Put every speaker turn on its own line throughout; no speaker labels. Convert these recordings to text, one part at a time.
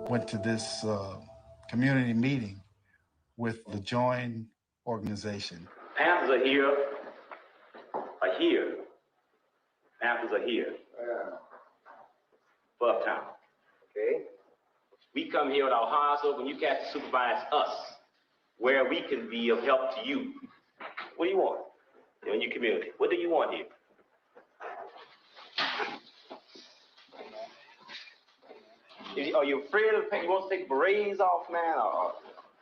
went to this community meeting with the Join organization.
Panthers are here. Panthers are here. For uptown. Okay. We come here with our hearts open. You cats to supervise us, where we can be of help to you. What do you want in your community? What do you want here? Are you afraid of paying? You want to take berets off, man, or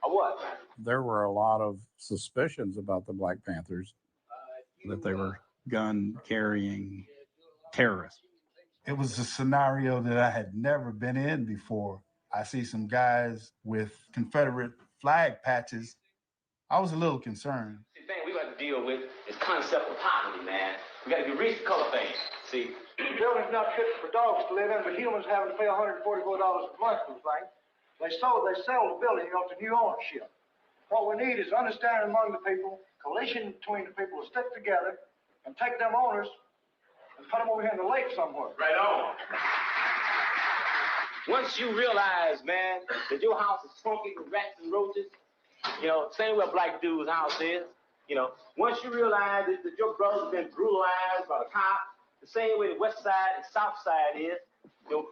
what?
There were a lot of suspicions about the Black Panthers that they were gun-carrying terrorists.
It was a scenario that I had never been in before. I see some guys with Confederate flag patches. I was a little concerned.
The thing we got to deal with is concept of poverty, man. We got to be reached color things. See,
the building's not fit for dogs to live in, but humans having to pay $144 a month for the thing. They sell the building to new ownership. What we need is understanding among the people, coalition between the people to stick together and take them owners and put them over here in the lake somewhere.
Right on. Once you realize, man, that your house is funky with rats and roaches, same way a black dude's house is, once you realize that your brother's been brutalized by the cops, the same way the west side and south side is,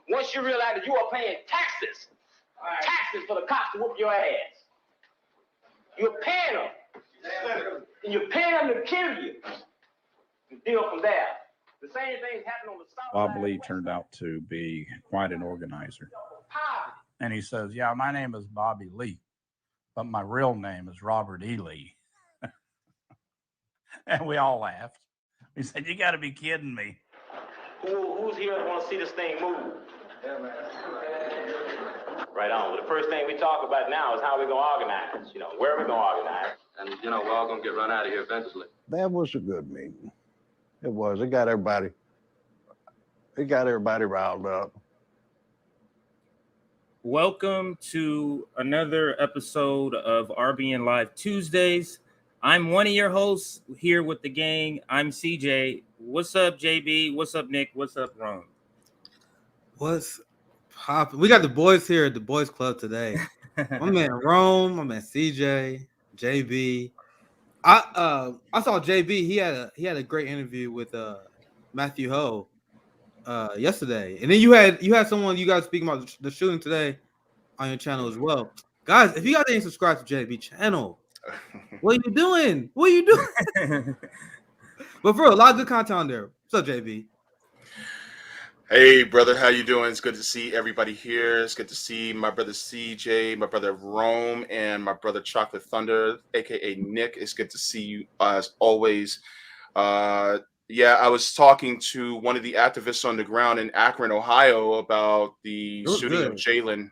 once you realize that you are paying taxes for the cops to whoop your ass, you're paying them, and you're paying them to kill you, and deal from there. The same thing's happening on the south
Bob
side.
Lee turned out to be quite an organizer. And he says, yeah, my name is Bobby Lee, but my real name is Robert E. Lee. And we all laughed. He said, you got to be kidding me.
Who's here that want to see this thing move? Yeah, man. Right on. Well, the first thing we talk about now is how we're going to organize. Where are we going to organize?
And, we're all going to get run out of here eventually.
That was a good meeting. It was. It got everybody riled up.
Welcome to another episode of RBN Live Tuesdays. I'm one of your hosts here with the gang. I'm CJ. What's up, JB? What's up, Nick? What's up, Ron?
What's poppin'? We got the boys here at the Boys Club today. My man Rome, my man CJ, JB. I saw JB. He had a great interview with Matthew Ho yesterday, and then you had someone you guys speaking about the shooting today on your channel as well, guys. If you guys ain't subscribed to JB channel, what are you doing? But for a lot of good content on there. What's up, JB?
Hey, brother, how you doing? It's good to see everybody here. It's good to see my brother CJ, my brother Rome, and my brother Chocolate Thunder, aka Nick. It's good to see you as always. I was talking to one of the activists on the ground in Akron, Ohio, about the shooting of Jalen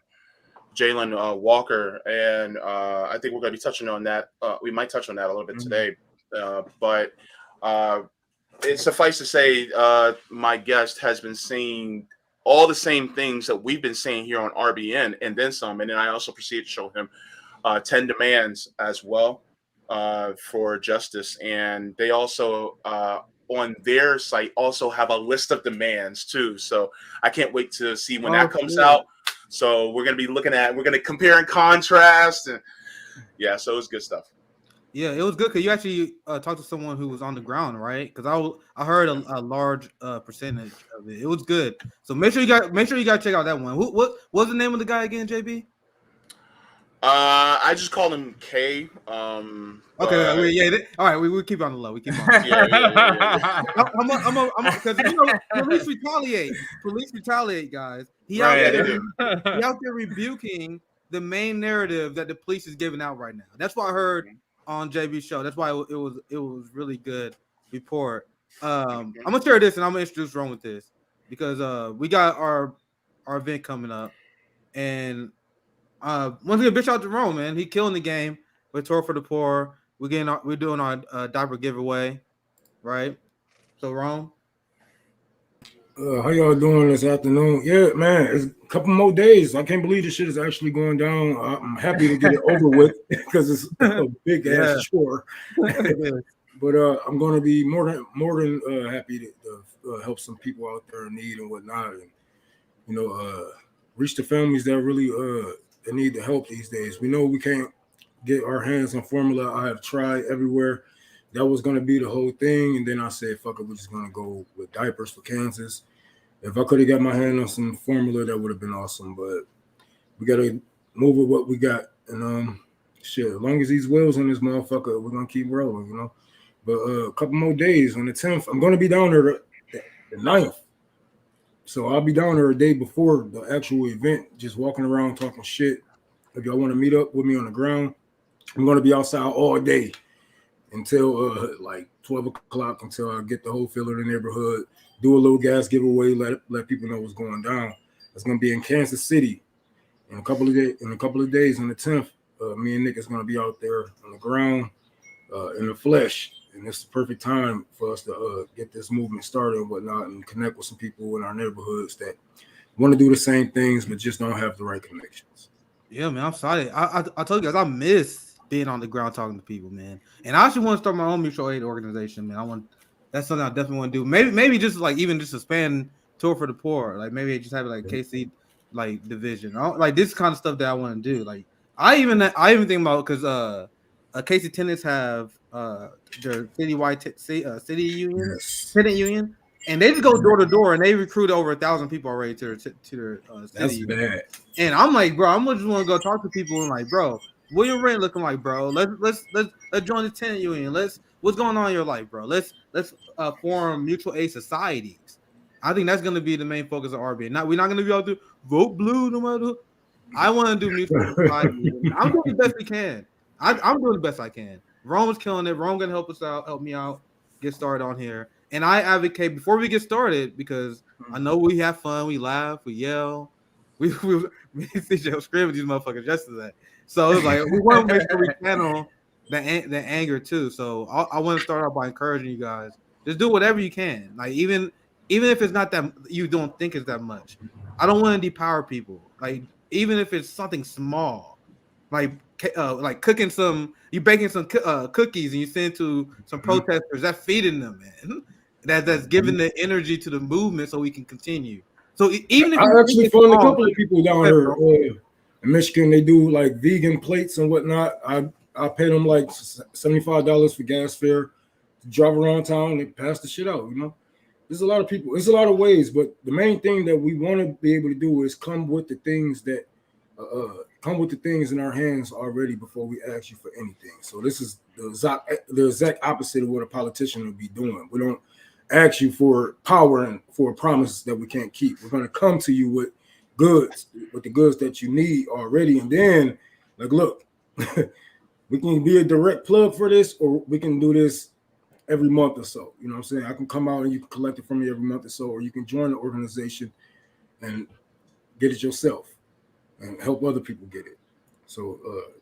Walker, and I think we're going to be touching on that. We might touch on that a little bit today, but it's suffice to say, my guest has been saying all the same things that we've been saying here on RBN, and then some. And then I also proceeded to show him 10 demands as well for justice, and they also on their site also have a list of demands too. So I can't wait to see when that comes out. So we're going to compare and contrast, and so it's good stuff.
Yeah, it was good because you actually talked to someone who was on the ground, right? Because I heard a large percentage of it. It was good. So make sure you guys check out that one. What was the name of the guy again, JB?
I just called him K.
Okay, all right. We'll keep it on the low. We keep on. Because police retaliate. Police retaliate, guys. He out there rebuking the main narrative that the police is giving out right now. That's what I heard on JB's show. That's why it was really good report. I'm gonna share this and I'm gonna introduce Ron with this because we got our event coming up, and once again, bitch out to Ron, man. He killing the game with Tour for the Poor. We're doing our diaper giveaway, right? So Ron,
how y'all doing this afternoon? Yeah, man, it's a couple more days. I can't believe this shit is actually going down. I'm happy to get it over with because it's a big ass chore. But I'm going to be more than happy to help some people out there in need and whatnot. And reach the families that really that need the help these days. We know we can't get our hands on formula. I have tried everywhere. That was going to be the whole thing, and then I said, "Fuck it, we're just going to go with diapers for Kansas." If I could have got my hand on some formula, that would have been awesome. But we got to move with what we got, and shit. As long as these wheels on this motherfucker, we're gonna keep rolling, you know. But a couple more days on the 10th, I'm gonna be down there the 9th. So I'll be down there a day before the actual event, just walking around talking shit. If y'all want to meet up with me on the ground, I'm gonna be outside all day until like 12 o'clock, until I get the whole feel of the neighborhood. Do a little gas giveaway, let people know what's going down. It's gonna be in Kansas City in a couple of days on the 10th. Me and Nick is gonna be out there on the ground in the flesh, and it's the perfect time for us to get this movement started and whatnot, and connect with some people in our neighborhoods that want to do the same things but just don't have the right connections.
Yeah, man, I'm excited. I told you guys I miss being on the ground talking to people, man. And I actually want to start my own mutual aid organization, man. That's something I definitely want to do. Maybe just like even just expand tour for the poor. Like maybe just have like KC like division. Like this kind of stuff that I want to do. Like I even think about, because KC tenants have their citywide city union, tenant union, and they just go door to door and they recruit over 1,000 people already to their city.
That's bad.
And I'm like, bro, I'm just want to go talk to people and like, bro, what your rent looking like, bro? Let's join the tenant union. What's going on in your life, bro? Let's form mutual aid societies. I think that's going to be the main focus of RB. We're not going to be able to vote blue no matter who. I want to do mutual society. I'm doing the best we can. I'm doing the best I can. Rome is killing it. Rome gonna help me out, get started on here. And I advocate before we get started, because I know we have fun, we laugh, we yell. Me and CJ was screaming these motherfuckers yesterday. So it's like we want to make sure we channel the anger too. So I want to start out by encouraging you guys. Just do whatever you can. Like even if it's not that you don't think it's that much. I don't want to depower people. Like even if it's something small, like cooking you baking some cookies and you send to some protesters, that's feeding them, man. That's giving the energy to the movement so we can continue. So even if
I actually found a couple of people down here in Michigan. They do like vegan plates and whatnot. I pay them like $75 for gas fare to drive around town and pass the shit out. You know, there's a lot of people. There's a lot of ways, but the main thing that we want to be able to do is come with the things in our hands already before we ask you for anything. So this is the exact opposite of what a politician would be doing. We don't ask you for power and for a promise that we can't keep. We're going to come to you with the goods that you need already. And then, like, look, we can be a direct plug for this, or we can do this every month or so. You know what I'm saying? I can come out and you can collect it from me every month or so, or you can join the organization and get it yourself and help other people get it. So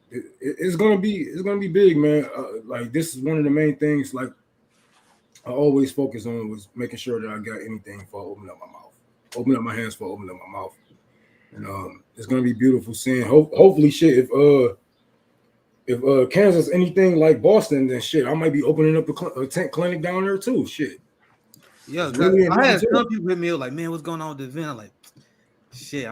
it's gonna be big, man. Like this is one of the main things. Like I always focus on was making sure that I got anything for opening up my mouth, open up my hands for opening up my mouth, and it's gonna be beautiful seeing. Hopefully, shit. If Kansas anything like Boston, then shit, I might be opening up a tent clinic down there too. Shit.
Yeah, really I had some people hit me up like, man, what's going on with the event? I'm like, shit,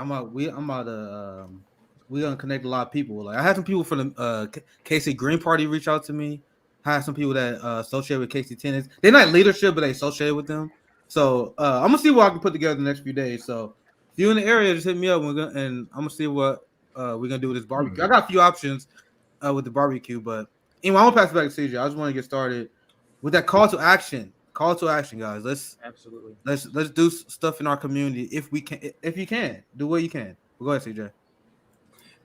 we're gonna connect a lot of people. Like I had some people from the KC Green Party reach out to me. I had some people that associate with KC tenants. They're not leadership, but they associate with them. So I'm gonna see what I can put together the next few days. So if you're in the area, just hit me up. And I'm gonna see what we're gonna do with this barbecue. I got a few options with the barbecue, but anyway, I'm gonna pass it back to CJ. I just want to get started with that call to action. Call to action, guys. Let's do stuff in our community if we can. If you can, do what you can. Go ahead, CJ.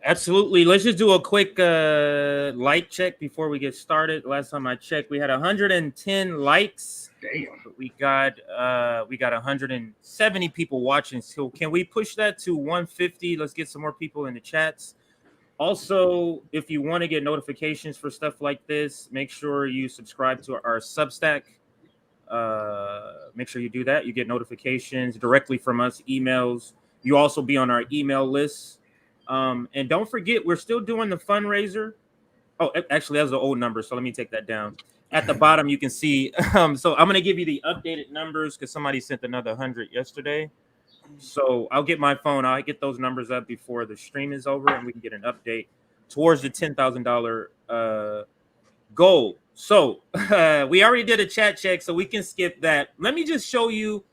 Absolutely. Let's just do a quick like check before we get started. Last time I checked, we had 110 likes.
Damn.
But we got 170 people watching. So can we push that to 150? Let's get some more people in the chats. Also, if you want to get notifications for stuff like this, make sure you subscribe to our Substack. Make sure you do that. You get notifications directly from us, emails. You also be on our email list. And don't forget, we're still doing the fundraiser. Oh, actually, that's the old number, so let me take that down. At the bottom, you can see. So I'm going to give you the updated numbers because somebody sent another 100 yesterday. So I'll get my phone. I'll get those numbers up before the stream is over, and we can get an update towards the $10,000 goal. So we already did a chat check, so we can skip that. Let me just show you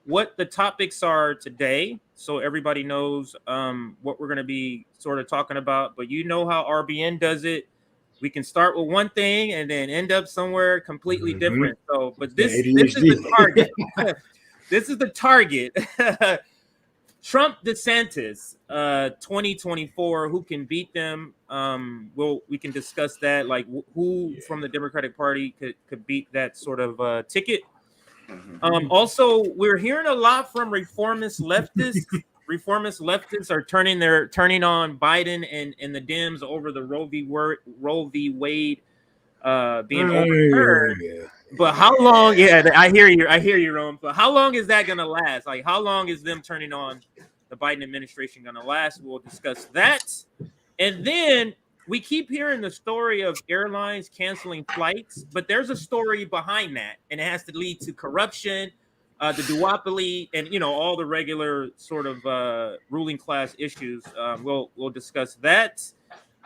what the topics are today, so everybody knows what we're going to be sort of talking about. But you know how RBN does it. We can start with one thing and then end up somewhere completely different. So, but this is the target. This is the target. Trump DeSantis 2024, who can beat them? We can discuss that, like who from the Democratic Party could beat that sort of ticket. Also, we're hearing a lot from reformist leftists. Reformist leftists are turning on Biden and the Dems over the Roe v. Wade being overturned. But how long? Yeah, I hear you, Rome. But how long is that gonna last? Like, how long is them turning on the Biden administration gonna last? We'll discuss that, and then we keep hearing the story of airlines canceling flights, but there's a story behind that, and it has to lead to corruption, the duopoly, and all the regular sort of ruling class issues. We'll discuss that,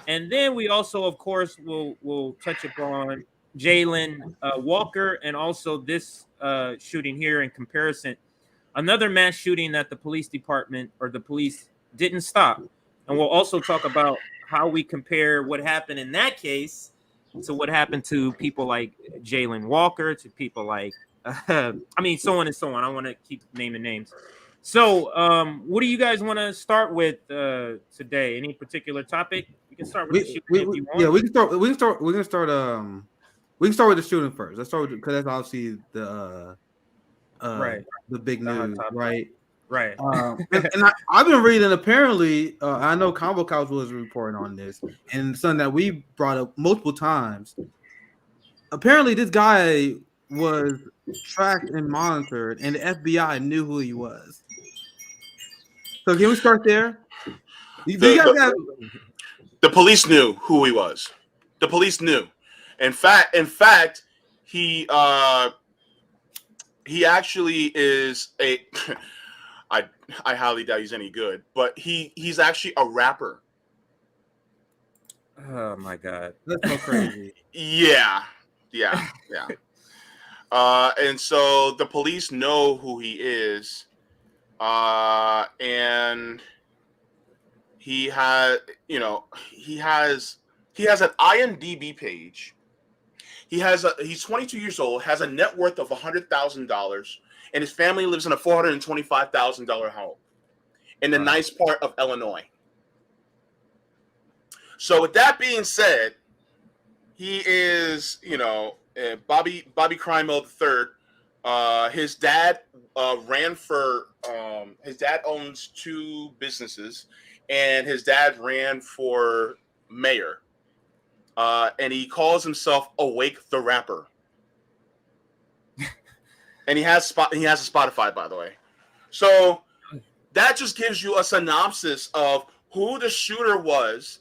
and then we also, of course, will touch upon Jalen Walker and also this shooting here in comparison. Another mass shooting that the police department or the police didn't stop, and we'll also talk about how we compare what happened in that case to what happened to people like Jalen Walker, to people like, so on and so on. I want to keep naming names. So, what do you guys want to start with today? Any particular topic? We can start with the shooting if you want.
Yeah, we can start with the shooting first. Let's start with, because that's obviously the big news, right?
Right.
And I've been reading, apparently, I know Combo Couch was reporting on this, and something that we brought up multiple times. Apparently, this guy was tracked and monitored, and the FBI knew who he was. So can we start there?
The police knew who he was. The police knew. In fact, he actually is a. I highly doubt he's any good, but he's actually a rapper.
Oh my God,
that's so crazy.
Yeah. And so the police know who he is, and he has an IMDb page. He's 22 years old, has a net worth of $100,000, and his family lives in a $425,000 home in the nice part of Illinois. So with that being said, he is, Bobby Crimo III. His dad ran for. His dad owns 2 businesses, and his dad ran for mayor. And he calls himself Awake the Rapper. And he has a Spotify, by the way. So that just gives you a synopsis of who the shooter was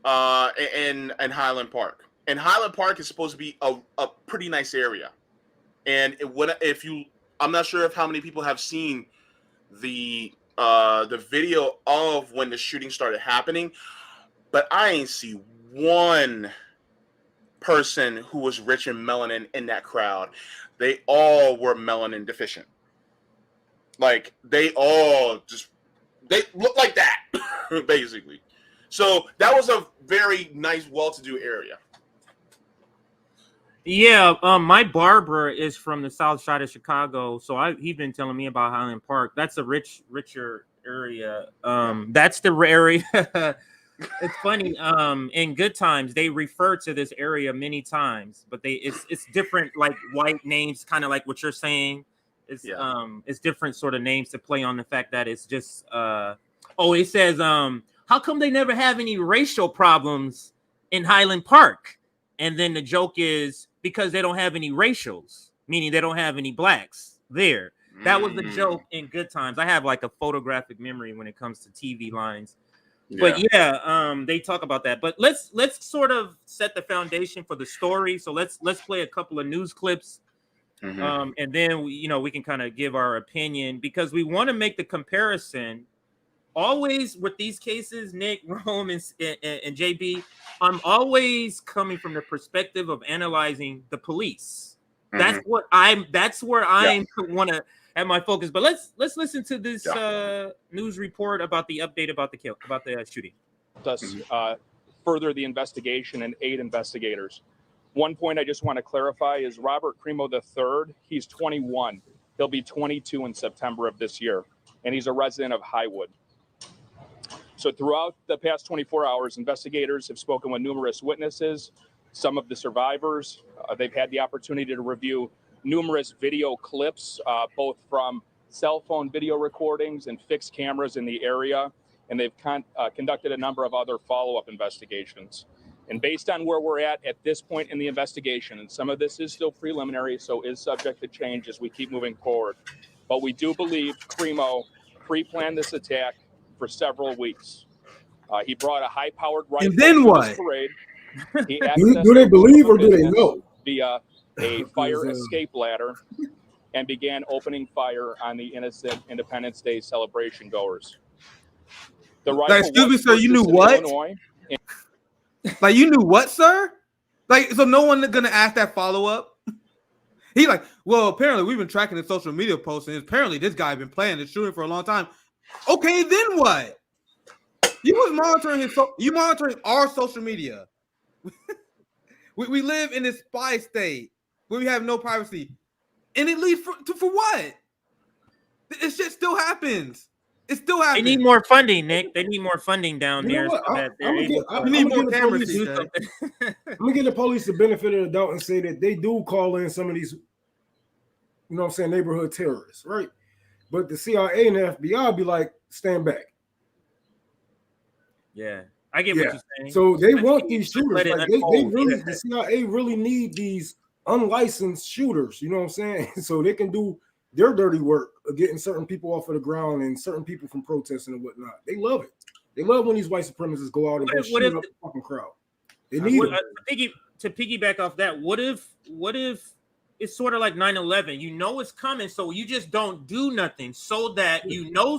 in Highland Park. And Highland Park is supposed to be a pretty nice area. And I'm not sure if how many people have seen the video of when the shooting started happening, but I ain't see one person who was rich in melanin in that crowd. They all were melanin deficient. Like, they look like that, basically. So that was a very nice, well-to-do area.
Yeah, my barber is from the South Side of Chicago, so he's been telling me about Highland Park. That's a richer area. That's the area. It's funny. In good times, they refer to this area many times, but it's different, like white names, kind of like what you're saying. It's different sort of names to play on the fact that it's just. It says, how come they never have any racial problems in Highland Park? And then the joke is because they don't have any racials, meaning they don't have any blacks there. That was the joke in good times. I have like a photographic memory when it comes to TV lines. But they talk about that. But let's sort of set the foundation for the story. So let's play a couple of news clips And then we can kind of give our opinion, because we want to make the comparison. Always with these cases, Nick, Rome, and JB, I'm always coming from the perspective of analyzing the police. That's where I want to have my focus. But let's listen to this news report about the update about the shooting.
Us further the investigation and aid investigators. One point I just want to clarify is Robert Crimo III. He's 21. He'll be 22 in September of this year, and he's a resident of Highwood. So throughout the past 24 hours, investigators have spoken with numerous witnesses, some of the survivors. They've had the opportunity to review numerous video clips, both from cell phone video recordings and fixed cameras in the area, and they've conducted a number of other follow-up investigations. And based on where we're at this point in the investigation, and some of this is still preliminary, so is subject to change as we keep moving forward, but we do believe Crimo pre-planned this attack for several weeks. He brought a high-powered rifle
and then
to
what?
this parade. He
Do they believe or do they know?
Via a fire escape ladder, and began opening fire on the innocent Independence Day celebration goers. The rifle
excuse me, sir, you knew what? Like, you knew what, sir? Like, so no one gonna ask that follow-up? He like, well, apparently we've been tracking the social media posts, and apparently this guy been playing the shooting for a long time. Okay, then what? You was monitoring you monitoring our social media. we live in this spy state where we have no privacy, and it leads for what? This shit still happens. It still happens.
They need more funding, Nick. They need more funding down there.
We need more cameras.
I'm gonna give the police the benefit of the doubt and say that they do call in some of these, neighborhood terrorists, right? But the CIA and the FBI be like, stand back.
Yeah, I get what you're saying.
So they want these shooters. Like the CIA really need these unlicensed shooters. You know what I'm saying? So they can do their dirty work of getting certain people off of the ground and certain people from protesting and whatnot. They love it. They love when these white supremacists go out and shoot up the fucking crowd. They need
to piggyback off that. What if it's sort of like 9/11? You know it's coming, so you just don't do nothing, so that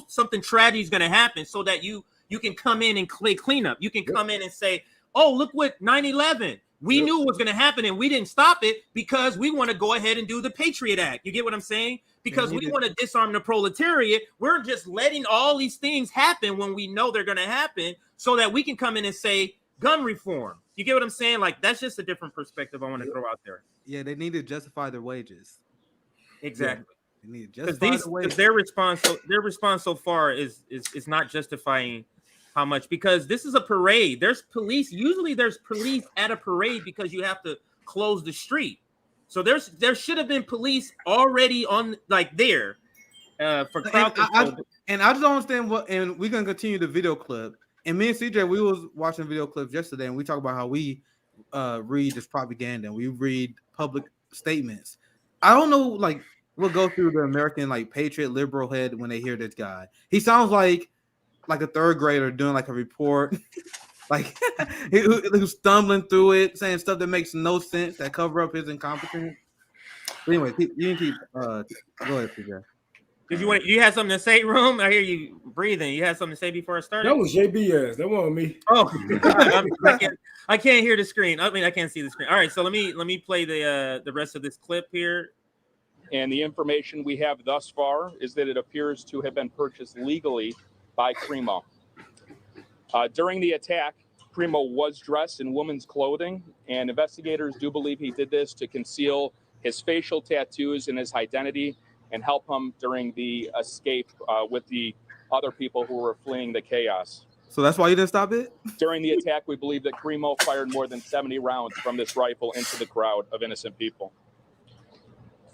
something tragic is going to happen, so that you can come in and clean up. You can come in and say, "Oh, look what 9/11. We knew what was going to happen, and we didn't stop it because we want to go ahead and do the Patriot Act." You get what I'm saying? Because we want to disarm the proletariat. We're just letting all these things happen when we know they're going to happen, so that we can come in and say gun reform. You get what I'm saying? Like, that's just a different perspective I want to throw out there.
Yeah, they need to justify their wages.
Exactly.
Yeah, they need to justify their wages.
Their response so far is not justifying how much, because this is a parade. There's police. Usually there's police at a parade because you have to close the street. So there should have been police already on there for crowd control.
And I just don't understand what. And we're gonna continue the video clip. And me and CJ, we was watching video clips yesterday, and we talk about how we read this propaganda and we read public statements. I don't know, what goes through the American patriot liberal head when they hear this guy. He sounds like a third grader doing a report, he was stumbling through it, saying stuff that makes no sense, that cover up his incompetence. But anyway, you can keep go ahead, CJ.
You had something to say, Room? I hear you breathing. You had something to say before I started?
That was JBS. That wasn't me.
Oh, I can't hear the screen. I mean, I can't see the screen. All right, so let me play the rest of this clip here.
And the information we have thus far is that it appears to have been purchased legally by Crimo. During the attack, Crimo was dressed in women's clothing, and investigators do believe he did this to conceal his facial tattoos and his identity, and help him during the escape with the other people who were fleeing the chaos.
So that's why you didn't stop it?
During the attack, we believe that Crimo fired more than 70 rounds from this rifle into the crowd of innocent people.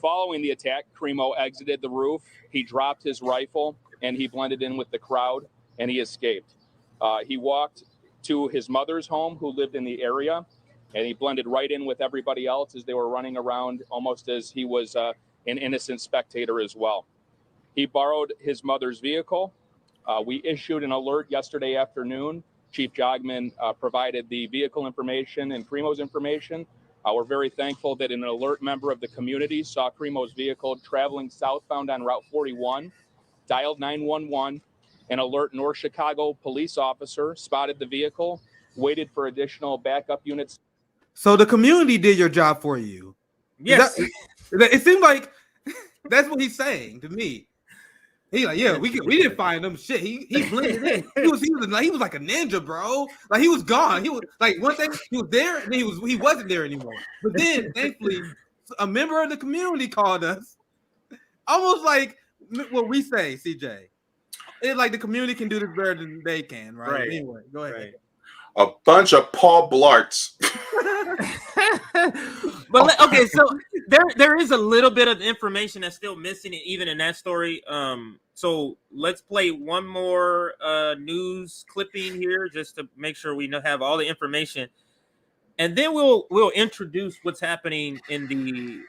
Following the attack, Crimo exited the roof. He dropped his rifle, and he blended in with the crowd, and he escaped. He walked to his mother's home, who lived in the area, and he blended right in with everybody else as they were running around, almost as he was an innocent spectator as well. He borrowed his mother's vehicle. We issued an alert yesterday afternoon. Chief Jogman provided the vehicle information and Crimo's information. We're very thankful that an alert member of the community saw Cremo's vehicle traveling southbound on Route 41, dialed 911. An alert North Chicago police officer spotted the vehicle, waited for additional backup units.
So the community did your job for you.
Yes.
It seemed like that's what he's saying to me. He like, yeah, we didn't find him. Shit, he blended in. He was like a ninja, bro. Like he was gone. He was like one thing he was there, and he wasn't there anymore. But then thankfully, a member of the community called us, almost like what we say, CJ. It's like the community can do this better than they can, right? Anyway, go ahead.
Right. A bunch of Paul Blarts.
But okay, so there is a little bit of information that's still missing, even in that story. So let's play one more news clipping here, just to make sure we have all the information, and then we'll introduce what's happening in the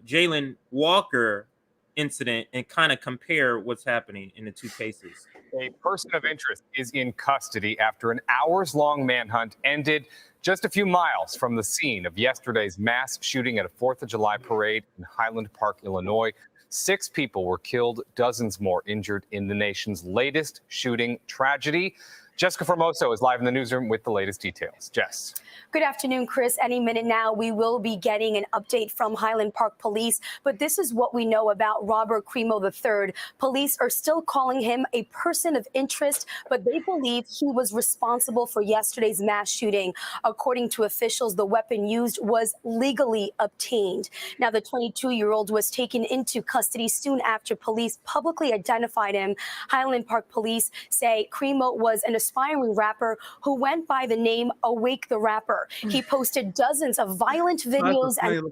Jalen Walker incident and kind of compare what's happening in the two cases.
A person of interest is in custody after an hours-long manhunt ended just a few miles from the scene of yesterday's mass shooting at a 4th of July parade in Highland Park, Illinois. 6 people were killed, dozens more injured in the nation's latest shooting tragedy. Jessica Formoso is live in the newsroom with the latest details. Jess.
Good afternoon, Chris. Any minute now, we will be getting an update from Highland Park Police. But this is what we know about Robert Crimo III. Police are still calling him a person of interest, but they believe he was responsible for yesterday's mass shooting. According to officials, the weapon used was legally obtained. Now, the 22-year-old was taken into custody soon after police publicly identified him. Highland Park Police say Crimo was an aspiring rapper who went by the name Awake the Rapper. He posted dozens of violent videos and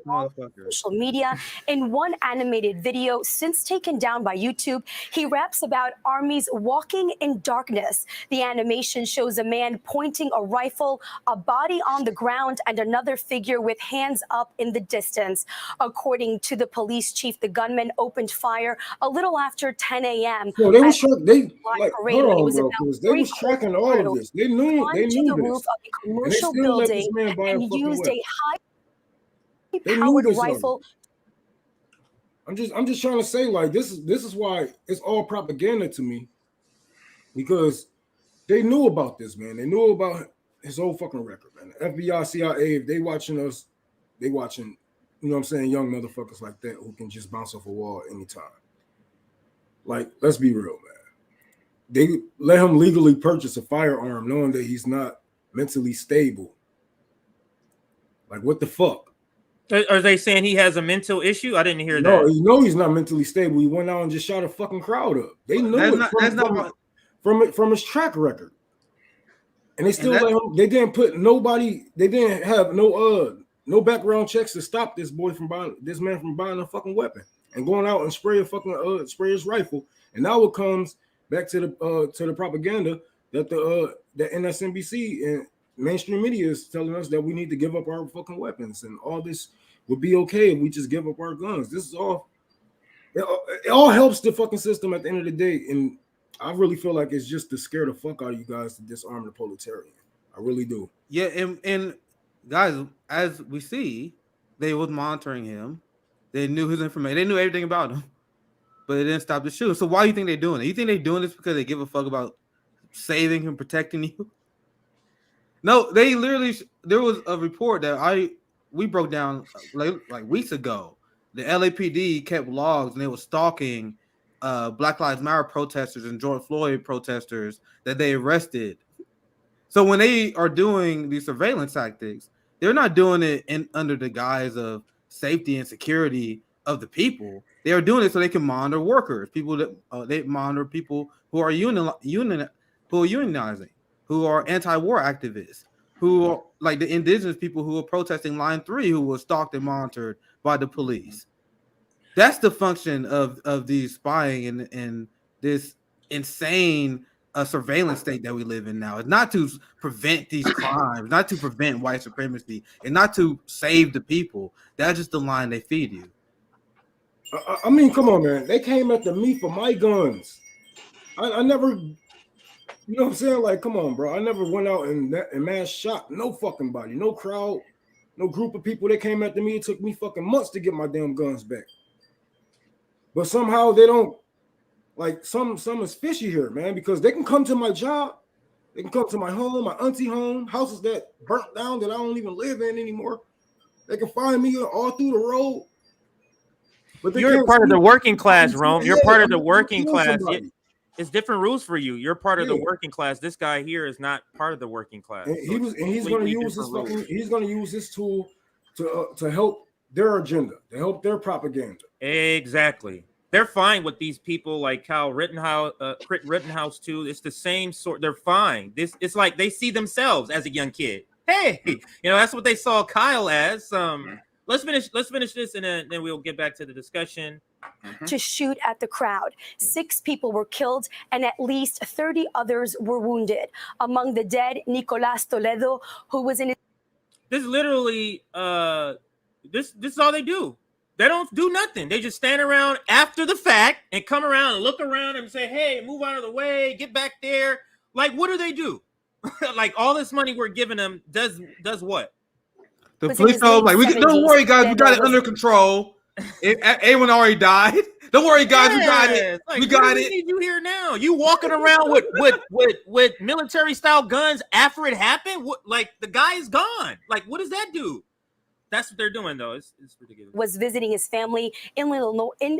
social media. In one animated video, since taken down by YouTube, he raps about armies walking in darkness. The animation shows a man pointing a rifle, a body on the ground, and another figure with hands up in the distance. According to the police chief, the gunman opened fire a little after 10 a.m.
No, they was tracking all of this. They knew this. And they still let this man buy a fucking
used
weapon.
a high-powered rifle.
I'm just trying to say, like, this is why it's all propaganda to me, because they knew about this, man. They knew about his whole fucking record, man. The FBI, CIA, if they watching us, they watching, you know what I'm saying, young motherfuckers like that who can just bounce off a wall anytime. Like, let's be real, man. They let him legally purchase a firearm knowing that he's not mentally stable. Like, what the fuck?
Are they saying he has a mental issue? I didn't hear that.
No, you know he's not mentally stable. He went out and just shot a fucking crowd up. They knew from his track record. And they still let him, they didn't put nobody, they didn't have no background checks to stop this man from buying a fucking weapon and going out and spray his rifle. And now it comes back to the propaganda that the MSNBC and mainstream media is telling us that we need to give up our fucking weapons and all this would be okay if we just give up our guns. This is all, it all helps the fucking system at the end of the day. And I really feel like it's just to scare the fuck out of you guys to disarm the proletariat. I really do.
Yeah, and guys, as we see, they was monitoring him. They knew his information. They knew everything about him, but it didn't stop the shooting. So why do you think they're doing it? You think they're doing this because they give a fuck about saving and protecting you? No, they literally. There was a report that we broke down like weeks ago. The LAPD kept logs and they were stalking Black Lives Matter protesters and George Floyd protesters that they arrested. So when they are doing these surveillance tactics, they're not doing it under the guise of safety and security of the people. They are doing it so they can monitor workers, people that they monitor people who are unionizing, who are anti-war activists, who are like the indigenous people who are protesting Line 3, who were stalked and monitored by the police. That's the function of these spying and this insane surveillance state that we live in now. It's not to prevent these crimes, not to prevent white supremacy, and not to save the people. That's just the line they feed you.
I mean, come on, man. They came after me for my guns. I never, you know what I'm saying? Like, come on, bro. I never went out and mass shot no fucking body, no crowd. no group of people that came after me. It took me fucking months to get my damn guns back. But somehow they don't, like, some is fishy here, man, because they can come to my job, they can come to my home, my auntie home, houses that burnt down that I don't even live in anymore. They can find me all through the road.
But you're part of the working class, Rome. You're part of the working class. It's different rules for you. You're part of the working class. This guy here is not part of the working class.
And he's going to use this he's going to use this tool to help their agenda, to help their propaganda.
Exactly. They're fine with these people like Kyle Rittenhouse too. It's the same sort. They're fine. It's like they see themselves as a young kid. Hey, that's what they saw Kyle as. Let's finish this, and then we'll get back to the discussion.
To shoot at the crowd. 6 people were killed and at least 30 others were wounded. Among the dead, Nicolas Toledo, who was in his...
This is literally this is all they do. They don't do nothing. They just stand around after the fact and come around and look around and say, hey, move out of the way, get back there. Like, what do they do? Like, all this money we're giving them does what?
The police told like, don't worry, guys, we got it under control. Everyone already died. Don't worry, guys, we got it.
Like,
we got it.
You here now? You walking around with military style guns after it happened? What, like, the guy is gone. Like, what does that do? That's what they're doing, though. It's ridiculous.
Was visiting his family in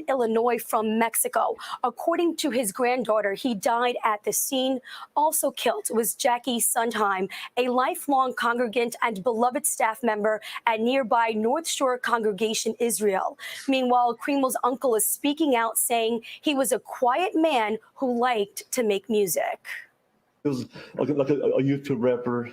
Illinois from Mexico. According to his granddaughter, he died at the scene. Also killed was Jackie Sondheim, a lifelong congregant and beloved staff member at nearby North Shore Congregation, Israel. Meanwhile, Cremo's uncle is speaking out, saying he was a quiet man who liked to make music.
He was like a YouTube rapper.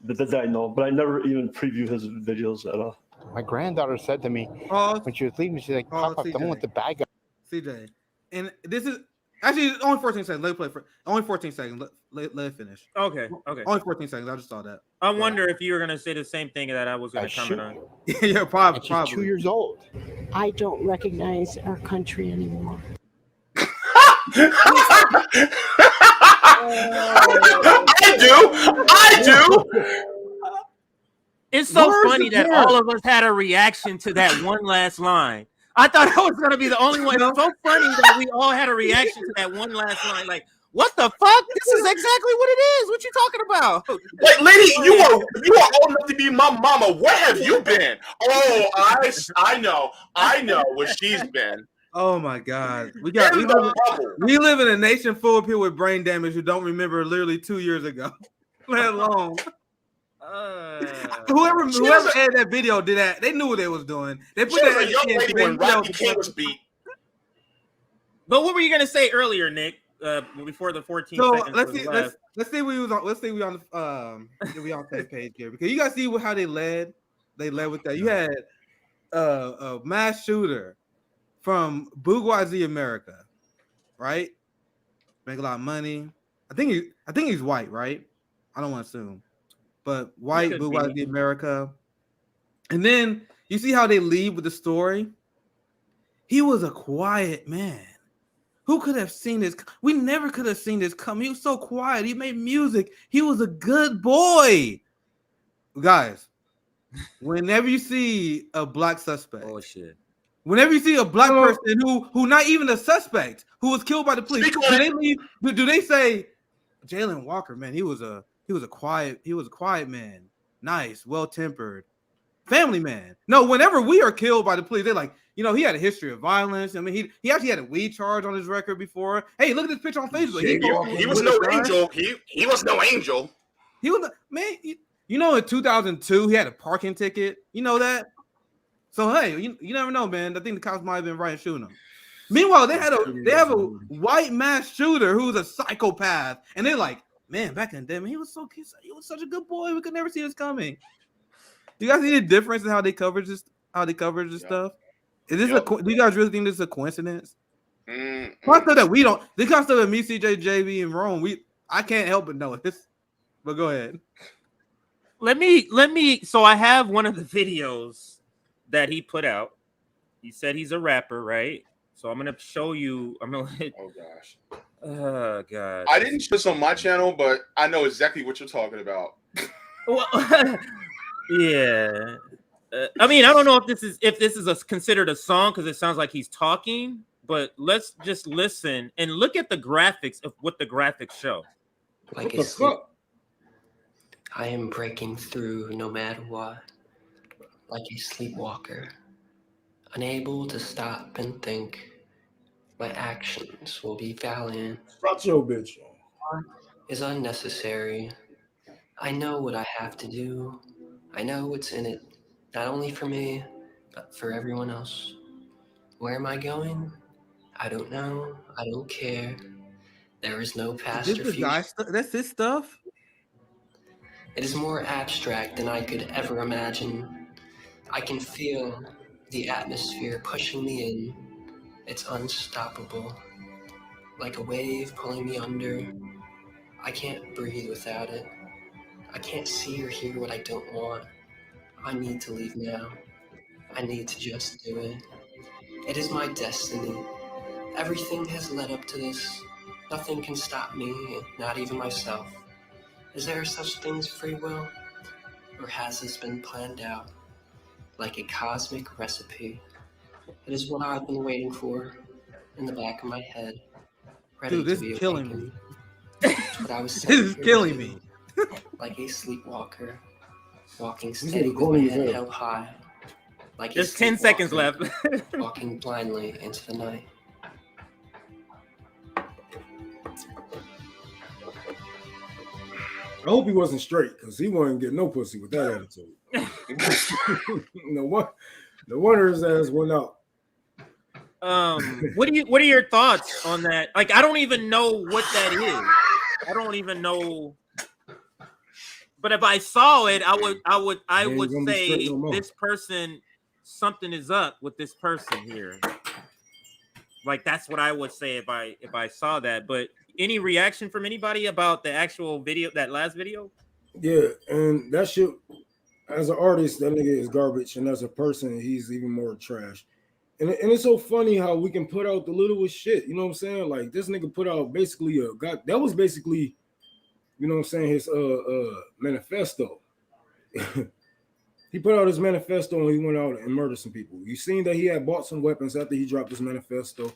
That I know, but I never even previewed his videos at all.
My granddaughter said to me when she was leaving, she's like, Papa, don't want the bag.
CJ, and this is actually only 14 seconds. Let me play for only 14 seconds. Let it finish.
Okay.
Only 14 seconds. I just saw that.
I wonder if you were gonna say the same thing that I was gonna comment on.
Yeah, probably.
She's 2 years old.
I don't recognize our country anymore.
I do.
It's so funny that all of us had a reaction to that one last line. I thought I was going to be the only one. It's so funny that we all had a reaction to that one last line. Like, what the fuck? This is exactly what it is. What you talking about?
Wait, lady, you are old enough to be my mama. Where have you been? Oh, I know where she's been.
Oh my God, we live in a nation full of people with brain damage who don't remember literally 2 years ago, let alone whoever edited that video did that. They knew what they was doing. They put that
young lady when Rodney King was beat.
But what were you gonna say earlier, Nick? Before the 14 seconds.
Let's see we was on. Let's see we on the same page here, because you guys see how they led. They led with that. You had a mass shooter from bourgeoisie America, right? Make a lot of money. I think he's white, right? I don't want to assume, but white bourgeoisie America. And then you see how they lead with the story. He was a quiet man. Who could have seen this? We never could have seen this come. He was so quiet. He made music. He was a good boy. Guys, whenever you see a black suspect, whenever you see a black person who not even a suspect, who was killed by the police, do they say Jalen Walker, man, he was a quiet man, nice, well-tempered, family man? No, whenever we are killed by the police, they're like, he had a history of violence. I mean, he actually had a weed charge on his record before. Hey, look at this picture on Facebook.
He was no angel. He was no angel.
He was man. In 2002, he had a parking ticket. You know that? So hey, you never know, man. I think the cops might have been right in shooting him. Meanwhile, they have a white mass shooter who's a psychopath, and they're like, man, back in the day, man, he was such a good boy. We could never see this coming. Do you guys see the difference in how they coverage this? How they coverage this stuff? Is this do you guys really think this is a coincidence? Kind of stuff that we don't. This kind of stuff that me, CJ, JB, and Rome, I can't help but know this. But go ahead.
Let me. So I have one of the videos that he put out. He said he's a rapper, right? So I'm gonna show you. Oh
gosh.
Oh god.
I didn't show this on my channel, but I know exactly what you're talking about.
Well, Yeah. I mean, I don't know if this is considered a song because it sounds like he's talking, but let's just listen and look at the graphics of what the graphics show.
Like a sleep. I am breaking through no matter what, like a sleepwalker, unable to stop and think. My actions will be valiant.
Shut your bitch.
Is unnecessary. I know what I have to do. I know what's in it, not only for me, but for everyone else. Where am I going? I don't know. I don't care. There is no past or future.
That's his stuff?
It is more abstract than I could ever imagine. I can feel the atmosphere pushing me in. It's unstoppable. Like a wave pulling me under. I can't breathe without it. I can't see or hear what I don't want. I need to leave now. I need to just do it. It is my destiny. Everything has led up to this. Nothing can stop me, not even myself. Is there such thing as free will? Or has this been planned out? Like a cosmic recipe. It is what I've been waiting for in the back of my head. Ready
Dude, this
to be
is killing
awakened.
me.
It's what I was
This is killing me.
Like a sleepwalker. Walking
This
steady
nigga
with my
corny as
head
hell.
held high. Like
There's
a
10 seconds left.
walking blindly into the night.
I hope he wasn't straight because he wasn't getting no pussy with that attitude. No wonder his ass went out.
What are your thoughts on that? Like, I don't even know what that is. I don't even know. But if I saw it, I would say this person, something is up with this person here. Like, that's what I would say if I saw that. But any reaction from anybody about the actual video, that last video?
Yeah, and that shit, as an artist, that nigga is garbage, and as a person, he's even more trash. And it's so funny how we can put out the littlest shit. You know what I'm saying? Like, this nigga put out basically that was basically, you know what I'm saying, his manifesto. He put out his manifesto and he went out and murdered some people. You seen that he had bought some weapons after he dropped his manifesto.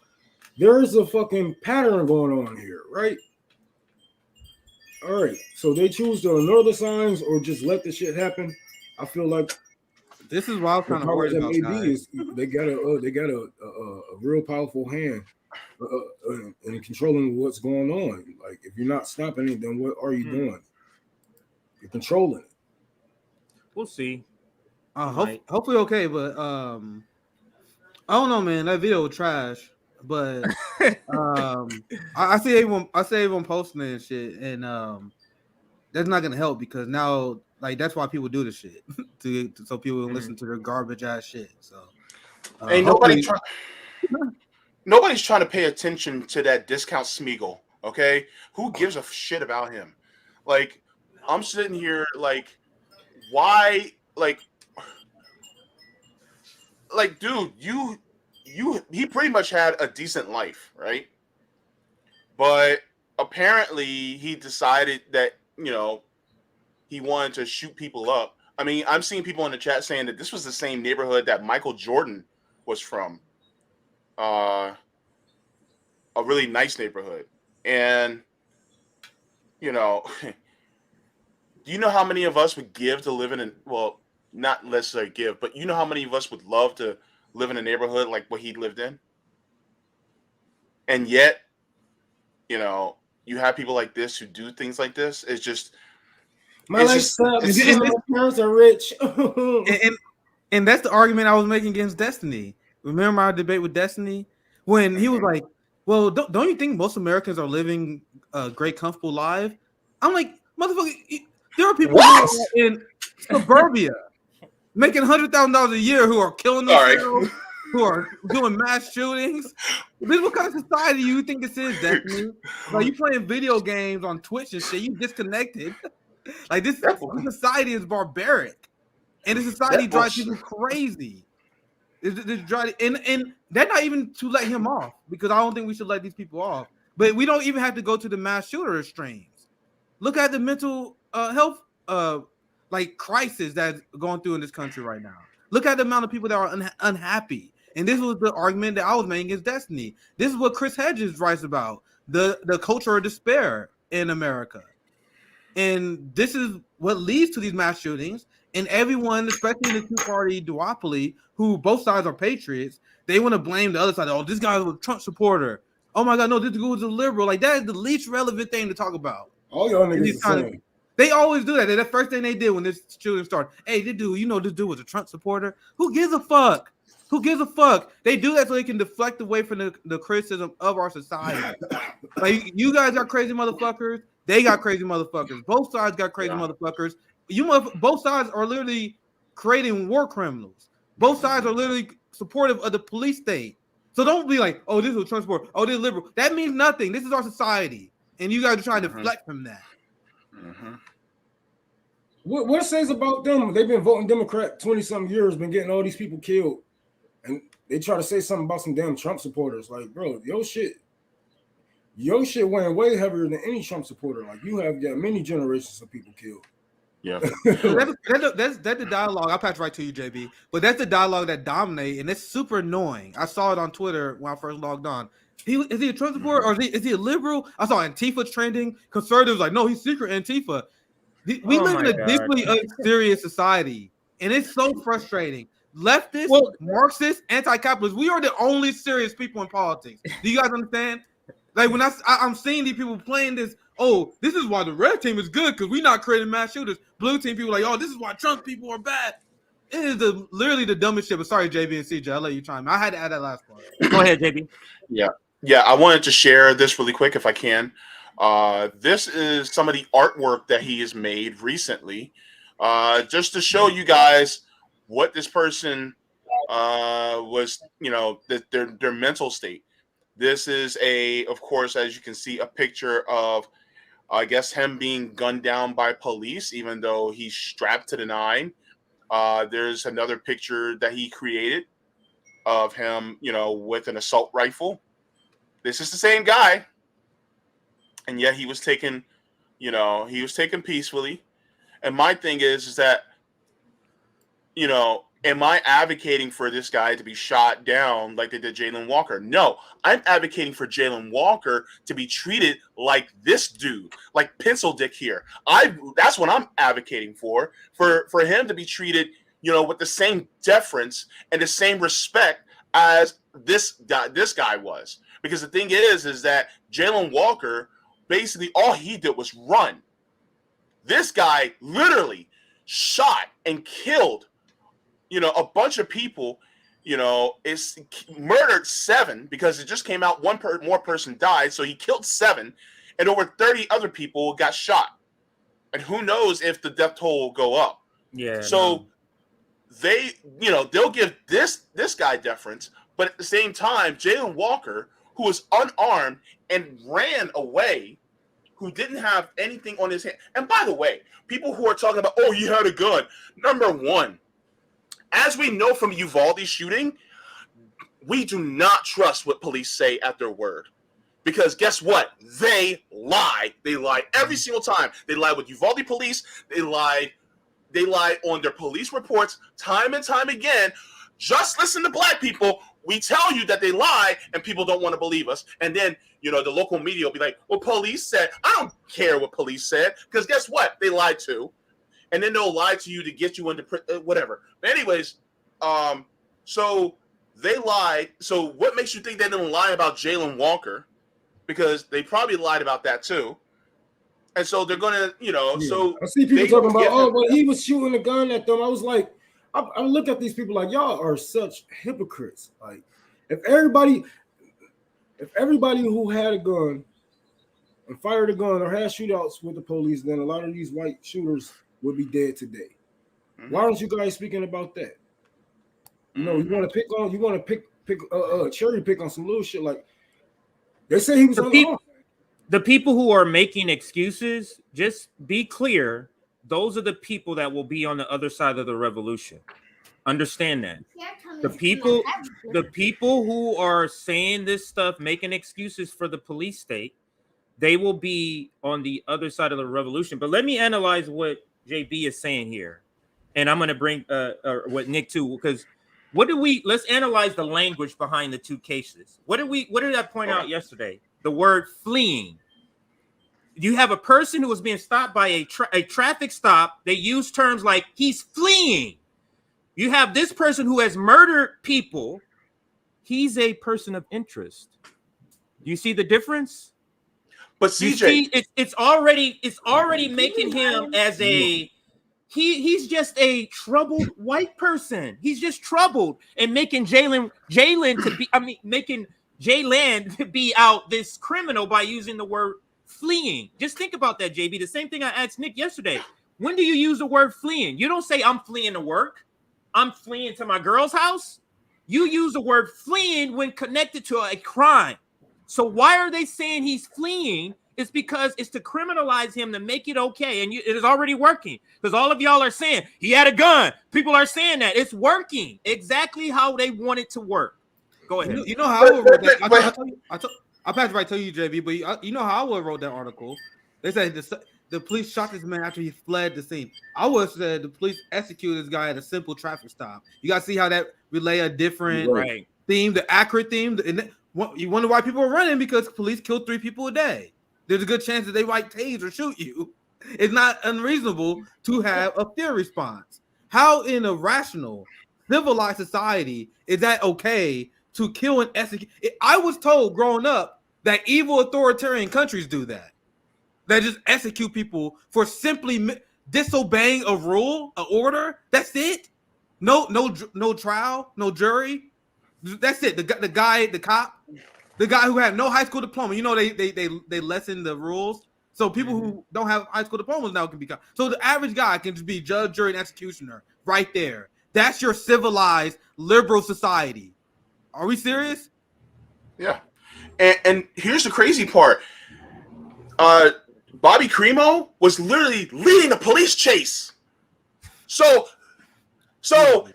There is a fucking pattern going on here, right? All right, so they choose to ignore the signs or just let the shit happen. I feel like
this is why I'm kind of worried about guys.
They got a real powerful hand in controlling what's going on. Like, if you're not stopping it, then what are you doing? You're controlling it.
We'll see.
Hopefully okay, but I don't know, man. That video was trash. But I see everyone posting it and shit, and that's not gonna help because now, like, that's why people do this shit so people will listen to their garbage ass shit. So,
hey, nobody's trying to pay attention to that discount Smeagol. Okay, who gives a shit about him? Like, I'm sitting here like, why? Like, dude, he pretty much had a decent life, right? But apparently he decided that, you know, he wanted to shoot people up. I mean, I'm seeing people in the chat saying that this was the same neighborhood that Michael Jordan was from. A really nice neighborhood. And, you know, do you know how many of us would give to live in well, not necessarily give, but you know how many of us would love to live in a neighborhood like what he lived in? And yet, you know, you have people like this who do things like this. It's just
my lifestyle. My parents are rich,
and that's the argument I was making against Destiny. Remember our debate with Destiny when he was like, "Well, don't you think most Americans are living a great, comfortable life?" I'm like, motherfucker, there are people in suburbia making $100,000 a year who are killing themselves, who are doing mass shootings. What kind of society do you think this is, Destiny? Like, you playing video games on Twitch and shit, you disconnected. Like, this society is barbaric, and this society drives people crazy. And they're not even to let him off, because I don't think we should let these people off. But we don't even have to go to the mass shooter extremes. Look at the mental health like crisis that's going through in this country right now. Look at the amount of people that are unhappy. And this was the argument that I was making against Destiny. This is what Chris Hedges writes about, the culture of despair in America. And this is what leads to these mass shootings. And everyone, especially in the two-party duopoly, who both sides are patriots, they want to blame the other side. Oh, this guy was a Trump supporter. Oh my God, no, this dude was a liberal. Like, that is the least relevant thing to talk about.
All y'all niggas the same.
They always do that. The first thing they did when this shooting started, hey, this dude, you know, this dude was a Trump supporter. Who gives a fuck? Who gives a fuck? They do that so they can deflect away from the criticism of our society. Like, you guys got crazy motherfuckers. They got crazy motherfuckers. Both sides got crazy motherfuckers. Both sides are literally creating war criminals. Both sides are literally supportive of the police state. So don't be like, oh, this is a Trump supporter. Oh, this is liberal. That means nothing. This is our society. And you guys are trying to deflect from that.
What it says about them? They've been voting Democrat 20-something years, been getting all these people killed. And they try to say something about some damn Trump supporters. Like, bro, your shit weighing way heavier than any Trump supporter. Like, you have got many generations of people killed.
Yeah.
That's the dialogue. I'll pass right to you, JB. But that's the dialogue that dominates, and it's super annoying. I saw it on Twitter when I first logged on. Is he a Trump supporter or is he a liberal? I saw Antifa trending. Conservatives like, no, he's secret Antifa. We live in a deeply unserious society, and it's so frustrating. Leftists, Marxists, anti-capitalists, we are the only serious people in politics. Do you guys understand? Like, when I'm seeing these people playing this, oh, this is why the red team is good because we're not creating mass shooters. Blue team people like, oh, this is why Trump people are bad. It is literally the dumbest shit. But sorry, JB and CJ, I'll let you chime in. I had to add that last part.
Go ahead, JB.
Yeah, I wanted to share this really quick if I can. This is some of the artwork that he has made recently, just to show you guys what this person was, you know, their mental state. This is of course, as you can see, a picture of, I guess, him being gunned down by police, even though he's strapped to the 9. There's another picture that he created of him, you know, with an assault rifle. This is the same guy. And yet he was taken, you know, peacefully. And my thing is that, you know, am I advocating for this guy to be shot down like they did Jayland Walker? No, I'm advocating for Jayland Walker to be treated like this dude, like Pencil Dick here. That's what I'm advocating for him to be treated, you know, with the same deference and the same respect as this guy was. Because the thing is that Jayland Walker, basically all he did was run. This guy literally shot and killed, you know, a bunch of people. You know, it's murdered 7 because it just came out one more person died, so he killed 7, and over 30 other people got shot. And who knows if the death toll will go up.
Yeah.
So they, you know, they'll give this guy deference, but at the same time, Jayland Walker, who was unarmed and ran away, who didn't have anything on his hand. And by the way, people who are talking about, oh, he had a gun. Number one, as we know from Uvalde shooting, we do not trust what police say at their word. Because guess what? They lie. They lie every single time. They lie with Uvalde police. They lie on their police reports time and time again. Just listen to black people. We tell you that they lie, and people don't want to believe us. And then, you know, the local media will be like, well, police said. I don't care what police said, because guess what? They lied too. And then they'll lie to you to get you into whatever. But anyways, so they lied. So what makes you think they didn't lie about Jayland Walker? Because they probably lied about that too. And so they're going to, you know, so
I see people talking about, oh, well, he was shooting a gun at them. I was like, I look at these people like, y'all are such hypocrites. Like, if everybody who had a gun and fired a gun or had shootouts with the police, then a lot of these white shooters would be dead today. Mm-hmm. Why aren't you guys speaking about that? You know, you want to pick cherry pick on some little shit. Like, they say he was
the people who are making excuses, just be clear. Those are the people that will be on the other side of the revolution. Understand that. The people who are saying this stuff, making excuses for the police state, they will be on the other side of the revolution. But let me analyze what JB is saying here, and I'm going to bring what Nick too, because let's analyze the language behind the two cases. What did I point out yesterday? The word fleeing. You have a person who was being stopped by a traffic stop. They use terms like he's fleeing. You have this person who has murdered people. He's a person of interest. Do you see the difference?
But CJ,
it's already making him as he's just a troubled white person. He's just troubled and making Jalen to be out this criminal by using the word fleeing. Just think about that, JB. The same thing I asked Nick yesterday. When do you use the word fleeing? You don't say I'm fleeing to work. I'm fleeing to my girl's house. You use the word fleeing when connected to a crime. So why are they saying he's fleeing? It's because it's to criminalize him to make it okay. And it is already working because all of y'all are saying he had a gun. People are saying that it's working exactly how they want it to work. Go ahead.
You know how I wrote that? I'll pass it right to you, JB, but you know how I wrote that article. They said the police shot this man after he fled the scene. I would have said the police executed this guy at a simple traffic stop. You got to see how that relay a different theme, the accurate theme. And you wonder why people are running because police kill 3 people a day. There's a good chance that they might tase or shoot you. It's not unreasonable to have a fear response. How in a rational, civilized society is that okay to kill and execute? I was told growing up that evil authoritarian countries do that. They just execute people for simply disobeying a rule, an order. That's it. No trial, no jury. That's it. The cop, the guy who had no high school diploma. You know they lessen the rules, so people who don't have high school diplomas now can become. So the average guy can just be judge, jury, and executioner right there. That's your civilized liberal society. Are we serious?
Yeah. And here's the crazy part. Bobby Crimo was literally leading a police chase. So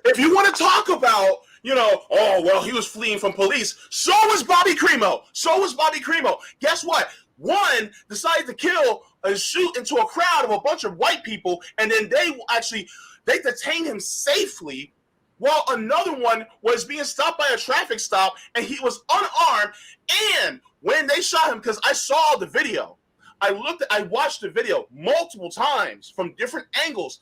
if you want to talk about, oh, well, he was fleeing from police. So was Bobby Crimo. Guess what? One decided to kill and shoot into a crowd of a bunch of white people, and then they detained him safely, while another one was being stopped by a traffic stop, and he was unarmed. And when they shot him, because I saw the video, I watched the video multiple times from different angles.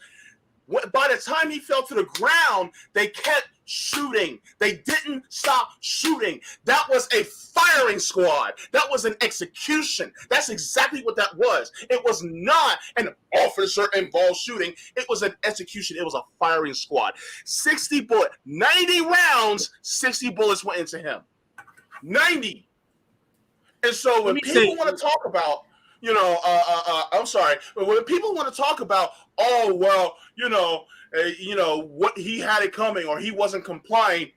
By the time he fell to the ground, they kept shooting. They didn't stop shooting. That was a firing squad. That was an execution. That's exactly what that was. It was not an officer-involved shooting. It was an execution. It was a firing squad. 90 rounds, 60 bullets went into him. 90. And so when people want to talk about, I'm sorry, but when people want to talk about, oh, well, what he had it coming or he wasn't complying,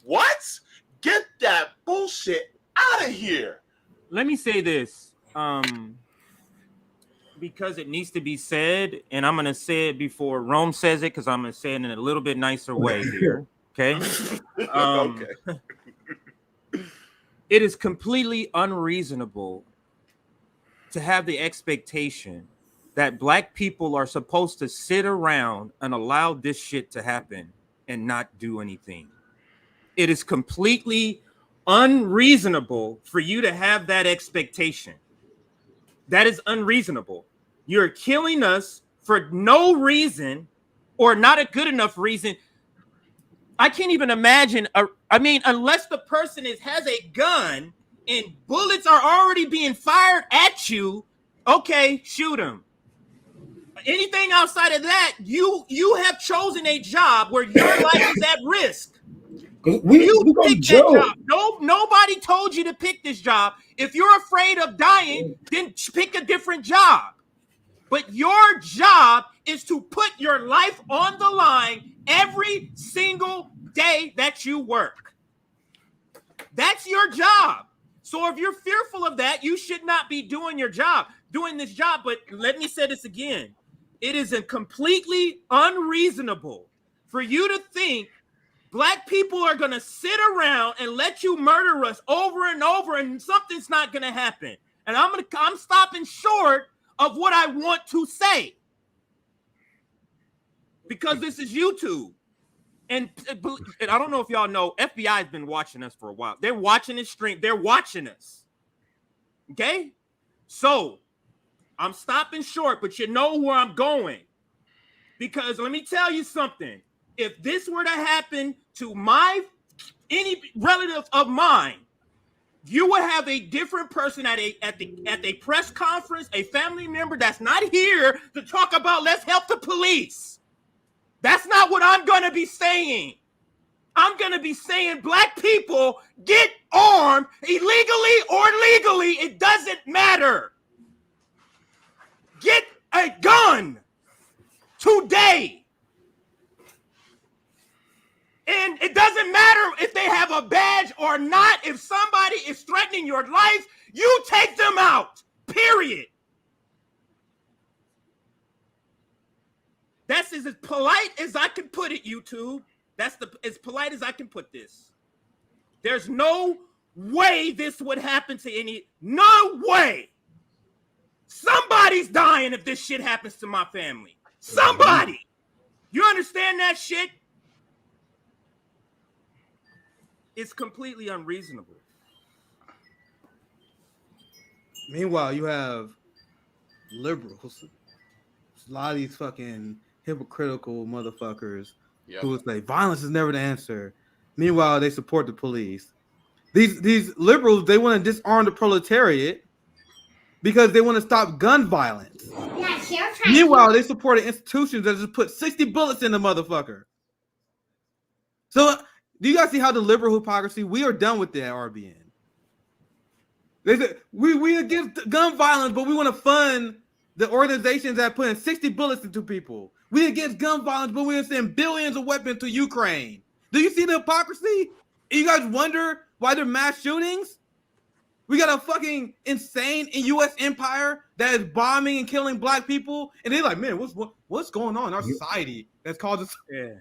what? Get that bullshit out of here.
Let me say this, because it needs to be said, and I'm going to say it before Rome says it, because I'm going to say it in a little bit nicer way here, okay?
Okay.
It is completely unreasonable to have the expectation that Black people are supposed to sit around and allow this shit to happen and not do anything. It is completely unreasonable for you to have that expectation. That is unreasonable. You're killing us for no reason or not a good enough reason. I can't even imagine. Unless the person has a gun and bullets are already being fired at you, okay, shoot him. Anything outside of that, you have chosen a job where your life is at risk. You picked that job. Nobody told you to pick this job. If you're afraid of dying, then pick a different job. But your job is to put your life on the line every single day that you work. That's your job. So if you're fearful of that, you should not be doing this job. But let me say this again. It is completely unreasonable for you to think Black people are going to sit around and let you murder us over and over and something's not going to happen. And I'm stopping short of what I want to say. because this is YouTube. And I don't know if y'all know, FBI has been watching us for a while. They're watching this stream. They're watching us. Okay? So, I'm stopping short, but you know where I'm going. Because let me tell you something. If this were to happen to any relative of mine, you would have a different person at a press conference, a family member that's not here to talk about let's help the police. That's not what I'm going to be saying. I'm going to be saying black people get armed illegally or legally. It doesn't matter. Get a gun today. And it doesn't matter if they have a badge or not. If somebody is threatening your life, you take them out. Period. That's as polite as I can put it, YouTube. That's as polite as I can put this. There's no way this would happen to any. No way. Somebody's dying if this shit happens to my family. Somebody. You understand that shit? It's completely unreasonable.
Meanwhile, you have liberals. A lot of these fucking hypocritical motherfuckers who would say violence is never the answer. Meanwhile, they support the police. These liberals, they want to disarm the proletariat because they want to stop gun violence. Meanwhile, they support institutions that just put 60 bullets in the motherfucker. So, do you guys see how the liberal hypocrisy? We are done with that, RBN. They said we against gun violence, but we want to fund the organizations that put in 60 bullets into people. We against gun violence, but we send billions of weapons to Ukraine. Do you see the hypocrisy? And you guys wonder why there are mass shootings? We got a fucking insane U.S. empire that is bombing and killing black people, and they're like, man, what's going on in our society that's caused us? Yeah.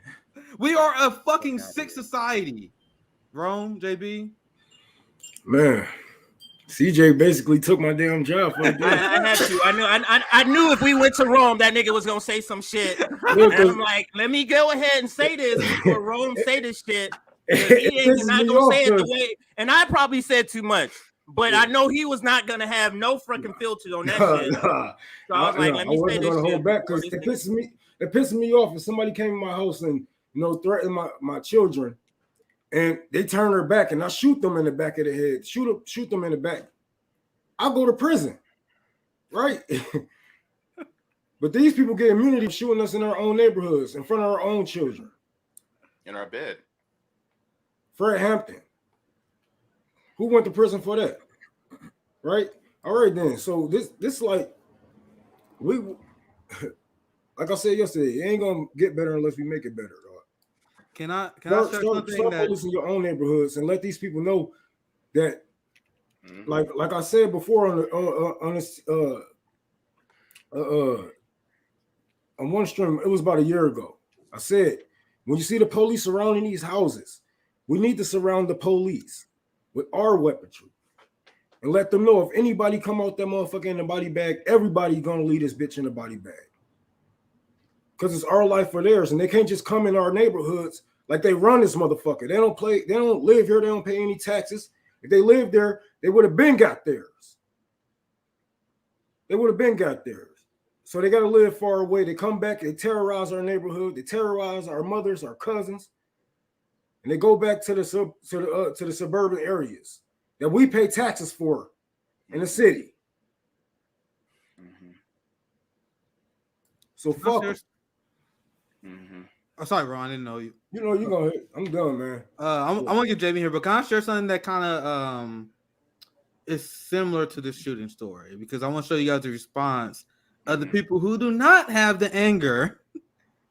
We are a fucking sick society. Rome, JB?
Man, CJ basically took my damn job for a day.
I had to. I knew if we went to Rome, that nigga was gonna say some shit. And I'm like, let me go ahead and say this before Rome say this shit. He ain't not gonna say it the way. And I probably said too much, but I know he was not gonna have no freaking filter on that shit. So I was like, let me say this shit.
Hold back because it pisses me off if somebody came in my house and threaten my children, and they turn their back, and I shoot them in the back of the head, shoot them in the back. I'll go to prison, right? But these people get immunity for shooting us in our own neighborhoods, in front of our own children.
In our bed.
Fred Hampton. Who went to prison for that? Right? All right then. So this like I said yesterday, it ain't gonna get better unless we make it better.
Can I
start policing your own neighborhoods and let these people know that, like I said before on one stream, it was about a year ago. I said, when you see the police surrounding these houses, we need to surround the police with our weaponry and let them know if anybody come out that motherfucker in the body bag, everybody gonna leave this bitch in the body bag. Because it's our life or theirs, and they can't just come in our neighborhoods like they run this motherfucker. They don't live here, they don't pay any taxes. If they lived there, they would have been got theirs. They would have been got theirs. So they got to live far away. They come back, they terrorize our neighborhood, they terrorize our mothers, our cousins, and they go back to the suburban areas that we pay taxes for in the city. So fuck them.
Oh, sorry, Ron. I didn't know you.
You know, you go ahead. I'm done, man.
I'm gonna get JB here, but can I share something that kind of is similar to this shooting story? Because I want to show you guys the response of the people who do not have the anger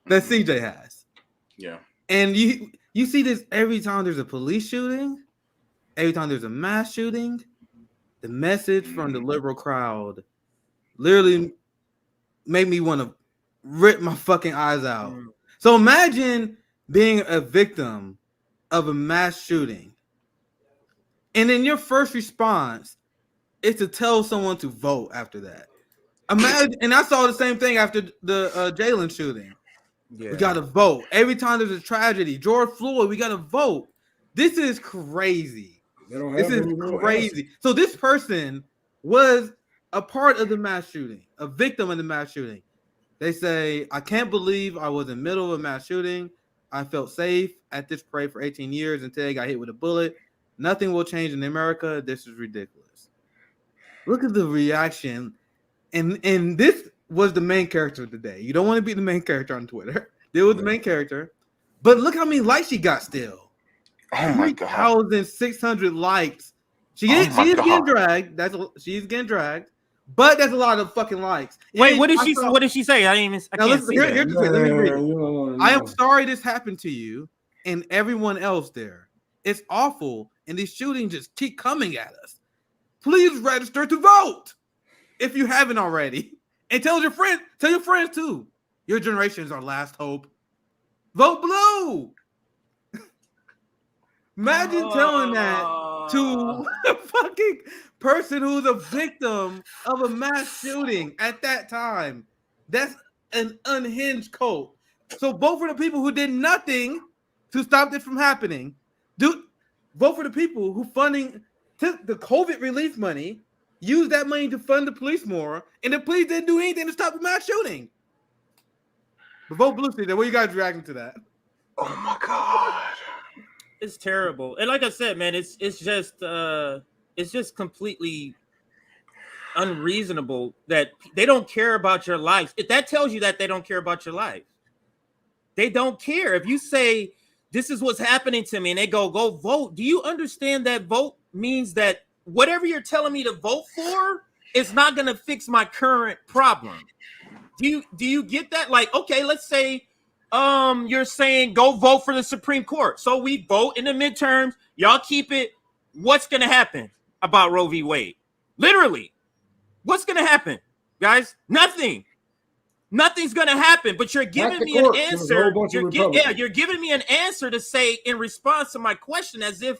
that CJ has.
Yeah.
And you see this every time there's a police shooting, every time there's a mass shooting, the message from the liberal crowd literally made me want to rip my fucking eyes out. So imagine being a victim of a mass shooting, and then your first response is to tell someone to vote after that. Imagine, and I saw the same thing after the Jalen shooting. We got to vote. Every time there's a tragedy, George Floyd, we got to vote. This is crazy. This is crazy. So this person was a part of the mass shooting, a victim of the mass shooting. They say, I can't believe I was in the middle of a mass shooting. I felt safe at this parade for 18 years until I got hit with a bullet. Nothing will change in America. This is ridiculous. Look at the reaction. And this was the main character of the day. You don't want to be the main character on Twitter. This was the main character. But look how many likes she got still.
Oh my God.
3,600 likes. She is getting dragged. She's getting dragged. But that's a lot of fucking likes.
Wait, what did she say? I can't see that.
Here's the thing. Let me read. I am sorry this happened to you and everyone else there. It's awful, and these shootings just keep coming at us. Please register to vote if you haven't already. And tell your friends too. Your generation is our last hope. Vote blue. Imagine telling that to a fucking person who's a victim of a mass shooting at that time. That's an unhinged cult. So vote for the people who did nothing to stop this from happening. Vote for the people who took the COVID relief money, use that money to fund the police more, and the police didn't do anything to stop the mass shooting. But vote blue, Steve. What are you guys reacting to that?
Oh my God.
It's terrible. And like I said, man, it's just completely unreasonable that they don't care about your life. If that tells you that they don't care about your life. They don't care. If you say, this is what's happening to me, and they go vote. Do you understand that vote means that whatever you're telling me to vote for is not going to fix my current problem? Do you get that? Like, okay, let's say you're saying go vote for the Supreme Court. So we vote in the midterms. Y'all keep it. What's going to happen about Roe v. Wade? Literally, what's going to happen, guys? Nothing. Nothing's going to happen, but you're giving me an answer. You're giving me an answer to say in response to my question as if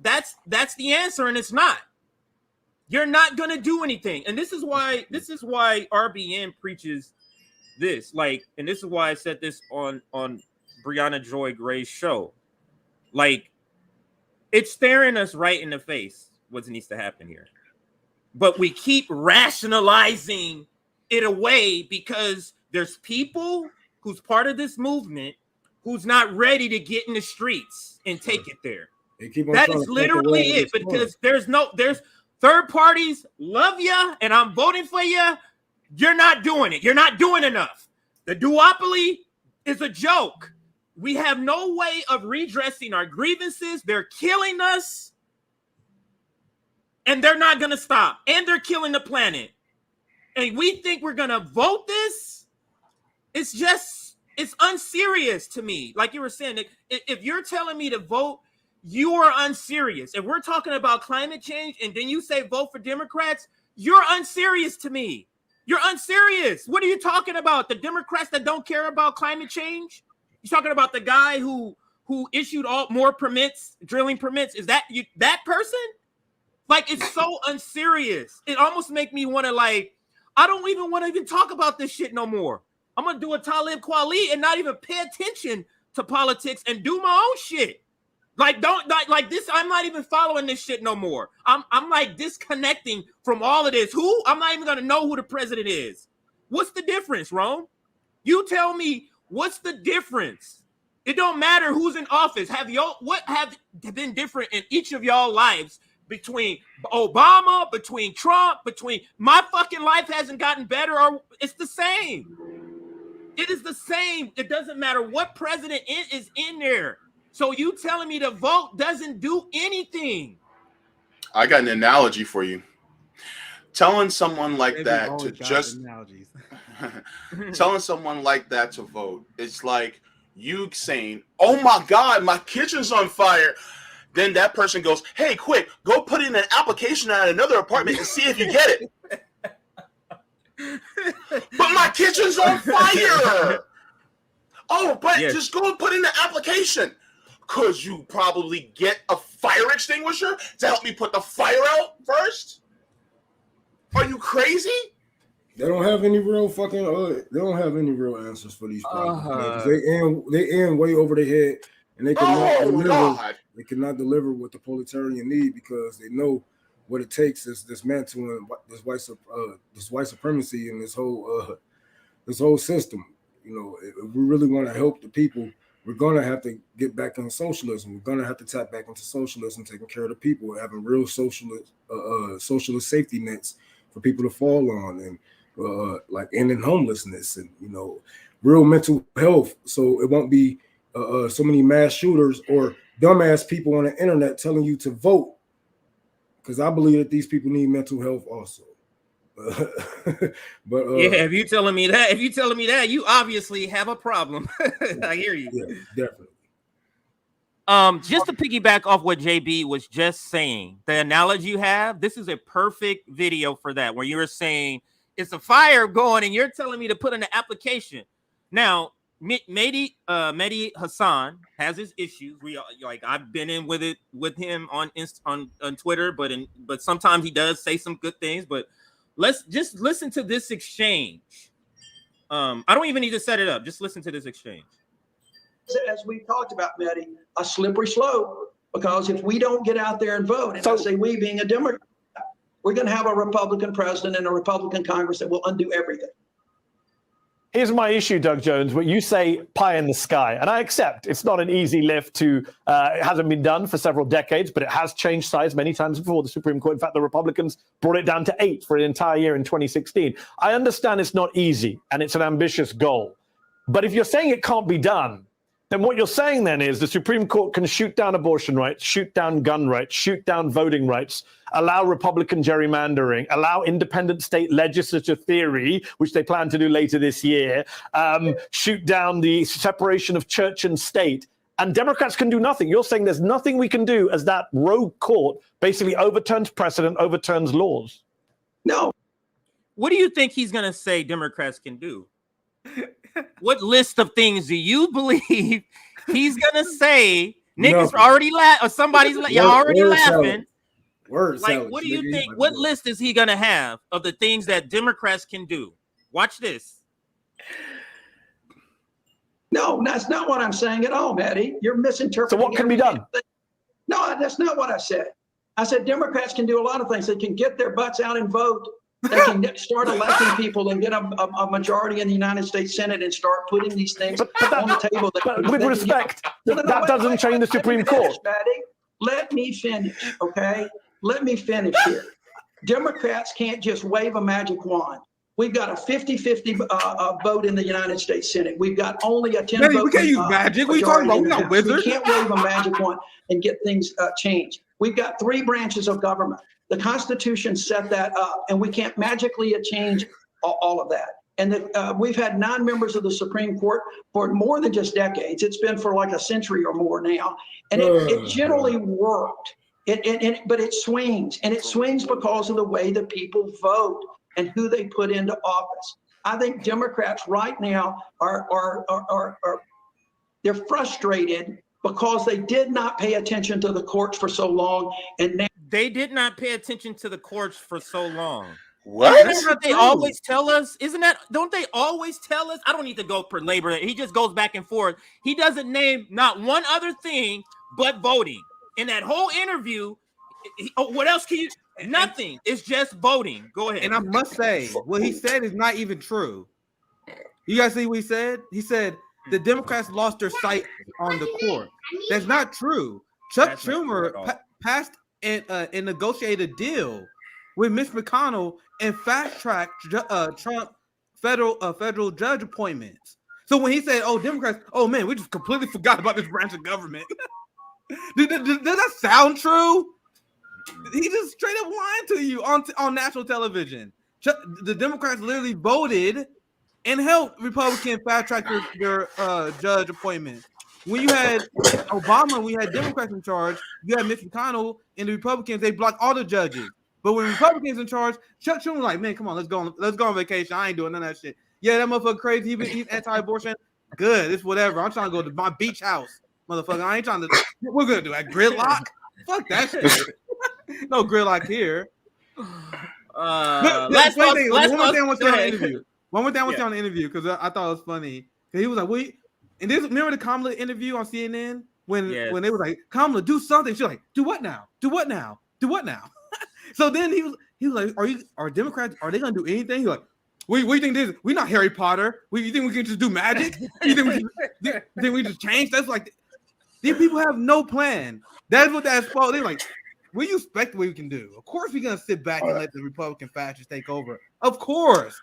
that's the answer, and it's not. You're not going to do anything. And this is why RBN preaches this. Like, and this is why I said this on Brianna Joy Gray's show. Like, it's staring us right in the face what needs to happen here. But we keep rationalizing it away because there's people who's part of this movement who's not ready to get in the streets and take it there. That is literally it, because there's third parties love you and I'm voting for you. You're not doing it. You're not doing enough. The duopoly is a joke. We have no way of redressing our grievances. They're killing us and they're not going to stop, and they're killing the planet. And we think we're going to vote this? It's unserious to me. Like you were saying, if you're telling me to vote, you are unserious. If we're talking about climate change and then you say vote for Democrats, you're unserious to me. You're unserious. What are you talking about? The Democrats that don't care about climate change? You're talking about the guy who issued more permits, drilling permits. Is that you? That person? Like, it's so unserious. It almost make me want to, like, I don't even want to even talk about this shit no more. I'm going to do a Talib Kweli and not even pay attention to politics and do my own shit. Like, like this, I'm not even following this shit no more. I'm like disconnecting from all of this. I'm not even going to know who the president is. What's the difference, Rome? You tell me, what's the difference? It don't matter who's in office. What have been different in each of y'all lives between Obama, between Trump, between my fucking life hasn't gotten better, or it's the same. It is the same. It doesn't matter what president is in there. So you telling me to vote doesn't do anything.
I got an analogy for you. Telling someone like that to just telling someone like that to vote, it's like you saying, "Oh my God, my kitchen's on fire." Then that person goes, "Hey, quick, go put in an application at another apartment and see if you get it." But my kitchen's on fire. Oh, but just go and put in the application. Could you probably get a fire extinguisher to help me put the fire out first? Are you crazy?
They don't have any real fucking. They don't have any real answers for these problems. They end way over their head, and they cannot deliver.
God.
They cannot deliver what the proletarian need because they know what it takes is dismantling this white supremacy and this whole system. You know, if we really want to help the people, we're gonna have to get back into socialism. We're gonna have to tap back into socialism, taking care of the people, having real socialist safety nets for people to fall on, and like ending homelessness, and real mental health. So it won't be so many mass shooters or dumbass people on the internet telling you to vote. Because I believe that these people need mental health also. But
yeah, if you're telling me that, you obviously have a problem. I hear you.
Yeah, definitely.
Just to piggyback off what JB was just saying, the analogy you have, this is a perfect video for that, where you were saying it's a fire going and you're telling me to put in an application. Now, Mehdi Hassan has his issues. I've been in with him on Twitter, but sometimes he does say some good things. But let's just listen to this exchange. I don't even need to set it up. Just listen to this exchange.
As we talked about, Mehdi, a slippery slope, because if we don't get out there and vote, and I say we being a Democrat, we're going to have a Republican president and a Republican Congress that will undo everything.
Here's my issue, Doug Jones, where you say pie in the sky. And I accept it's not an easy lift to, it hasn't been done for several decades, but it has changed size many times before the Supreme Court. In fact, the Republicans brought it down to 8 for an entire year in 2016. I understand it's not easy and it's an ambitious goal. But if you're saying it can't be done, then what you're saying then is the Supreme Court can shoot down abortion rights, shoot down gun rights, shoot down voting rights, allow Republican gerrymandering, allow independent state legislature theory, which they plan to do later this year, shoot down the separation of church and state, and Democrats can do nothing. You're saying there's nothing we can do as that rogue court basically overturns precedent, overturns laws.
No.
What do you think he's going to say Democrats can do? What list of things do you believe he's gonna say? Nick is already laughing, or somebody's y'all already laughing. What do you think? What list is he gonna have of the things that Democrats can do? Watch this.
No, that's not what I'm saying at all, Maddie. You're misinterpreting.
So what can be done?
No, that's not what I said. I said Democrats can do a lot of things. They can get their butts out and vote. They can start electing people and get a majority in the United States Senate and start putting these things on the table.
With respect, that doesn't change the Supreme Court.
Let me finish, okay? Let me finish here. Democrats can't just wave a magic wand. We've got a 50-50 vote in the United States Senate. We've got only a 10 vote.
We can't use magic. What are you talking about? We're not wizards.
We can't wave a magic wand and get things changed. We've got 3 branches of government. The Constitution set that up, and we can't magically change all of that. And we've had 9 members of the Supreme Court for more than just decades. It's been for like a century or more now. And it generally worked. But it swings. And it swings because of the way that people vote and who they put into office. I think Democrats right now they're frustrated because they did not pay attention to the courts for so long, and now
they did not pay attention to the courts for so long.
What?
Isn't that what they always tell us? Don't they always tell us? I don't need to go per labor. He just goes back and forth. He doesn't name not one other thing but voting. In that whole interview, what else can you? Nothing. It's just voting. Go ahead.
And I must say, what he said is not even true. You guys see what he said? He said the Democrats lost their sight on the court. That's not true. Chuck Schumer passed and negotiated a deal with Mitch McConnell and fast-tracked Trump federal judge appointments. So when he said, "Oh, Democrats, oh man, we just completely forgot about this branch of government," does that sound true? He just straight up lying to you on national television. The Democrats literally voted and helped Republicans fast-track their judge appointments. When you had Obama, we had Democrats in charge. You had Mitch McConnell and the Republicans. They blocked all the judges. But when Republicans in charge, Chuck Schumer was like, "Man, come on, let's go on vacation. I ain't doing none of that shit." Yeah, that motherfucker crazy. He's anti-abortion. Good, it's whatever. I'm trying to go to my beach house, motherfucker. I ain't trying to. We're gonna do that gridlock. Fuck that shit. No gridlock here. One more thing I want to say on the interview. One more thing I want to say on the interview because I thought it was funny. He was like, remember the Kamala interview on CNN when they was like, Kamala, do something. She's like, do what now? Do what now? Do what now? So then he was like, are Democrats, are they gonna do anything? He's like, we think this, we're not Harry Potter. You think we can just do magic? You think we just change? That's like, these people have no plan. That's what that's for. They're like, what do you expect we can do? Of course we're gonna sit back and let the Republican fascists take over. Of course.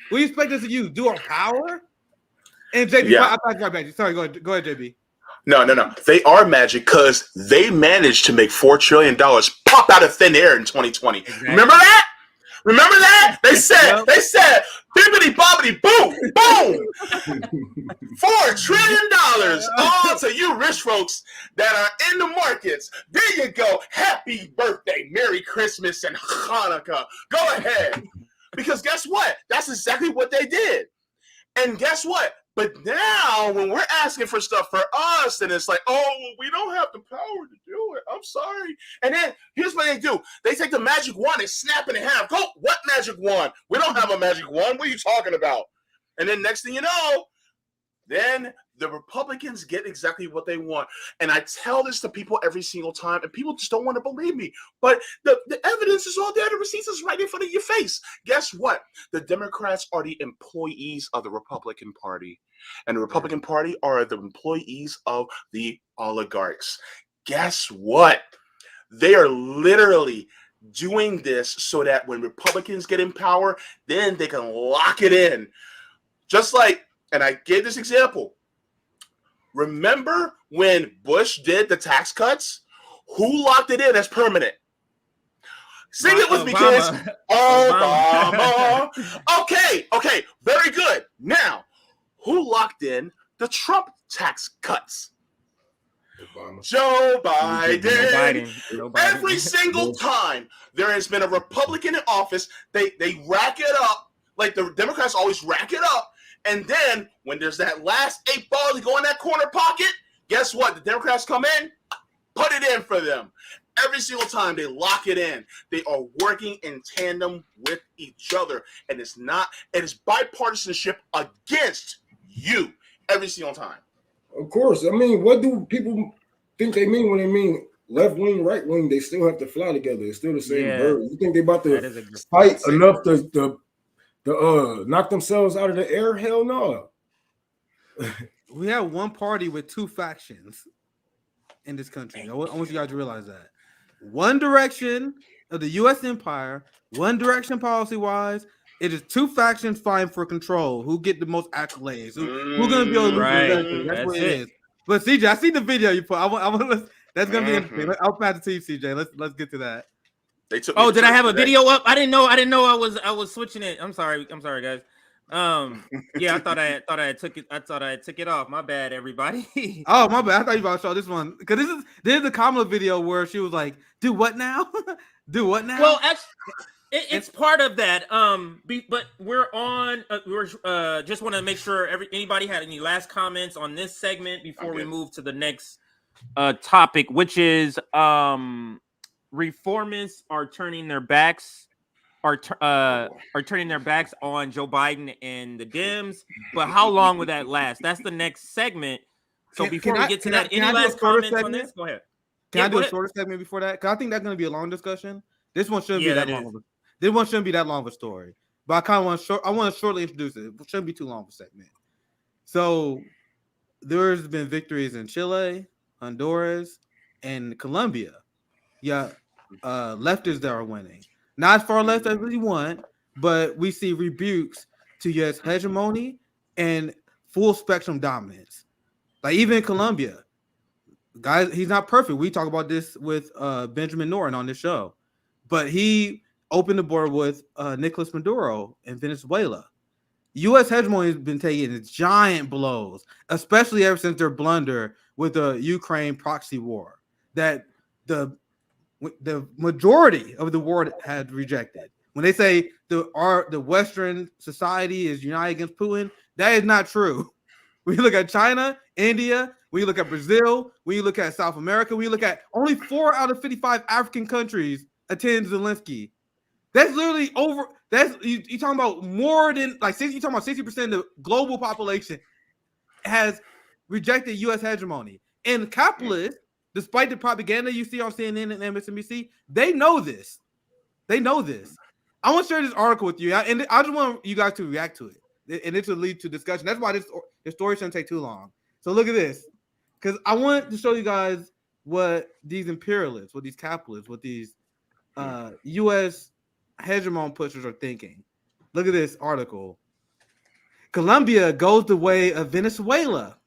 What do you expect us to use? Do our power? And JB, I'll pass it right back. Sorry, go ahead, JB.
No. They are magic because they managed to make $4 trillion pop out of thin air in 2020. Exactly. Remember that? They said, bibbity bobbity boom, boom. $4 trillion. All to you rich folks that are in the markets. There you go. Happy birthday, Merry Christmas, and Hanukkah. Go ahead. Because guess what? That's exactly what they did. And guess what? But now, when we're asking for stuff for us, and it's like, oh, we don't have the power to do it. I'm sorry. And then here's what they do. They take the magic wand and snap it in half. Go, what magic wand? We don't have a magic wand. What are you talking about? And then next thing you know, then the Republicans get exactly what they want. And I tell this to people every single time, and people just don't want to believe me. But the evidence is all there. The receipts is right in front of your face. Guess what? The Democrats are the employees of the Republican Party. And the Republican Party are the employees of the oligarchs. Guess what? They are literally doing this so that when Republicans get in power, then they can lock it in. Just like, and I gave this example. Remember when Bush did the tax cuts? Who locked it in as permanent? Sing it with me, kids. Obama. Okay, very good. Now, who locked in the Trump tax cuts? Obama. Joe Biden. Every single time there has been a Republican in office, they rack it up. Like the Democrats always rack it up. And then when there's that last 8 ball to go in that corner pocket, guess what? The Democrats come in, put it in for them. Every single time they lock it in. They are working in tandem with each other. And it is bipartisanship against you every single time.
Of course. I mean, what do people think they mean when they mean left wing, right wing? They still have to fly together. It's still the same bird. You think they about to fight enough to knock themselves out of the air? Hell no.
We have one party with two factions in this country. I want you guys to realize that. One direction of the U.S. empire, one direction policy-wise. It is two factions fighting for control. Who get the most accolades? Who's going to be able to do That's what it is. But CJ, I see the video you put. That's going to be interesting. I'll pass it to you, CJ. Let's get to that.
Did I have a video up? I didn't know I was switching it. I'm sorry, guys. Yeah, I thought I took it off. My bad, everybody.
Oh, my bad. I thought you were about to show this one because this is the Kamala video where she was like, "Do what now? Do what now?"
Well, actually, it's part of that. But we're on. We're just want to make sure anybody had any last comments on this segment before we move to the next topic, which is Reformists are turning their backs on Joe Biden and the Dems. But how long will that last? That's the next segment. So before we get to that, any last comments on this? Go ahead.
Can I do a shorter segment before that? Because I think that's going to be a long discussion. This one shouldn't be that long. This one shouldn't be that long of a story. But I kind of want to shortly introduce it. It shouldn't be too long of a segment. So there's been victories in Chile, Honduras, and Colombia. Yeah, leftists that are winning. Not as far left as we want, but we see rebukes to U.S. hegemony and full spectrum dominance. Like even in Colombia, guys, he's not perfect. We talk about this with Benjamin Norton on this show, but he opened the border with Nicolas Maduro in Venezuela. U.S. hegemony has been taking giant blows, especially ever since their blunder with the Ukraine proxy war that the majority of the world had rejected. When they say the Western society is united against Putin, that is not true. When you look at China, India, when you look at Brazil, when you look at South America, when you look at only 4 out of 55 African countries attend Zelensky. That's literally over. That's you talking about more than like 60. You talking about 60% of the global population has rejected U.S. hegemony. And capitalists, despite the propaganda you see on CNN and MSNBC, they know this. They know this. I want to share this article with you, and I just want you guys to react to it, and it will lead to discussion. That's why this story shouldn't take too long. So look at this, because I want to show you guys what these imperialists, what these capitalists, what these U.S. hegemon pushers are thinking. Look at this article. Colombia goes the way of Venezuela.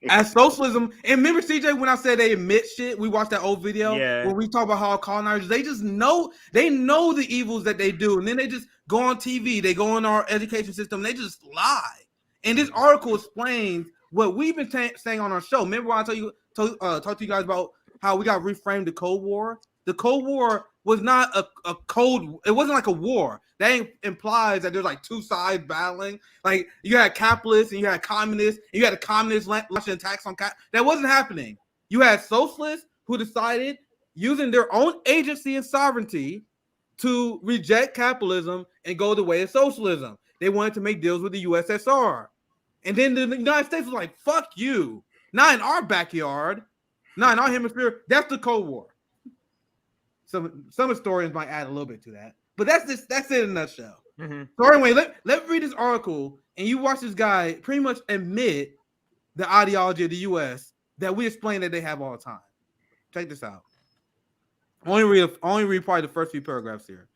As socialism, and remember CJ when I said they admit shit, we watched that old video where we talk about how colonizers, they just know, they know the evils that they do, and then they just go on TV, they go in our education system, they just lie. And this article explains what we've been saying on our show. Remember when I talked to you guys about how we got reframed the Cold War? The Cold War was not a cold, it wasn't like a war. That implies that there's like two sides battling. Like you had capitalists and you had communists, and you had the communists launching attacks on that wasn't happening. You had socialists who decided, using their own agency and sovereignty, to reject capitalism and go the way of socialism. They wanted to make deals with the USSR. And then the United States was like, fuck you. Not in our backyard, not in our hemisphere. That's the Cold War. Some historians might add a little bit to that. But that's it in a nutshell. Mm-hmm. So anyway, let's read this article, and you watch this guy pretty much admit the ideology of the U.S. that we explain that they have all the time. Check this out. Only read probably the first few paragraphs here.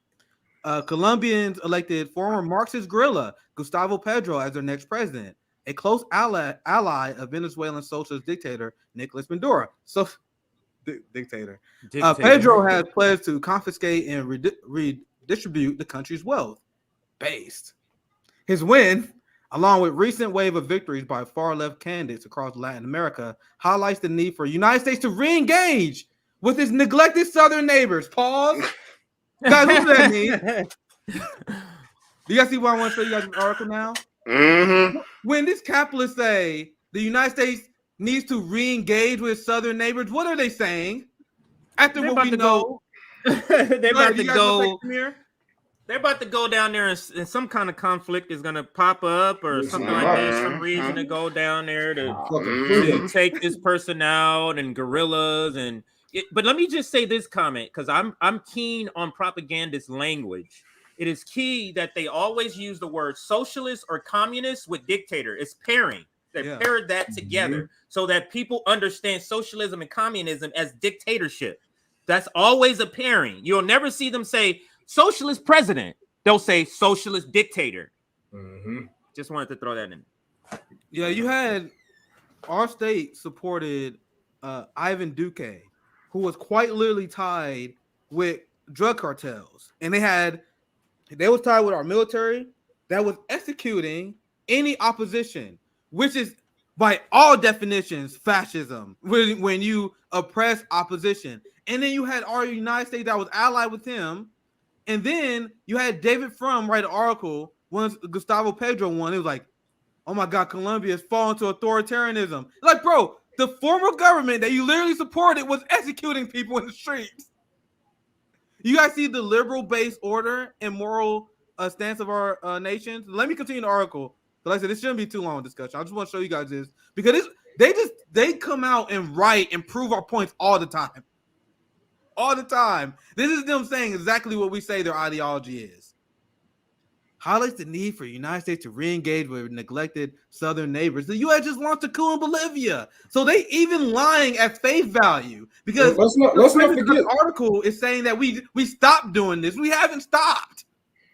Colombians elected former Marxist guerrilla Gustavo Petro as their next president, a close ally of Venezuelan socialist dictator Nicolas Maduro. Dictator. Pedro has pledged to confiscate and redistribute the country's wealth. Based. His win, along with recent wave of victories by far-left candidates across Latin America, highlights the need for the United States to re-engage with its neglected southern neighbors. Pause. Guys, what does that mean? Do you guys see why I want to show you guys an article now? Mm-hmm. When these capitalists say the United States needs to re-engage with southern neighbors, what are they saying? After what we know,
they're about to go. They're about to go down there, and some kind of conflict is going to pop up, or something like that. Some reason to go down there to take this person out, and guerrillas, and. But let me just say this comment, because I'm keen on propagandist language. It is key that they always use the word socialist or communist with dictator. It's pairing. They paired that together so that people understand socialism and communism as dictatorship. That's always a pairing. You'll never see them say socialist president. They'll say socialist dictator. Mm-hmm. Just wanted to throw that in.
Yeah, you had our state supported Ivan Duque, who was quite literally tied with drug cartels. And they was tied with our military that was executing any opposition, which is by all definitions fascism, when you oppress opposition. And then you had our United States that was allied with him. And then you had David Frum write an article once Gustavo Petro won. It was like, oh my God, Colombia has fallen to authoritarianism. Like, bro, the former government that you literally supported was executing people in the streets. You guys see the liberal-based order and moral stance of our nations? Let me continue the article. But like I said, this shouldn't be too long of discussion. I just want to show you guys this because they come out and write and prove our points all the time. All the time. This is them saying exactly what we say their ideology is. Highlights the need for the United States to re-engage with neglected southern neighbors. The U.S. just launched a coup in Bolivia. So they even lying at face value. Because let's not forget, the article is saying that we stopped doing this. We haven't stopped.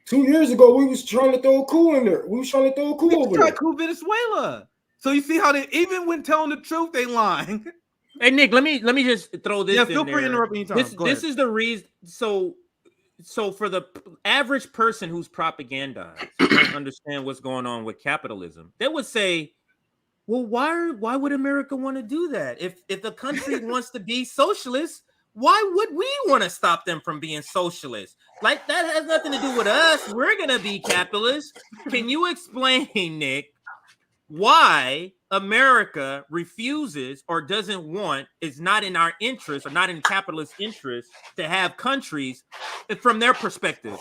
2 years ago, we was trying to throw a coup in there. We was trying to throw a coup over there.
Coup Venezuela. So you see how they, even when telling the truth, they lying.
Hey, Nick, let me just throw this in
feel free to interrupt me anytime.
This is the reason. So for the average person who's propagandized, don't understand what's going on with capitalism, they would say, well, why would America want to do that? If the country wants to be socialist, why would we want to stop them from being socialist? Like, that has nothing to do with us. We're going to be capitalist. Can you explain, Nick, why America refuses or doesn't want, it's not in our interest or not in capitalist interest to have countries from their perspective.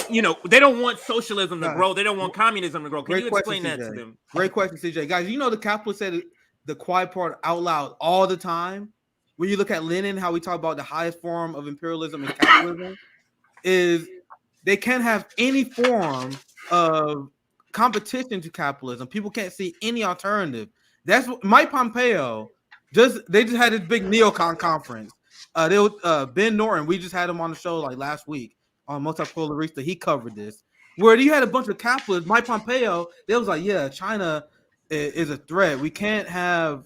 You know, they don't want socialism to grow. They don't want communism to grow. Can you explain that to them?
Great question, CJ. Guys, you know the capitalists said the quiet part out loud all the time. When you look at Lenin, how we talk about the highest form of imperialism and capitalism is they can't have any form of competition to capitalism. People can't see any alternative. That's what Mike Pompeo they just had this big neocon conference. Ben Norton, we just had him on the show like last week on Multipolarista. He covered this, where you had a bunch of capitalists. Mike Pompeo, they was like, yeah, China is a threat. We can't have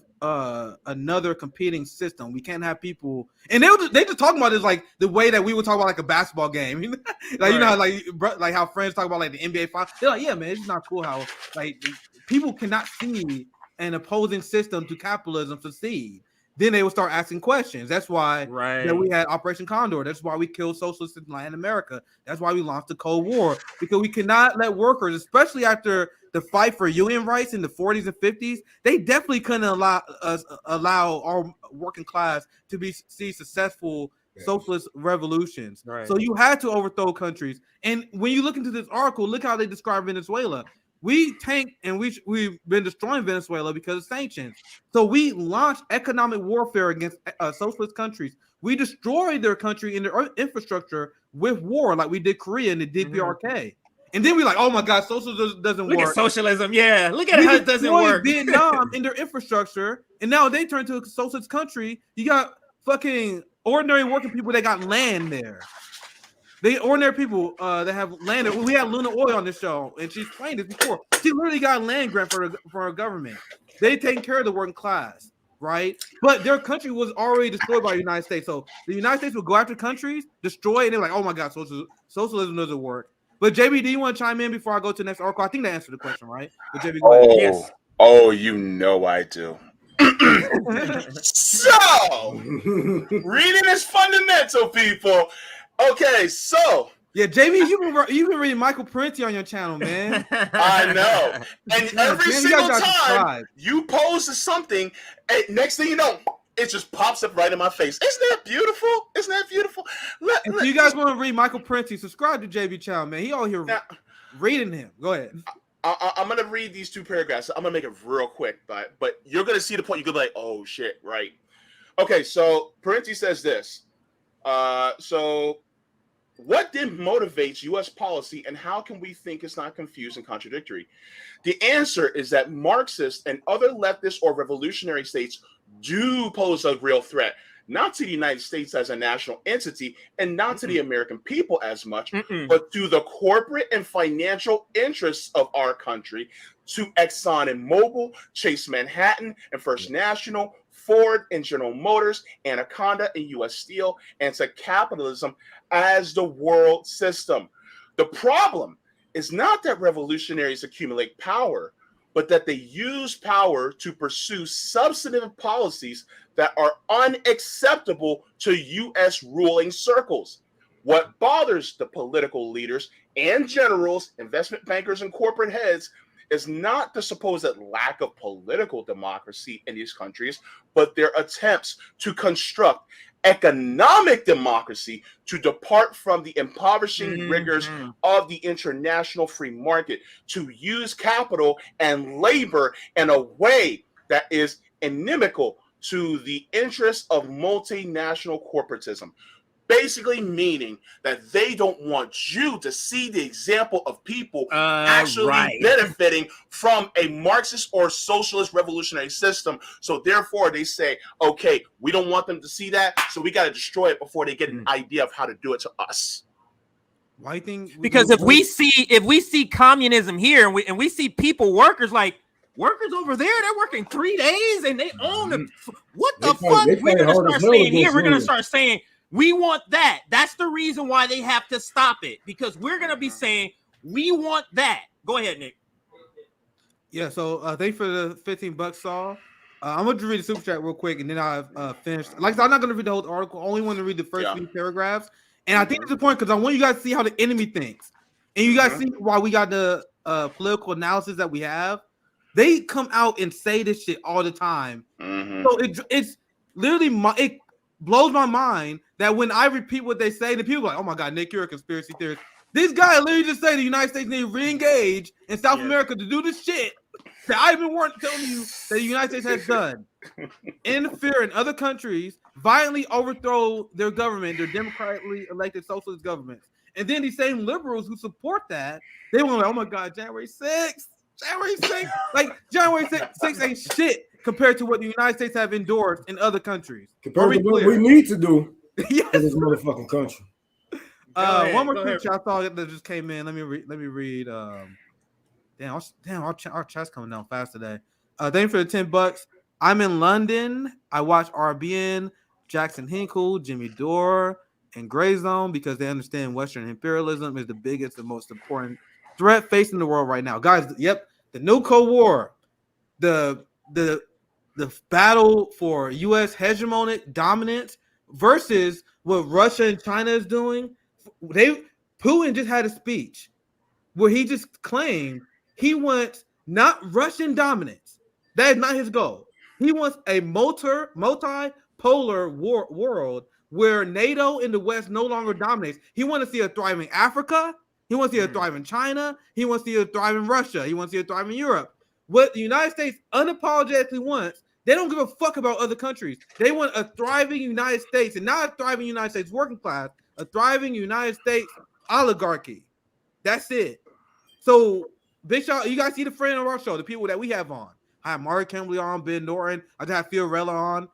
another competing system. We can't have people, and they just talking about this like the way that we would talk about like a basketball game. Like right. You know how like how friends talk about like the NBA finals. They're like, yeah, man, it's not cool how like people cannot see an opposing system to capitalism succeed. Then they would start asking questions. That's why that we had Operation Condor. That's why we killed socialists in Latin America. That's why we launched the Cold War, because we cannot let workers, especially after the fight for union rights in the 40s and 50s, they definitely couldn't allow our working class to see successful socialist revolutions. Right. So you had to overthrow countries. And when you look into this article, look how they describe Venezuela. We tanked and we've been destroying Venezuela because of sanctions. So we launched economic warfare against socialist countries. We destroyed their country and their infrastructure with war, like we did Korea and the DPRK. Mm-hmm. And then we're like, oh my God, socialism doesn't work.
Look at socialism, yeah. Look at how it doesn't work.
Vietnam in their infrastructure, and now they turn to a socialist country. You got fucking ordinary working people that got land there. They ordinary people that have land. We had Luna Oil on this show, and she explained this before. She literally got a land grant for her government. They taking care of the working class, right? But their country was already destroyed by the United States. So the United States will go after countries, destroy it, and they're like, oh my God, socialism doesn't work. But JB, do you want to chime in before I go to the next article? I think that answered the question, right? But JB, go ahead. Yes.
Oh, you know I do. So, reading is fundamental, people. Okay, so
yeah, JB, you've been reading Michael Parenti on your channel, man.
I know, and every single time you post something, next thing you know, it just pops up right in my face. Isn't that beautiful? Isn't that beautiful?
If you guys want to read Michael Parenti, subscribe to JB channel, man. He all here reading him. Go ahead.
I'm gonna read these two paragraphs. I'm gonna make it real quick, but you're gonna see the point. You're gonna be like, oh shit, right? Okay, so Parenti says this. So what then motivates U.S. policy, and how can we think it's not confused and contradictory? The answer is that Marxists and other leftist or revolutionary states do pose a real threat, not to the United States as a national entity and not to the American people as much, but to the corporate and financial interests of our country, to Exxon and Mobil, Chase Manhattan and First National, Ford and General Motors, Anaconda and U.S. Steel, and to capitalism as the world system. The problem is not that revolutionaries accumulate power, but that they use power to pursue substantive policies that are unacceptable to U.S. ruling circles. What bothers the political leaders and generals, investment bankers, and corporate heads is not the supposed lack of political democracy in these countries, but their attempts to construct economic democracy to depart from the impoverishing rigors of the international free market, to use capital and labor in a way that is inimical to the interests of multinational corporatism. Basically meaning that they don't want you to see the example of people actually benefiting from a Marxist or socialist revolutionary system. So therefore they say, okay, we don't want them to see that, so we got to destroy it before they get an idea of how to do it to us.
Why do you think?
Because if we see communism here and we see workers over there, they're working 3 days and they own them. What the fuck? We're gonna start saying here. We're gonna start saying, we want that. That's the reason why they have to stop it, because we're going to be saying we want that. Go ahead, Nick.
Yeah, so thanks for the $15, Saul. I'm going to read the super chat real quick, and then I'll finish. Like I said, I'm not going to read the whole article. I only want to read the first few paragraphs. And I think it's important because I want you guys to see how the enemy thinks. And you guys see why we got the political analysis that we have. They come out and say this shit all the time. So it's literally it blows my mind that when I repeat what they say, the people are like, "Oh my God, Nick, you're a conspiracy theorist." These guys literally just say the United States need to re-engage in South America to do the shit that I've been telling you that the United States has done. Interfere in other countries, violently overthrow their government, their democratically elected socialist governments. And then these same liberals who support that, they were like, "Oh my God, January 6th. January 6th." Like, January 6th ain't shit compared to what the United States have endorsed in other countries.
Compared to what we need to do in this motherfucking country.
One more quick chat I thought that just came in. Let me read. Damn, our chat's coming down fast today. Thank you for the $10. I'm in London. I watch RBN, Jackson Hinkle, Jimmy Dore, and Gray Zone because they understand Western imperialism is the biggest and most important threat facing the world right now. Guys, yep, the new Cold War, the battle for U.S. hegemonic dominance versus what Russia and China is doing. Putin just had a speech where he just claimed he wants not Russian dominance. That is not his goal. He wants a multipolar world where NATO in the West no longer dominates. He wants to see a thriving Africa. He wants to see a thriving China. He wants to see a thriving Russia. He wants to see a thriving Europe. What the United States unapologetically wants, they don't give a fuck about other countries. They want a thriving United States, and not a thriving United States working class, a thriving United States oligarchy. That's it. So, big shout, you guys see the friend of our show, the people that we have on. I have Mari Kimberly on, Ben Norton. I just have Fiorella on.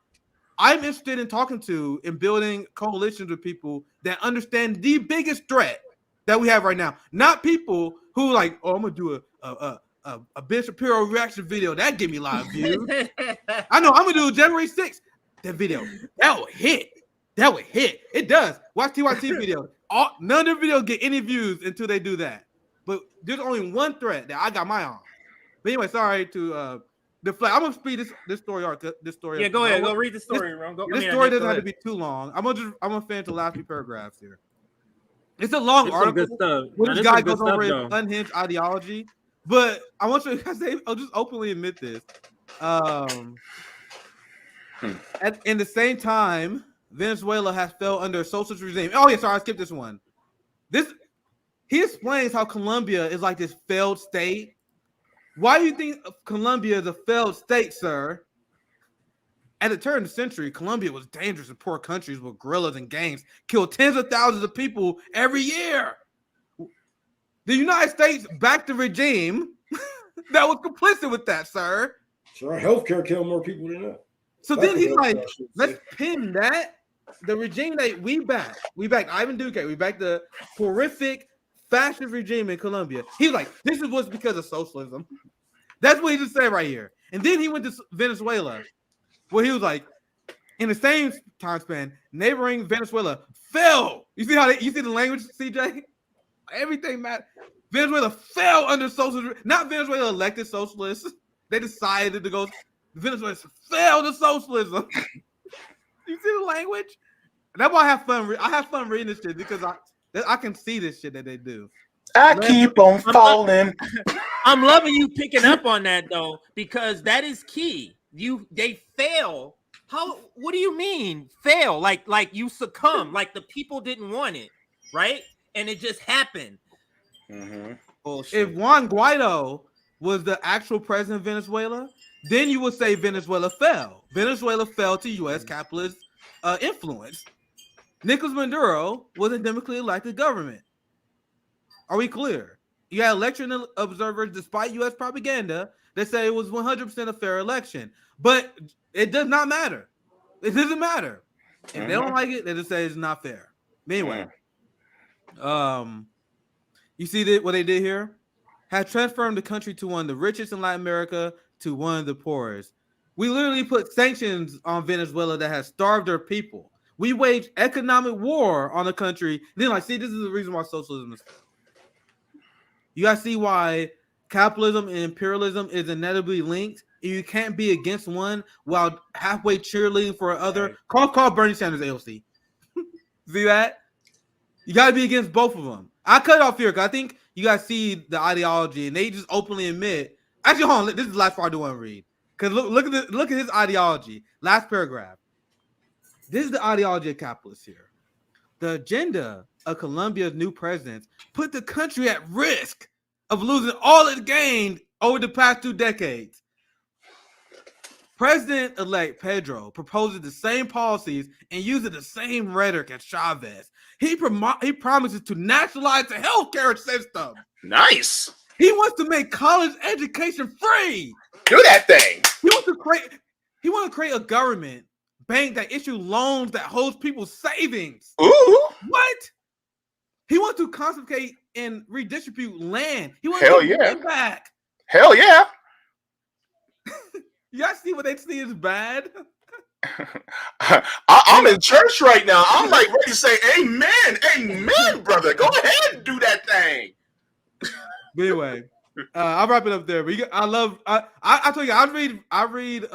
I'm interested in talking to and building coalitions with people that understand the biggest threat that we have right now. Not people who like, "Oh, I'm gonna do a Ben Shapiro reaction video that give me a lot of views." I know I'm gonna do January 6th. That video that would hit. That would hit. It does. Watch TYT video. None of the videos get any views until they do that. But there's only one threat that I got my eye on. But anyway, sorry to deflect. I'm gonna speed this story arc. This story.
Yeah, go ahead. Go read the story, Ron.
This story doesn't have to be too long. I'm gonna finish the last few paragraphs here. It's a long article. Where this guy goes over his unhinged ideology. But I want you guys to I'll just openly admit this. In the same time, Venezuela has fell under a socialist regime. Oh, yeah, sorry, I skipped this one. He explains how Colombia is like this failed state. Why do you think Colombia is a failed state, sir? At the turn of the century, Colombia was dangerous and poor countries with guerrillas and gangs killed tens of thousands of people every year. The United States backed the regime that was complicit with that, sir.
Sure, healthcare killed more people than that.
So then he's like, let's pin that. The regime that we backed Ivan Duque, we backed the horrific fascist regime in Colombia. He's like, this is what's because of socialism. That's what he just said right here. And then he went to Venezuela, where he was like, in the same time span, neighboring Venezuela fell. You see the language, CJ? Everything matters. Venezuela fell under socialism. Not Venezuela elected socialists. They decided to go. Venezuela fell to socialism. You see the language? That's why I have fun. I have fun reading this shit because I can see this shit that they do.
I keep on falling.
I'm loving you picking up on that though, because that is key. They fail. How? What do you mean fail? Like you succumb? Like the people didn't want it, right? And it just happened.
If Juan Guaido was the actual president of Venezuela, then you would say Venezuela fell. Venezuela fell to U.S. capitalist influence. Nicolas Maduro was a democratically elected government. Are we clear? You had election observers, despite U.S. propaganda, that say it was 100% a fair election. But it does not matter. It doesn't matter. If they don't like it, they just say it's not fair. Anyway, you see what they did here? Had transformed the country to one of the richest in Latin America to one of the poorest. We literally put sanctions on Venezuela that has starved their people. We waged economic war on the country. Then, see, this is the reason why socialism is failed. You guys see why capitalism and imperialism is inevitably linked. You can't be against one while halfway cheerleading for another. Call Bernie Sanders AOC. See that? You got to be against both of them. I cut it off here because I think you guys see the ideology and they just openly admit. Actually, hold on. This is the last part I do want to read. Because look at his ideology. Last paragraph. This is the ideology of capitalists here. The agenda of Colombia's new president put the country at risk of losing all it gained over the past 2 decades. President-elect Pedro proposes the same policies and uses the same rhetoric as Chavez. He promises to nationalize the healthcare system.
Nice.
He wants to make college education free.
Do that thing.
He wants to create a government bank that issue loans that holds people's savings.
Ooh.
What? He wants to confiscate and redistribute land. He wants
Hell
to
yeah.
get back.
Hell yeah.
Y'all see what they see is bad?
I'm in church right now. I'm like ready to say amen. Amen, brother. Go ahead and do that thing.
But anyway, I'll wrap it up there. But I told you, I read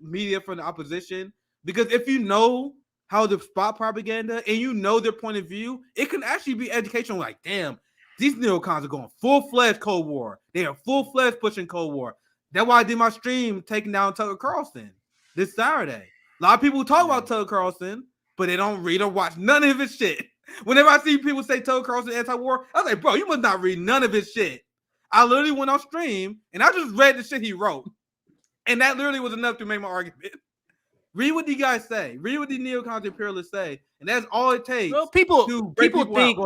media from the opposition, because if you know how to spot propaganda and you know their point of view, it can actually be educational. Like, damn, these neocons are going full-fledged Cold War. They are full-fledged pushing Cold War. That's why I did my stream taking down Tucker Carlson this Saturday. A lot of people talk about Tucker Carlson, but they don't read or watch none of his shit. Whenever I see people say Tucker Carlson anti-war, I was like, bro, you must not read none of his shit. I literally went on stream and I just read the shit he wrote. And that literally was enough to make my argument. Read what these guys say. Read what these neocons imperialists say. And that's all it takes.
Well, people
think
think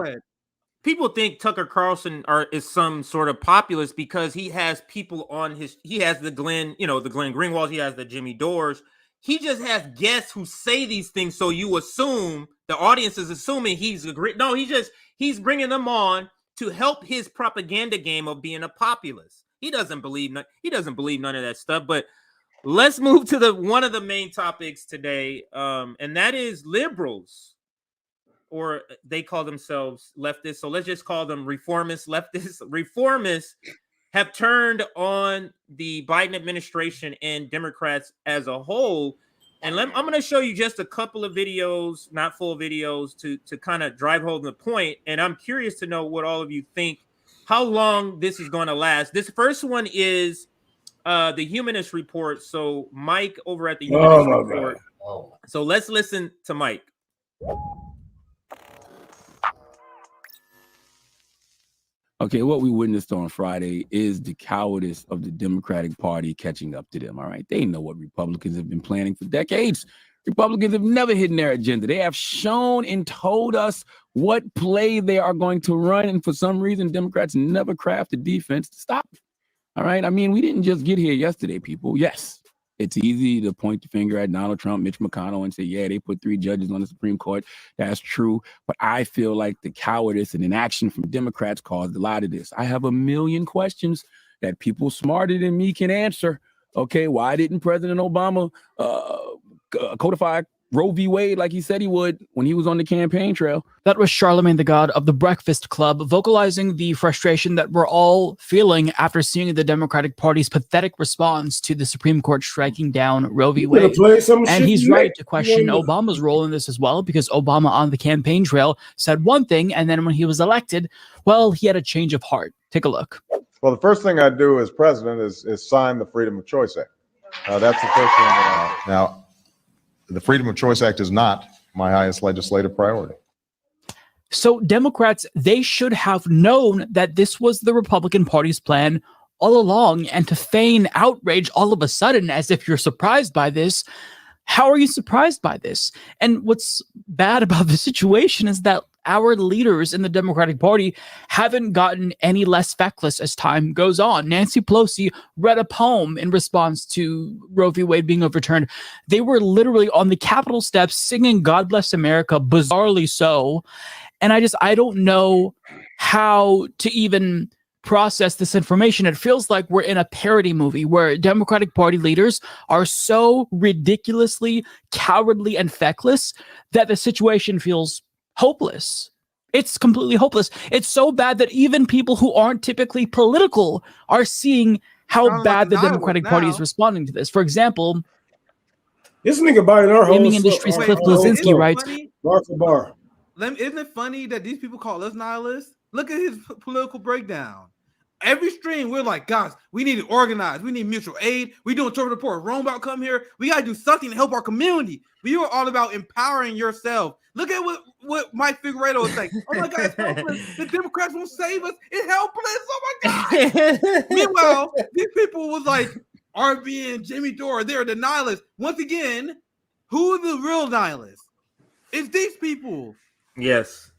people think Tucker Carlson is some sort of populist because he has people on he has the Glenn Greenwald, he has the Jimmy Dores. He just has guests who say these things, so you assume the audience is assuming he's agreed. No, he's bringing them on to help his propaganda game of being a populist. He doesn't believe none of that stuff. But let's move to one of the main topics today, and that is liberals, or they call themselves leftists. So let's just call them reformists, leftists. Reformists have turned on the Biden administration and Democrats as a whole. And I'm going to show you just a couple of videos, not full videos, to kind of drive home the point. And I'm curious to know what all of you think, how long this is going to last. This first one is the Humanist Report. So Mike over at the Humanist Report.
God.
So let's listen to Mike.
Okay, what we witnessed on Friday is the cowardice of the Democratic Party catching up to them, all right? They know what Republicans have been planning for decades. Republicans have never hidden their agenda. They have shown and told us what play they are going to run, and for some reason, Democrats never craft a defense to stop it, all right? I mean, we didn't just get here yesterday, people. Yes, it's easy to point the finger at Donald Trump, Mitch McConnell, and say, yeah, they put 3 judges on the Supreme Court. That's true. But I feel like the cowardice and inaction from Democrats caused a lot of this. I have a million questions that people smarter than me can answer. Okay, why didn't President Obama codify Roe v. Wade like he said he would when he was on the campaign trail?
That was Charlemagne the God of the Breakfast Club vocalizing the frustration that we're all feeling after seeing the Democratic Party's pathetic response to the Supreme Court striking down Roe v. Wade. And he's right to question Obama's role in this as well, because Obama on the campaign trail said one thing, and then when he was elected, well, he had a change of heart. Take a look.
Well, the first thing I do as president is sign the Freedom of Choice Act. That's the first thing that I now. The Freedom of Choice Act is not my highest legislative priority.
So Democrats, they should have known that this was the Republican Party's plan all along, and to feign outrage all of a sudden as if you're surprised by this. How are you surprised by this? And what's bad about the situation is that our leaders in the Democratic Party haven't gotten any less feckless as time goes on. Nancy Pelosi read a poem in response to Roe v. Wade being overturned. They were literally on the Capitol steps singing God Bless America, bizarrely so. And I don't know how to even process this information. It feels like we're in a parody movie where Democratic Party leaders are so ridiculously cowardly and feckless that the situation feels hopeless. It's completely hopeless. It's so bad that even people who aren't typically political are seeing how bad the Democratic Party is responding to this. For example,
this nigga buying our
gaming industry's Cliff Blazinski writes,
bar for bar.
Isn't it funny that these people call us nihilists? Look at his political breakdown. Every stream, we're like, guys, we need to organize. We need mutual aid. We doing tour report. Rome about come here. We gotta do something to help our community. We are all about empowering yourself. Look at what Mike Figueredo was saying. Oh my God, it's helpless. The Democrats won't save us. It's helpless. Oh my God. Meanwhile, these people was like RB and Jimmy Dore. They're the nihilists. Once again, who are the real nihilists? It's these people.
Yes.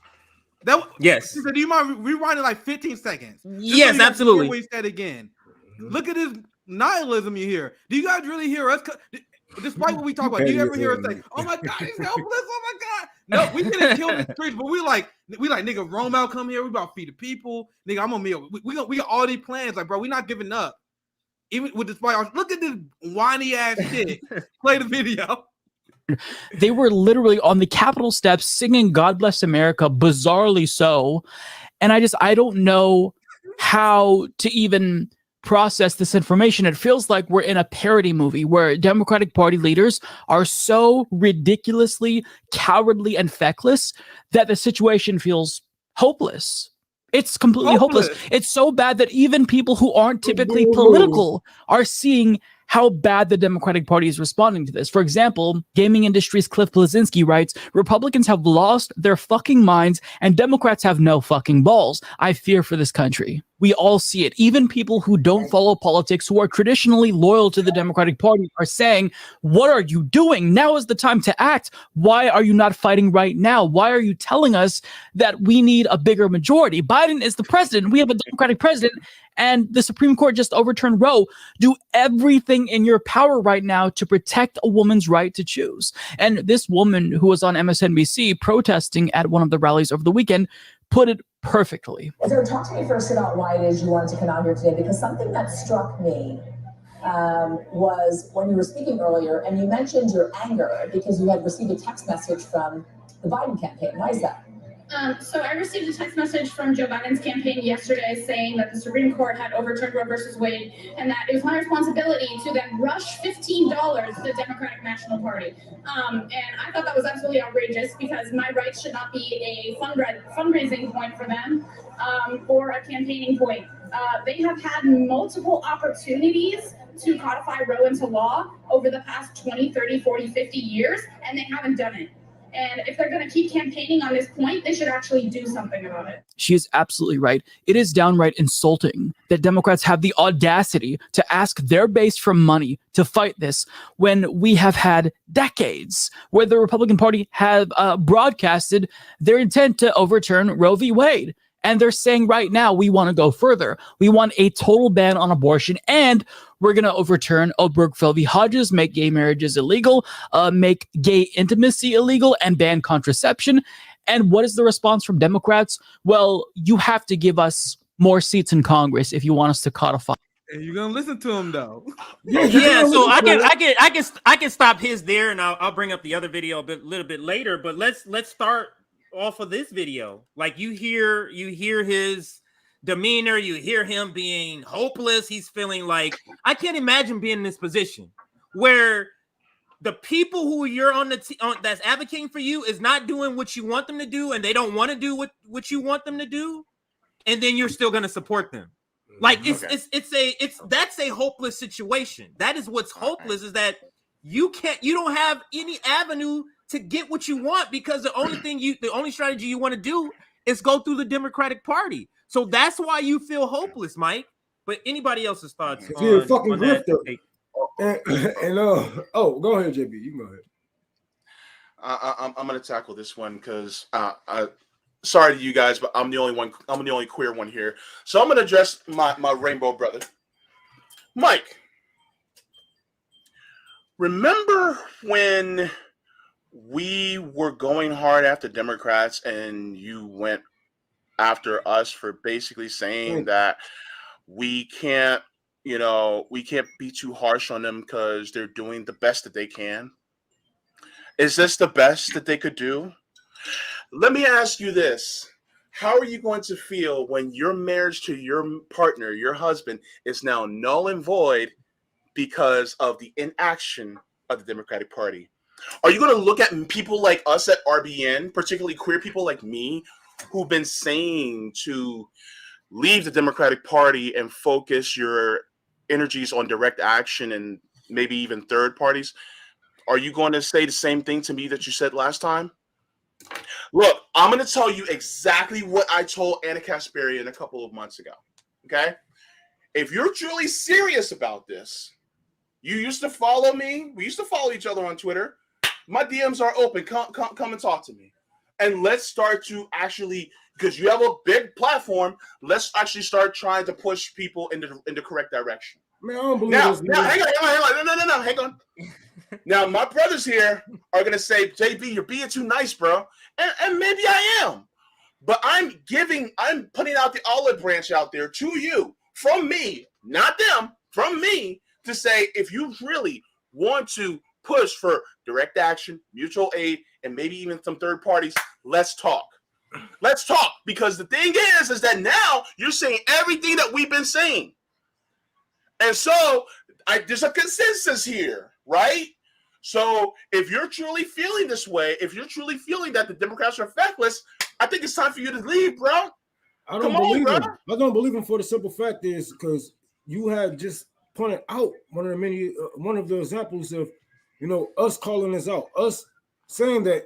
Yes. So do you mind rewinding like 15 seconds?
Yes, absolutely.
What he said again. Look at this nihilism you hear. Do you guys really hear us? Despite what we talk about, do you ever hear us say, "Oh my God, he's helpless"? Oh my God. No, we didn't kill the streets, but we like nigga, Rome out come here. We about to feed the people, nigga. I'm gonna meal. We got all these plans, like bro. We not giving up. Even with despite look at this whiny ass shit. Play the video.
They were literally on the Capitol steps singing God Bless America, bizarrely so. And I don't know how to even process this information. It feels like we're in a parody movie where Democratic Party leaders are so ridiculously cowardly and feckless that the situation feels hopeless. It's completely hopeless. It's so bad that even people who aren't typically political are seeing how bad the Democratic Party is responding to this. For example, gaming industry's Cliff Blazinski writes, Republicans have lost their fucking minds and Democrats have no fucking balls. I fear for this country. We all see it. Even people who don't follow politics, who are traditionally loyal to the Democratic Party, are saying, what are you doing? Now is the time to act. Why are you not fighting right now? Why are you telling us that we need a bigger majority? Biden is the president. We have a Democratic president, and the Supreme Court just overturned Roe. Do everything in your power right now to protect a woman's right to choose. And this woman who was on MSNBC protesting at one of the rallies over the weekend put it perfectly.
So talk to me first about why it is you wanted to come out here today, because something that struck me was when you were speaking earlier and you mentioned your anger because you had received a text message from the Biden campaign. Why is that?
So I received a text message from Joe Biden's campaign yesterday saying that the Supreme Court had overturned Roe versus Wade and that it was my responsibility to then rush $15 to the Democratic National Party. And I thought that was absolutely outrageous because my rights should not be a fundraising point for them or a campaigning point. They have had multiple opportunities to codify Roe into law over the past 20, 30, 40, 50 years, and they haven't done it. And if they're going to keep campaigning on this point, they should actually do something about it.
She is absolutely right. It is downright insulting that Democrats have the audacity to ask their base for money to fight this when we have had decades where the Republican Party have broadcasted their intent to overturn Roe v. Wade. And they're saying right now, we want to go further. We want a total ban on abortion, and we're going to overturn Obergefell v. Hodges, make gay marriages illegal, make gay intimacy illegal, and ban contraception. And what is the response from Democrats? Well, you have to give us more seats in Congress if you want us to codify.
And you're gonna listen to him though.
Yeah, so I can stop his there, and I'll bring up the other video a little bit later. But let's start off of this video. Like you hear his demeanor, you hear him being hopeless. He's feeling like, I can't imagine being in this position where the people who you're on that's advocating for you is not doing what you want them to do, and they don't want to do what you want them to do, and then you're still going to support them. Like that's a hopeless situation. That is what's hopeless, is that you don't have any avenue to get what you want because the only strategy you want to do is go through the Democratic Party. So that's why you feel hopeless, Mike. But anybody else's thoughts?
You're a fucking grifter. Go ahead, JB. You can go ahead.
I'm gonna tackle this one because sorry to you guys, but I'm the only one. I'm the only queer one here. So I'm gonna address my rainbow brother, Mike. Remember when we were going hard after Democrats and you went after us for basically saying that we can't be too harsh on them because they're doing the best that they can? Is this the best that they could do? Let me ask you this. How are you going to feel when your marriage to your partner, your husband, is now null and void because of the inaction of the Democratic Party? Are you going to look at people like us at RBN, particularly queer people like me, who've been saying to leave the Democratic Party and focus your energies on direct action and maybe even third parties, are you going to say the same thing to me that you said last time? Look, I'm going to tell you exactly what I told Anna Kasparian a couple of months ago. Okay? If you're truly serious about this, you used to follow me. We used to follow each other on Twitter. My DMs are open. Come and talk to me. And let's start to actually, because you have a big platform, let's actually start trying to push people in the correct direction.
Man, I don't believe
Now,
this.
hang on. No, hang on. Now, my brothers here are going to say, JB, you're being too nice, bro. And maybe I am. But I'm putting out the olive branch out there to you, from me, not them, from me, to say, if you really want to push for direct action, mutual aid, and maybe even some third parties, let's talk. Let's talk. Because the thing is that now you're saying everything that we've been saying. And so there's a consensus here, right? So if you're truly feeling this way, if you're truly feeling that the Democrats are feckless, I think it's time for you to leave, bro.
I don't believe him. I don't believe him for the simple fact is because you have just pointed out one of the examples of, us calling this out, us saying that,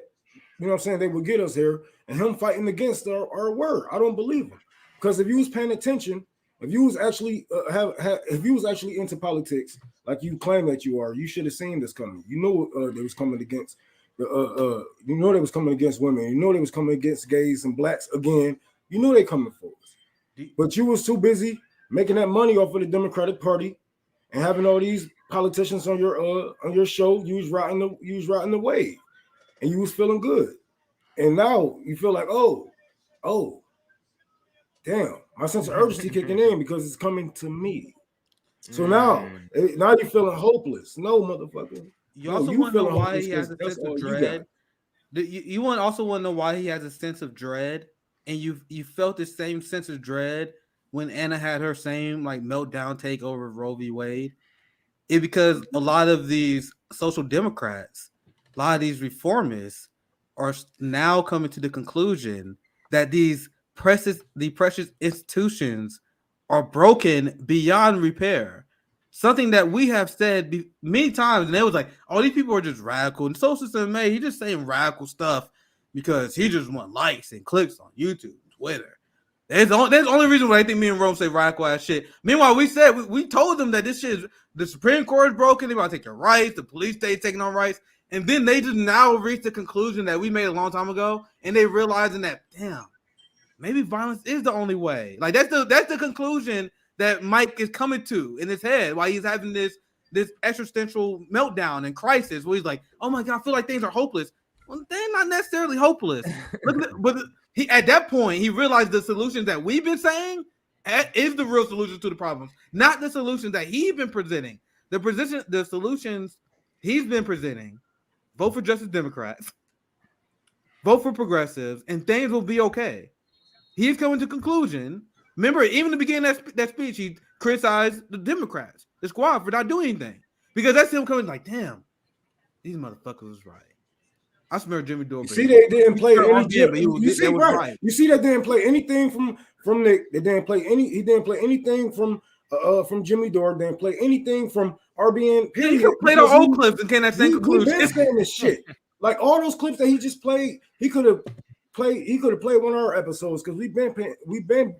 they would get us here, and him fighting against our word. I don't believe him, because if you was paying attention, if you was actually if you was actually into politics like you claim that you are, you should have seen this coming. They was coming against they was coming against women. They was coming against gays and blacks again. They coming for us. But you was too busy making that money off of the Democratic Party and having all these politicians on your show. You was riding the wave, and you was feeling good. And now you feel like, oh, damn, my sense of urgency kicking in because it's coming to me. So now you're feeling hopeless. No, motherfucker.
You also want to know why he has a sense of dread. You also want to know why he has a sense of dread, and you felt the same sense of dread when Anna had her same meltdown take over Roe v. Wade. It's because a lot of these social democrats, a lot of these reformists are now coming to the conclusion that the precious institutions are broken beyond repair. Something that we have said many times, and it was like, oh, these people are just radical. And Social System May, he's just saying radical stuff because he just want likes and clicks on YouTube, Twitter. There's the only reason why I think me and Rome say radical ass shit. Meanwhile, we told them that this shit is, the Supreme Court is broken. They're about to take your rights. The police state taking on rights. And then they just now reach the conclusion that we made a long time ago, and they realizing that, damn, maybe violence is the only way. That's the conclusion that Mike is coming to in his head while he's having this existential meltdown and crisis where he's like, oh my God, I feel like things are hopeless. Well, they're not necessarily hopeless. But at that point, he realized the solutions that we've been saying is the real solution to the problems, not the solutions that he's been presenting. The solutions he's been presenting, vote for Justice Democrats, vote for progressives, and things will be okay. He's coming to conclusion. Remember, even in the beginning of that speech, he criticized the Democrats, the squad, for not doing anything. Because that's him coming like, damn, these motherfuckers was right. I smell Jimmy Dore.
See, they didn't play any. You see, right? You see, that didn't play anything from Nick. They didn't play any. He didn't play anything from Jimmy Dore. Didn't play anything from RBN.
He could play the old clips and came that same conclusion.
We've been saying this shit. Like all those clips that he just played, he could have played one of our episodes because we've been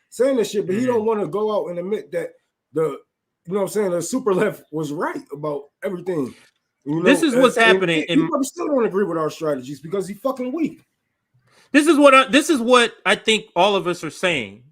saying this shit, but he don't want to go out and admit that the super left was right about everything.
This is what's happening.
He probably still don't agree with our strategies because he's fucking weak.
This is what I think all of us are saying,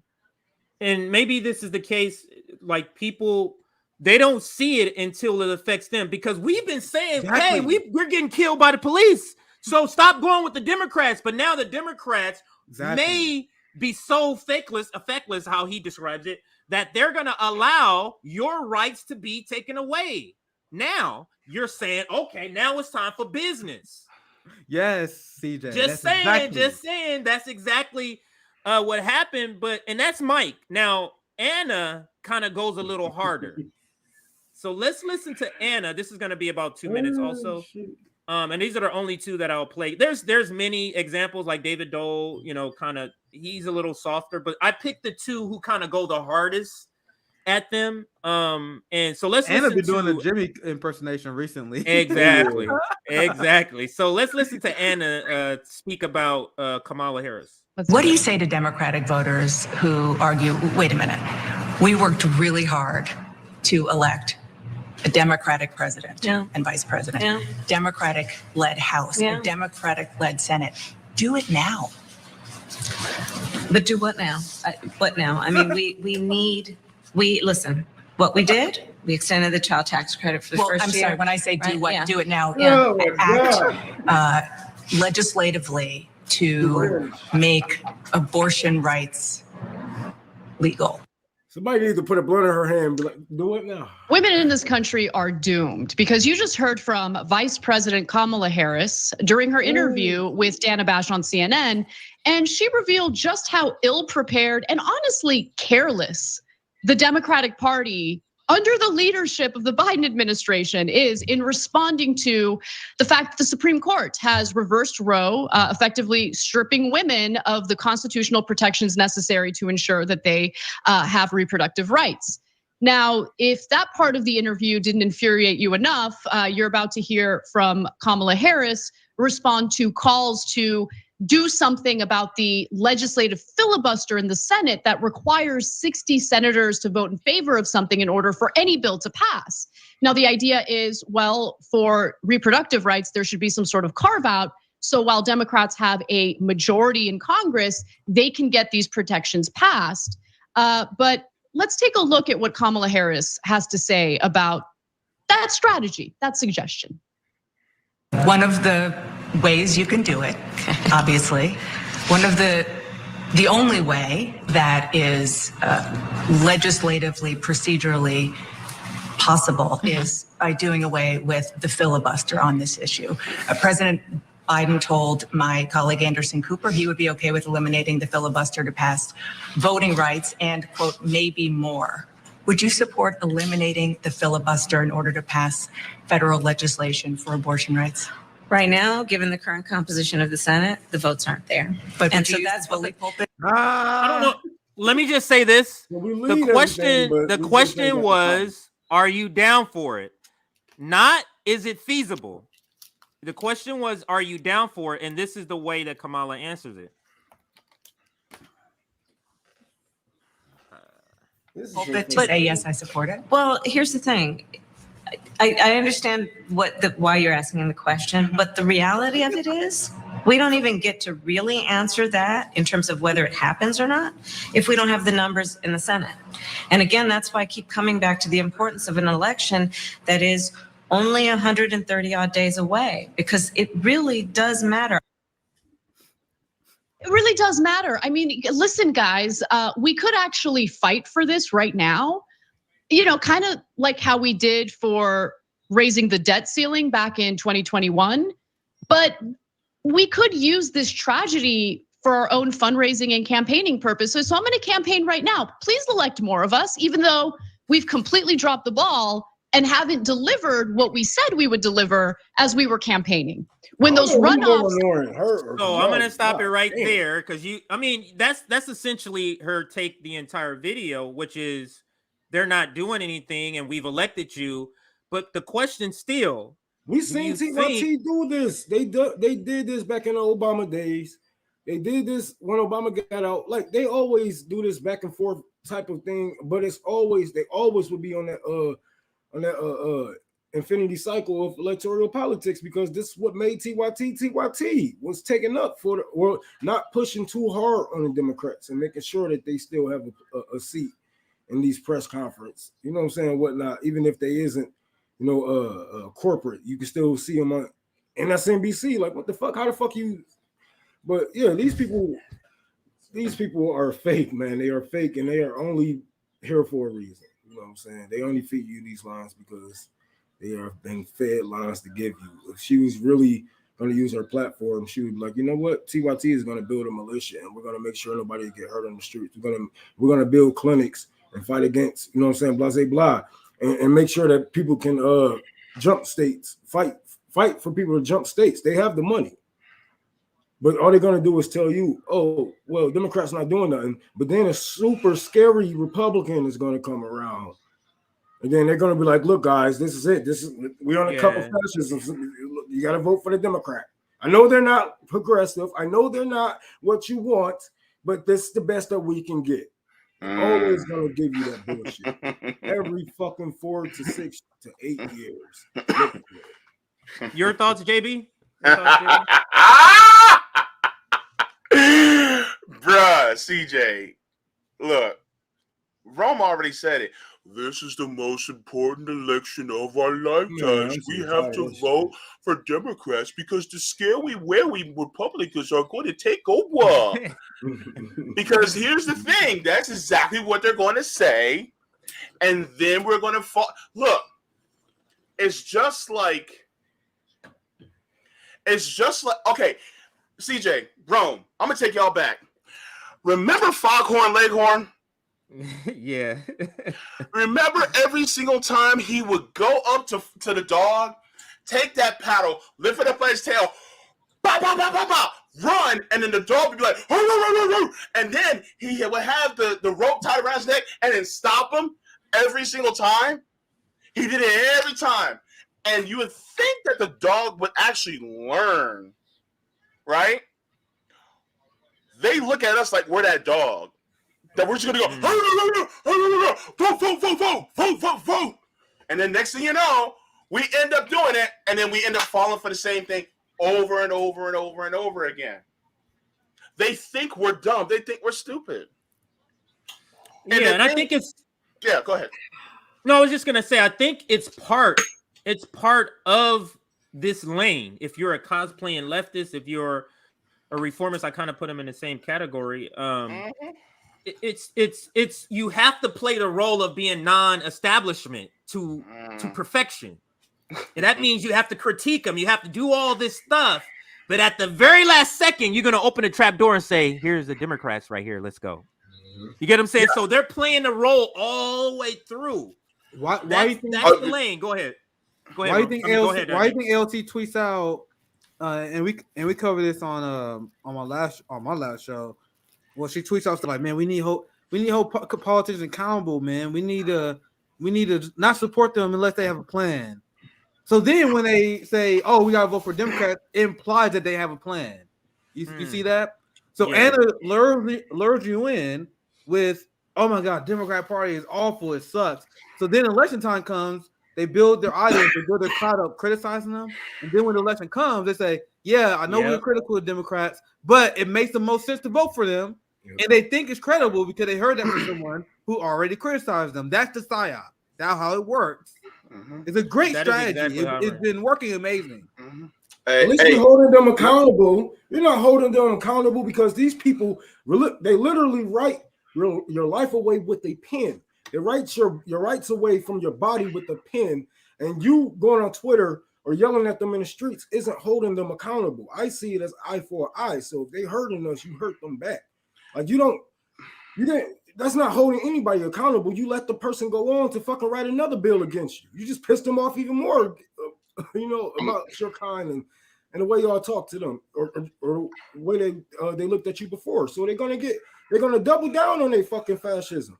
and maybe this is the case. Like people, they don't see it until it affects them because we've been saying, "Hey, we're getting killed by the police, so stop going with the Democrats." But now the Democrats may be so effectless, how he describes it, that they're going to allow your rights to be taken away. Now you're saying, okay, now it's time for business.
Yes, CJ.
Just saying. That's exactly what happened. And that's Mike. Now Anna kind of goes a little harder. So let's listen to Anna. This is going to be about 2 minutes also. And these are the only two that I'll play. There's many examples like David Dole, kind of he's a little softer, but I picked the two who kind of go the hardest at them. And so let's
Anna
listen
been doing
to
the Jimmy impersonation recently.
exactly. Exactly. So let's listen to Anna speak about Kamala Harris.
What do you say to Democratic voters who argue, wait a minute, we worked really hard to elect a Democratic president and vice president, Democratic-led House, a Democratic-led Senate. Do it now.
But do what now? What now? I mean, listen, what we did, we extended the child tax credit for the first
I'm
year.
sorry, when I say do
right?
what,
Yeah.
do it now,
Yeah.
act legislatively to make abortion rights legal.
Somebody needs to put a blunt in her hand and be like, do it now.
Women in this country are doomed because you just heard from Vice President Kamala Harris during her interview with Dana Bash on CNN, and she revealed just how ill-prepared and honestly careless the Democratic Party under the leadership of the Biden administration is in responding to the fact that the Supreme Court has reversed Roe, effectively stripping women of the constitutional protections necessary to ensure that they have reproductive rights. Now, if that part of the interview didn't infuriate you enough, you're about to hear from Kamala Harris respond to calls to do something about the legislative filibuster in the Senate that requires 60 senators to vote in favor of something in order for any bill to pass. Now, the idea is, well, for reproductive rights, there should be some sort of carve out. So while Democrats have a majority in Congress, they can get these protections passed. But let's take a look at what Kamala Harris has to say about that strategy, that suggestion.
One of the ways you can do it, obviously, one of the only way that is legislatively, procedurally possible is by doing away with the filibuster on this issue. President Biden told my colleague Anderson Cooper he would be okay with eliminating the filibuster to pass voting rights and, quote, maybe more. Would you support eliminating the filibuster in order to pass federal legislation for abortion rights?
Right now, given the current composition of the Senate, the votes aren't there. And so that's what
I don't know. Let me just say this. The question was, are you down for it? Not, is it feasible? The question was, are you down for it? And this is the way that Kamala answers it.
To say yes, I support it.
Well, here's the thing. I understand why you're asking the question, but the reality of it is we don't even get to really answer that in terms of whether it happens or not if we don't have the numbers in the Senate. And again, that's why I keep coming back to the importance of an election that is only 130 odd days away, because it really does matter.
It really does matter. I mean, listen, guys, we could actually fight for this right now. Kind of like how we did for raising the debt ceiling back in 2021. But we could use this tragedy for our own fundraising and campaigning purposes. So I'm going to campaign right now. Please elect more of us, even though we've completely dropped the ball and haven't delivered what we said we would deliver as we were campaigning. When those runoffs.
So I'm gonna stop it right there because that's essentially her take the entire video, which is they're not doing anything and we've elected you. But the question still,
we seen TYT do this. They did this back in the Obama days. They did this when Obama got out. Like they always do this back and forth type of thing. But they always would be on that infinity cycle of electoral politics, because this is what made TYT was taken up for or not pushing too hard on the Democrats and making sure that they still have a seat in these press conferences. You know what I'm saying? Whatnot, even if they isn't, corporate, you can still see them on MSNBC. Like, what the fuck? How the fuck you? But yeah, these people are fake, man. They are fake, and they are only here for a reason. You know what I'm saying? They only feed you these lines because they are being fed lines to give you. If she was really going to use her platform, she would be like, you know what? TYT is going to build a militia, and we're going to make sure nobody get hurt on the streets. We're going to build clinics and fight against, you know what I'm saying, blah, blah, blah, and make sure that people can jump states, fight fight for people to jump states. They have the money. But all they're going to do is tell you, oh, well, Democrats not doing nothing. But then a super scary Republican is going to come around. And then they're going to be like, look, guys, this is it. We're on a couple fascism. You got to vote for the Democrat. I know they're not progressive. I know they're not what you want, but this is the best that we can get. Always going to give you that bullshit. Every fucking 4 to 6 to 8 years.
Your thoughts, JB?
Bruh, CJ, look, Rome already said it. This is the most important election of our lifetimes. We have to vote for Democrats because the scare we Republicans are going to take over. Because here's the thing, that's exactly what they're going to say. And then we're going to fall. Look, it's just like, okay, CJ, Rome, I'm going to take y'all back. Remember Foghorn Leghorn?
Yeah.
Remember every single time he would go up to the dog, take that paddle, lift it up by his tail, bah, bah, bah, bah, bah, run, and then the dog would be like, hoo, hoo, hoo, hoo, and then he would have the rope tied around his neck and then stop him every single time. He did it every time. And you would think that the dog would actually learn, right? They look at us like we're that dog. That we're just gonna go, vote. And then next thing you know, we end up doing it, and then we end up falling for the same thing over and over and over and over again. They think we're dumb. They think we're stupid.
And I think it's...
Yeah, go ahead.
No, I was just gonna say, I think it's part of this lane. If you're a cosplaying leftist, if you're a reformist, I kind of put them in the same category. It's you have to play the role of being non-establishment to perfection. And that means you have to critique them. You have to do all this stuff. But at the very last second, you're going to open a trap door and say, here's the Democrats right here. Let's go. You get what I'm saying? Yeah. So they're playing the role all the way through.
Why you think
that's the lane? Go ahead.
Why do you think LT tweets out? And we covered this on my last show. Well, she tweets out like, man, we need politicians accountable, man. We need to not support them unless they have a plan. So then when they say, oh, we gotta vote for Democrats, it implies that they have a plan. You see that? So yeah. Anna lures you in with, oh my God, Democrat Party is awful, it sucks. So then election time comes, they build their audience, they build their crowd up criticizing them. And then when the election comes, they say, yeah, I know we're critical of Democrats, but it makes the most sense to vote for them. And they think it's credible because they heard that from someone who already criticized them. That's the psyop. That's how it works. Mm-hmm. It's a great strategy. Exactly it's been working amazing.
Mm-hmm.
At least you're holding them accountable. You're not holding them accountable because these people, they literally write your life away with a pen. They write your rights away from your body with a pen. And you going on Twitter or yelling at them in the streets isn't holding them accountable. I see it as eye for eye. So if they hurting us, you hurt them back. Like you didn't. That's not holding anybody accountable. You let the person go on to fucking write another bill against you. You just pissed them off even more, about your kind and the way y'all talk to them or the way they looked at you before. So they're gonna double down on their fucking fascism.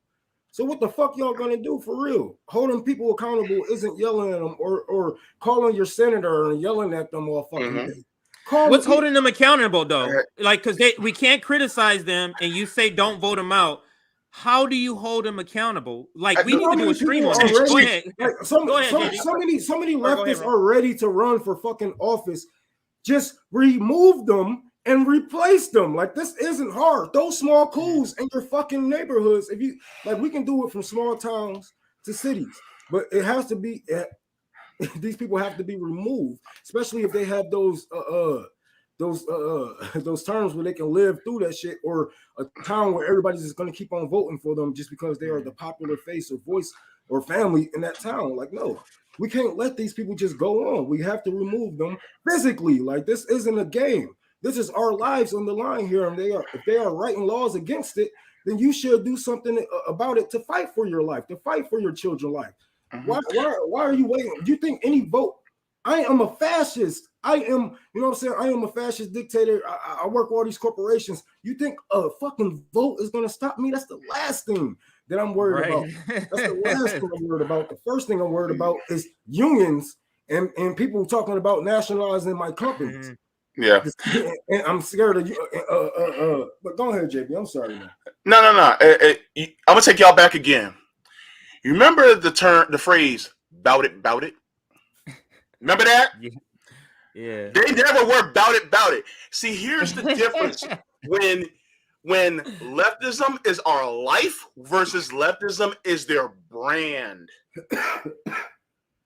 So what the fuck y'all gonna do for real? Holding people accountable isn't yelling at them or calling your senator and yelling at them all fucking day.
What's holding them accountable though? Like, because we can't criticize them, and you say don't vote them out. How do you hold them accountable? Like, we need to do a stream on this. Go ahead.
Like, so many leftists are ready to run for fucking office. Just remove them and replace them. Like, this isn't hard. Those small coups in your fucking neighborhoods. If you like, we can do it from small towns to cities, but it has to be. These people have to be removed, especially if they have those terms where they can live through that shit, or a town where everybody's just going to keep on voting for them just because they are the popular face or voice or family in that town. Like, no, we can't let these people just go on. We have to remove them physically. Like, this isn't a game. This is our lives on the line here. And if they are writing laws against it, then you should do something about it to fight for your life, to fight for your children's life. Why are you waiting? Do you think any vote I am a fascist. I am, you know what I'm saying? I am a fascist dictator. I work with all these corporations. You think a fucking vote is gonna stop me? That's the last thing that I'm worried about. That's the last thing I'm worried about. The first thing I'm worried about is unions and people talking about nationalizing my companies.
Yeah.
And I'm scared of you. But go ahead, JB. I'm sorry, man.
No. I'm gonna take y'all back again. You remember the phrase "bout it"? Remember that?
Yeah.
They never were "bout it." See, here's the difference when leftism is our life versus leftism is their brand.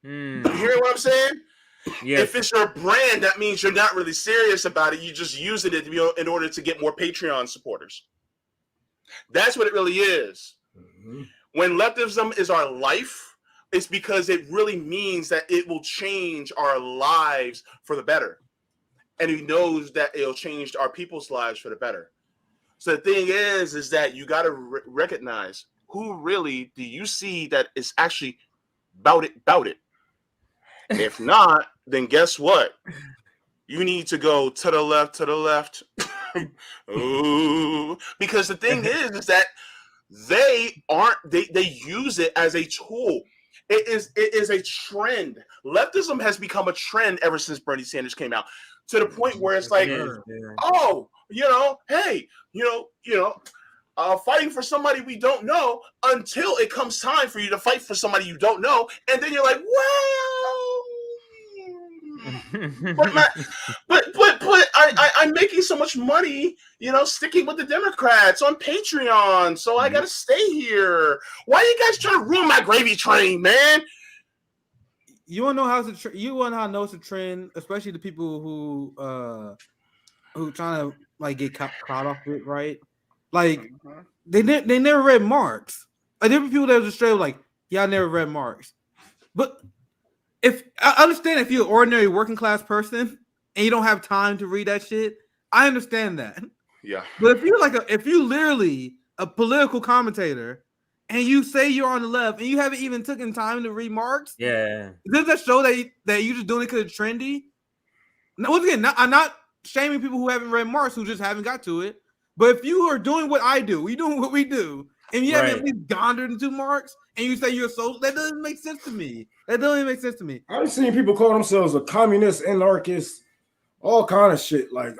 You hear what I'm saying?
Yes.
If it's your brand, that means you're not really serious about it. You're just using it in order to get more Patreon supporters. That's what it really is. When leftism is our life, it's because it really means that it will change our lives for the better. And he knows that it'll change our people's lives for the better. So the thing is that you got to recognize who really do you see that is actually bout it. If not, then guess what? You need to go to the left. Ooh. Because the thing is that they use it as a tool. It is a trend. Leftism has become a trend ever since Bernie Sanders came out, to the point where it's like, oh, hey, fighting for somebody we don't know, until it comes time for you to fight for somebody you don't know, and then you're like, well, but I'm making so much money, sticking with the Democrats on Patreon, so I gotta stay here. Why are you guys trying to ruin my gravy train, man?
You wanna know how to know it's a trend, especially the people who trying to like get caught off it, right? Like they never read Marx. Like there were people that was just straight like, yeah, I never read Marx. But if I understand if you're an ordinary working class person and you don't have time to read that shit, I understand that.
Yeah.
But if you literally a political commentator and you say you're on the left and you haven't even taken time to read Marx,
yeah,
does that show that you just doing it because it's trendy? Now, once again, I'm not shaming people who haven't read Marx who just haven't got to it. But if you are doing what I do, we doing what we do, and you haven't at least gonded into Marx, and you say you're a socialist, that doesn't make sense to me.
I've seen people call themselves a communist, anarchist, all kind of shit. Like,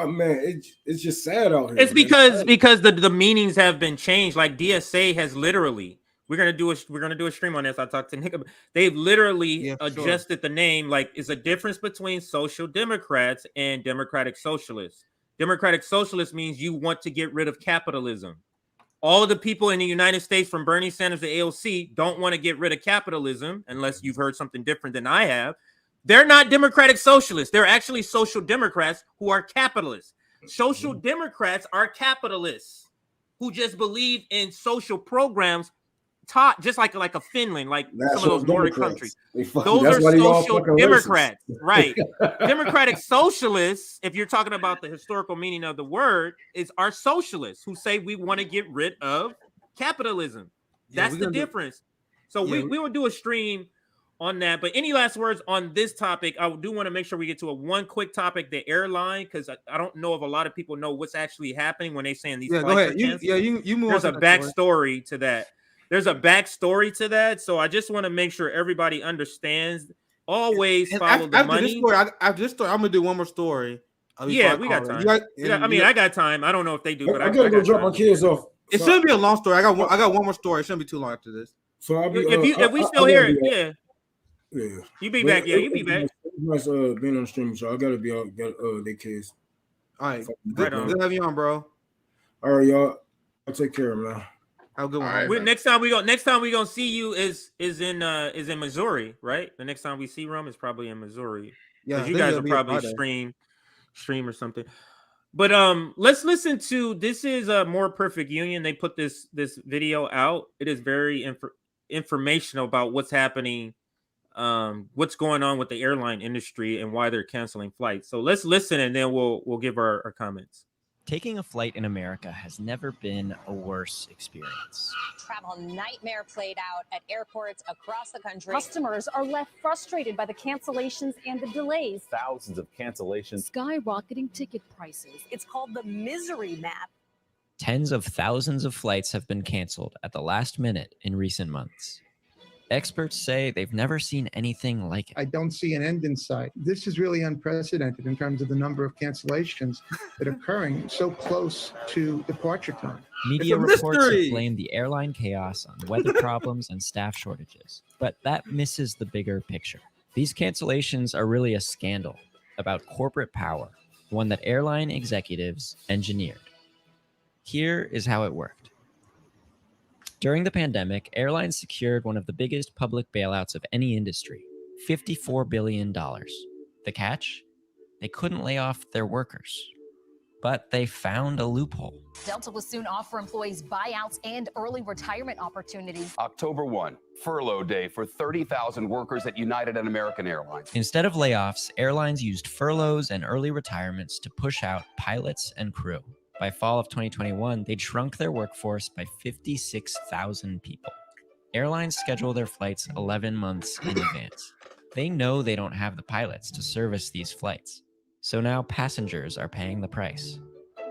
man, it's just sad out here.
It's because the meanings have been changed. Like DSA has literally. We're gonna do a stream on this. I talked to Nick about. They've literally adjusted the name. Like, it's a difference between social democrats and democratic socialists. Democratic socialist means you want to get rid of capitalism. All of the people in the United States, from Bernie Sanders to AOC, don't want to get rid of capitalism, unless you've heard something different than I have. They're not democratic socialists. They're actually social democrats who are capitalists. Social democrats are capitalists who just believe in social programs taught just like a Finland, like some of those Nordic countries. Those are social democrats, right? Democratic socialists, if you're talking about the historical meaning of the word, are socialists who say we want to get rid of capitalism. That's the difference. So we will do a stream on that. But any last words on this topic? I do want to make sure we get to one quick topic, the airline, because I don't know if a lot of people know what's actually happening when they're saying these flights are canceled.
You move.
There's a backstory to that. So I just want to make sure everybody understands. Always follow the money.
After this story, I'm gonna do one more story.
Yeah, we got time. I got time. I don't know if they do, but
I gotta go drop my kids off.
It shouldn't be a long story. I got one more story. It shouldn't be too long after this.
So I'll be,
if we still hear it,
yeah.
You be back. Yeah, you be back.
Nice being on the stream, so I gotta be out. Got their kids.
All right, good to have you on, bro.
All right, y'all. I'll take care, man.
Have a good one.
Next time we gonna see you is in Missouri, right? The next time we see Rome is probably in Missouri. Yeah, you guys will probably stream or something. But let's listen to this. Is a More Perfect Union. They put this video out. It is very informational about what's happening, what's going on with the airline industry and why they're canceling flights. So let's listen, and then we'll give our comments.
Taking a flight in America has never been a worse experience.
Travel nightmare played out at airports across the country.
Customers are left frustrated by the cancellations and the delays.
Thousands of cancellations.
Skyrocketing ticket prices. It's called the misery map.
Tens of thousands of flights have been canceled at the last minute in recent months. Experts say they've never seen anything like it.
I don't see an end in sight. This is really unprecedented in terms of the number of cancellations that are occurring so close to departure time.
Media reports have blamed the airline chaos on weather problems and staff shortages, but that misses the bigger picture. These cancellations are really a scandal about corporate power, one that airline executives engineered. Here is how it worked. During the pandemic, airlines secured one of the biggest public bailouts of any industry, $54 billion. The catch? They couldn't lay off their workers, but they found a loophole.
Delta will soon offer employees buyouts and early retirement opportunities.
October 1, furlough day for 30,000 workers at United and American Airlines.
Instead of layoffs, airlines used furloughs and early retirements to push out pilots and crew. By fall of 2021, they'd shrunk their workforce by 56,000 people. Airlines schedule their flights 11 months in advance. They know they don't have the pilots to service these flights. So now passengers are paying the price.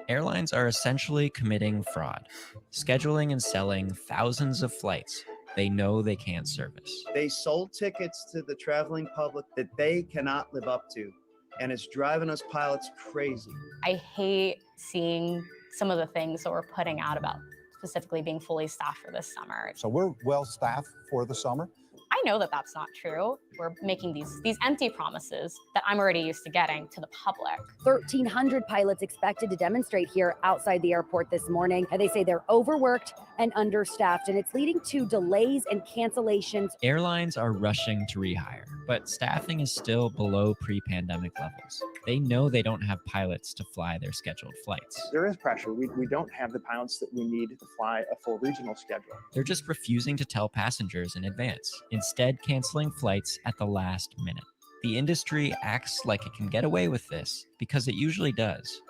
Airlines are essentially committing fraud, scheduling and selling thousands of flights they know they can't service.
They sold tickets to the traveling public that they cannot live up to, and it's driving us pilots crazy.
I hate seeing some of the things that we're putting out about specifically being fully staffed for this summer.
So we're well staffed for the summer.
I know that that's not true. We're making these empty promises that I'm already used to getting to the public.
1,300 pilots expected to demonstrate here outside the airport this morning. And they say they're overworked and understaffed, and it's leading to delays and cancellations.
Airlines are rushing to rehire, but staffing is still below pre-pandemic levels. They know they don't have pilots to fly their scheduled flights.
There is pressure. We don't have the pilots that we need to fly a full regional schedule.
They're just refusing to tell passengers in advance, instead canceling flights at the last minute. The industry acts like it can get away with this because it usually does.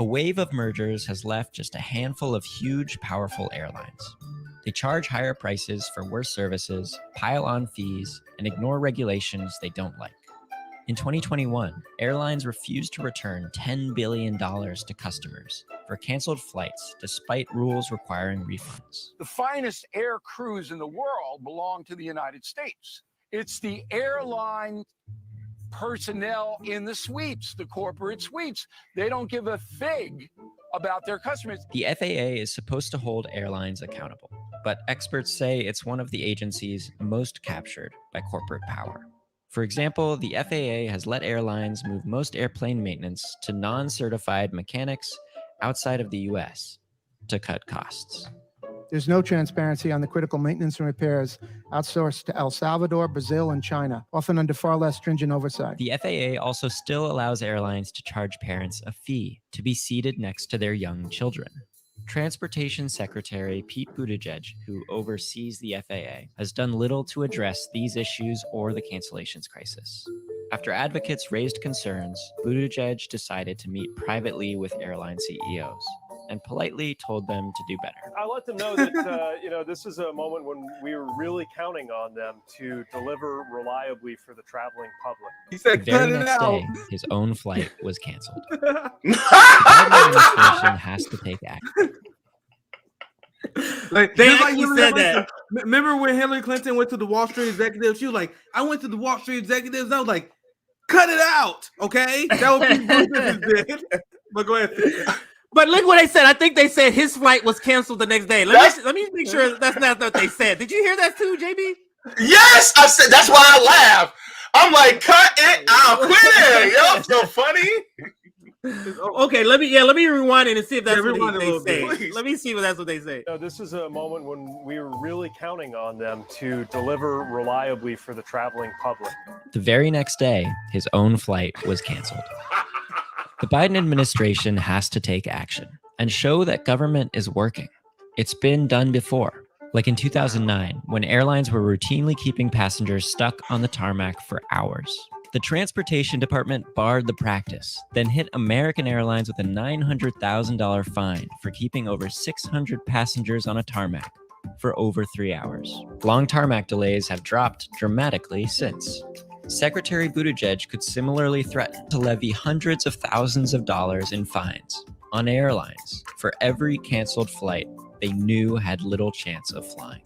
A wave of mergers has left just a handful of huge, powerful airlines. They charge higher prices for worse services, pile on fees, and ignore regulations they don't like. In 2021, airlines refused to return $10 billion to customers for canceled flights despite rules requiring refunds.
The finest air crews in the world belong to the United States. It's the airline personnel in the suites, the corporate suites. They don't give a fig about their customers.
The FAA is supposed to hold airlines accountable, but experts say it's one of the agencies most captured by corporate power. For example, the FAA has let airlines move most airplane maintenance to non-certified mechanics outside of the US to cut costs.
There's no transparency on the critical maintenance and repairs outsourced to El Salvador, Brazil, and China, often under far less stringent oversight.
The FAA also still allows airlines to charge parents a fee to be seated next to their young children. Transportation Secretary Pete Buttigieg, who oversees the FAA, has done little to address these issues or the cancellations crisis. After advocates raised concerns, Buttigieg decided to meet privately with airline CEOs and politely told them to do better.
I let them know that this is a moment when we were really counting on them to deliver reliably for the traveling public.
He said,
the very
"Cut it
next
out."
day, his own flight was canceled. The Biden administration has to take action.
Like
They
just
actually
you
said
remember-
that.
Remember when Hillary Clinton went to the Wall Street executives? She was like, "I went to the Wall Street executives." I was like, "Cut it out, okay?" That was what Buttigieg did. But go ahead.
But look what they said. I think they said his flight was canceled the next day. Let me make sure that's not what they said. Did you hear that too, JB?
Yes, I said that's why I laugh. I'm like, cut it out, quit it. Yo, so funny.
Okay, let me rewind it and see if that's
rewind
what
a
they
little bit,
say. Let me see if that's what they say.
This is a moment when we were really counting on them to deliver reliably for the traveling public.
The very next day, his own flight was canceled. The Biden administration has to take action and show that government is working. It's been done before, like in 2009, when airlines were routinely keeping passengers stuck on the tarmac for hours. The Transportation Department barred the practice, then hit American Airlines with a $900,000 fine for keeping over 600 passengers on a tarmac for over 3 hours. Long tarmac delays have dropped dramatically since. Secretary Buttigieg could similarly threaten to levy hundreds of thousands of dollars in fines on airlines for every canceled flight they knew had little chance of flying.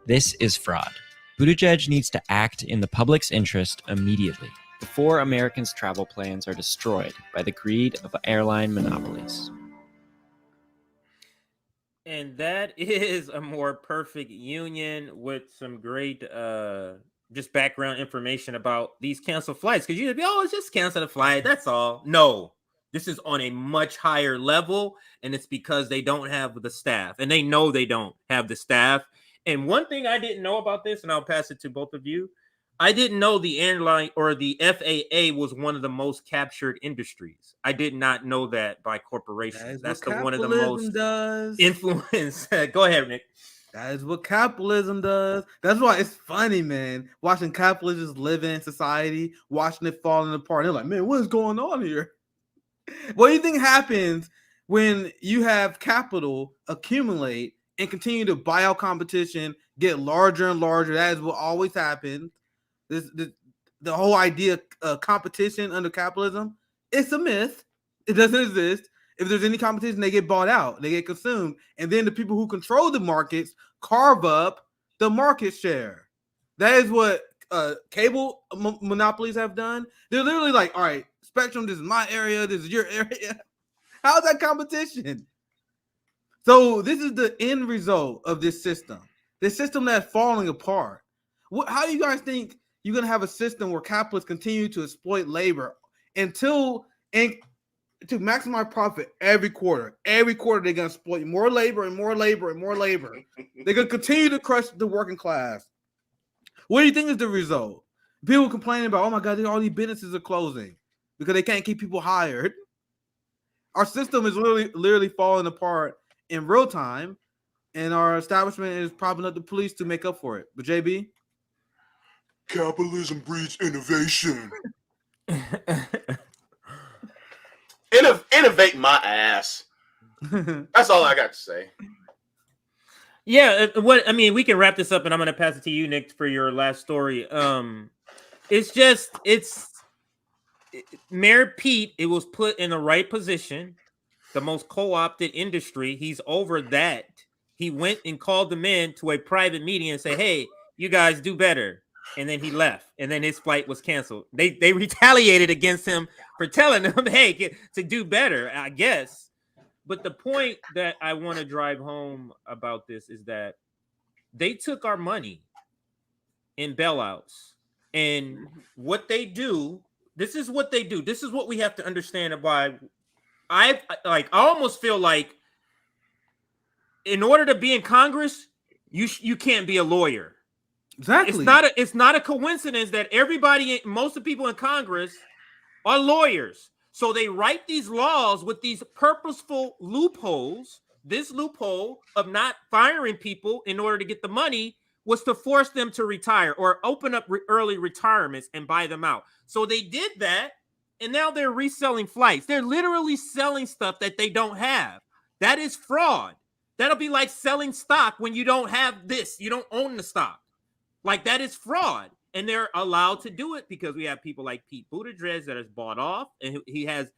This is fraud. Buttigieg needs to act in the public's interest immediately before Americans' travel plans are destroyed by the greed of airline monopolies.
And that is a more perfect union with some great just background information about these canceled flights. Because you'd be, oh, it's just cancel the flight. That's all. No, this is on a much higher level. And it's because they don't have the staff. And they know they don't have the staff. And one thing I didn't know about this, and I'll pass it to both of you, I didn't know the airline or the FAA was one of the most captured industries. I did not know that by corporations. That's the one of the most influence. Go ahead, Nick.
That is what capitalism does. That's why it's funny, man. Watching capitalists just live in society, watching it falling apart. They're like, man, what is going on here? What do you think happens when you have capital accumulate and continue to buy out competition, get larger and larger? That is what always happens. The whole idea of competition under capitalism, it's a myth. It doesn't exist. If there's any competition, they get bought out, they get consumed, and then the people who control the markets carve up the market share. That is what cable monopolies have done. They're literally like, all right, Spectrum, this is my area, this is your area. How's that competition? So this is the end result of this system that's falling apart. How do you guys think you're going to have a system where capitalists continue to exploit labor to maximize profit every quarter? Every quarter, they're going to exploit more labor and more labor and more labor. They're going to continue to crush the working class. What do you think is the result? People complaining about, oh my God, all these businesses are closing because they can't keep people hired. Our system is literally falling apart in real time, and our establishment is propping up the police to make up for it. But JB?
Capitalism breeds innovation. Innovate my ass. That's all I got to say.
Yeah, we can wrap this up, and I'm going to pass it to you, Nick, for your last story. It's Mayor Pete. It was put in the right position, the most co-opted industry. He's over that. He went and called them in to a private meeting and said, "Hey, you guys do better." And then he left, and then his flight was canceled. They retaliated against him for telling them, "Hey, to do better," I guess. But the point that I want to drive home about this is that they took our money in bailouts, and what they do. This is what they do. This is what we have to understand about. I almost feel like in order to be in Congress, you can't be a lawyer.
Exactly.
It's not a coincidence that most of the people in Congress are lawyers. So they write these laws with these purposeful loopholes. This loophole of not firing people in order to get the money was to force them to retire or open up early retirements and buy them out. So they did that, and now they're reselling flights. They're literally selling stuff that they don't have. That is fraud. That'll be like selling stock when you don't have this. You don't own the stock. Like, that is fraud. And they're allowed to do it because we have people like Pete Buttigieg that is bought off, and he has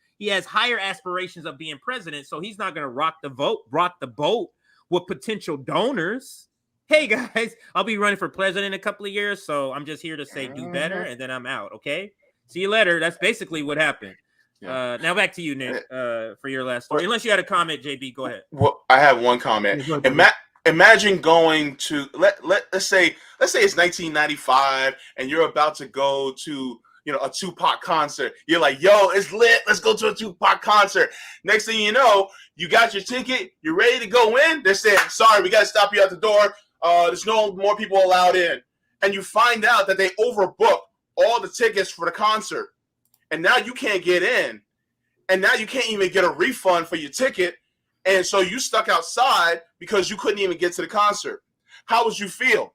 higher aspirations of being president, so he's not going to rock the boat with potential donors. Hey guys, I'll be running for president in a couple of years, so I'm just here to say do better, and then I'm out. Okay, see you later. That's basically what happened. Yeah. Now back to you, Nick, for your last story. Unless you had a comment, JB, go ahead.
Well, I have one comment. Imagine going to let's say it's 1995 and you're about to go to a Tupac concert. You're like, yo, it's lit. Let's go to a Tupac concert. Next thing you know, you got your ticket. You're ready to go in. They're saying, sorry, we got to stop you at the door. There's no more people allowed in. And you find out that they overbooked all the tickets for the concert. And now you can't get in. And now you can't even get a refund for your ticket. And so you stuck outside because you couldn't even get to the concert. How would you feel?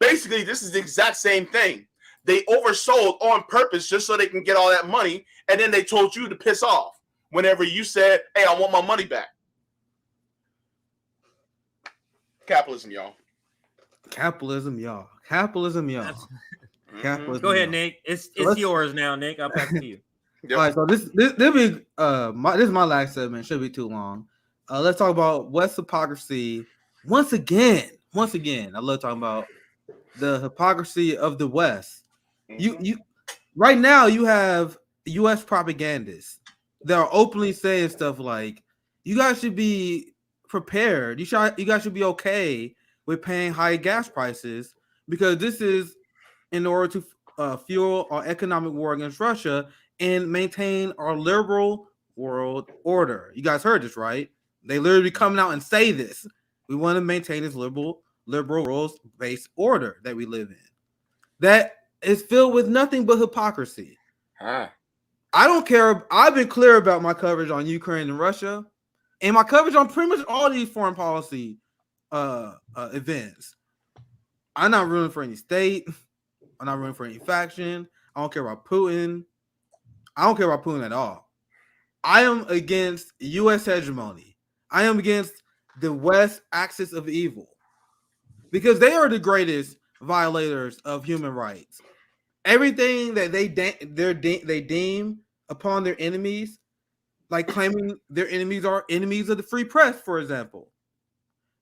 Basically, this is the exact same thing. They oversold on purpose just so they can get all that money, and then they told you to piss off whenever you said, "Hey, I want my money back." Capitalism, y'all.
Capitalism, y'all. Capitalism, y'all. Capitalism.
Go ahead,
y'all.
Nick. It's
let's-
yours now, Nick. I'll pass it to you.
All right, so this be this is my last segment. Should be too long. Let's talk about West hypocrisy once again. Once again, I love talking about the hypocrisy of the West. You right now you have U.S. propagandists that are openly saying stuff like, "You guys should be prepared. You guys should be okay with paying high gas prices because this is in order to fuel our economic war against Russia and maintain our liberal world order." You guys heard this, right? They literally coming out and say this. We want to maintain this liberal rules-based order that we live in. That is filled with nothing but hypocrisy. I don't care. I've been clear about my coverage on Ukraine and Russia, and my coverage on pretty much all these foreign policy events. I'm not rooting for any state. I'm not rooting for any faction. I don't care about Putin. I don't care about Putin at all. I am against U.S. hegemony. I am against the West axis of evil because they are the greatest violators of human rights. Everything that they deem upon their enemies, like claiming their enemies are enemies of the free press, for example,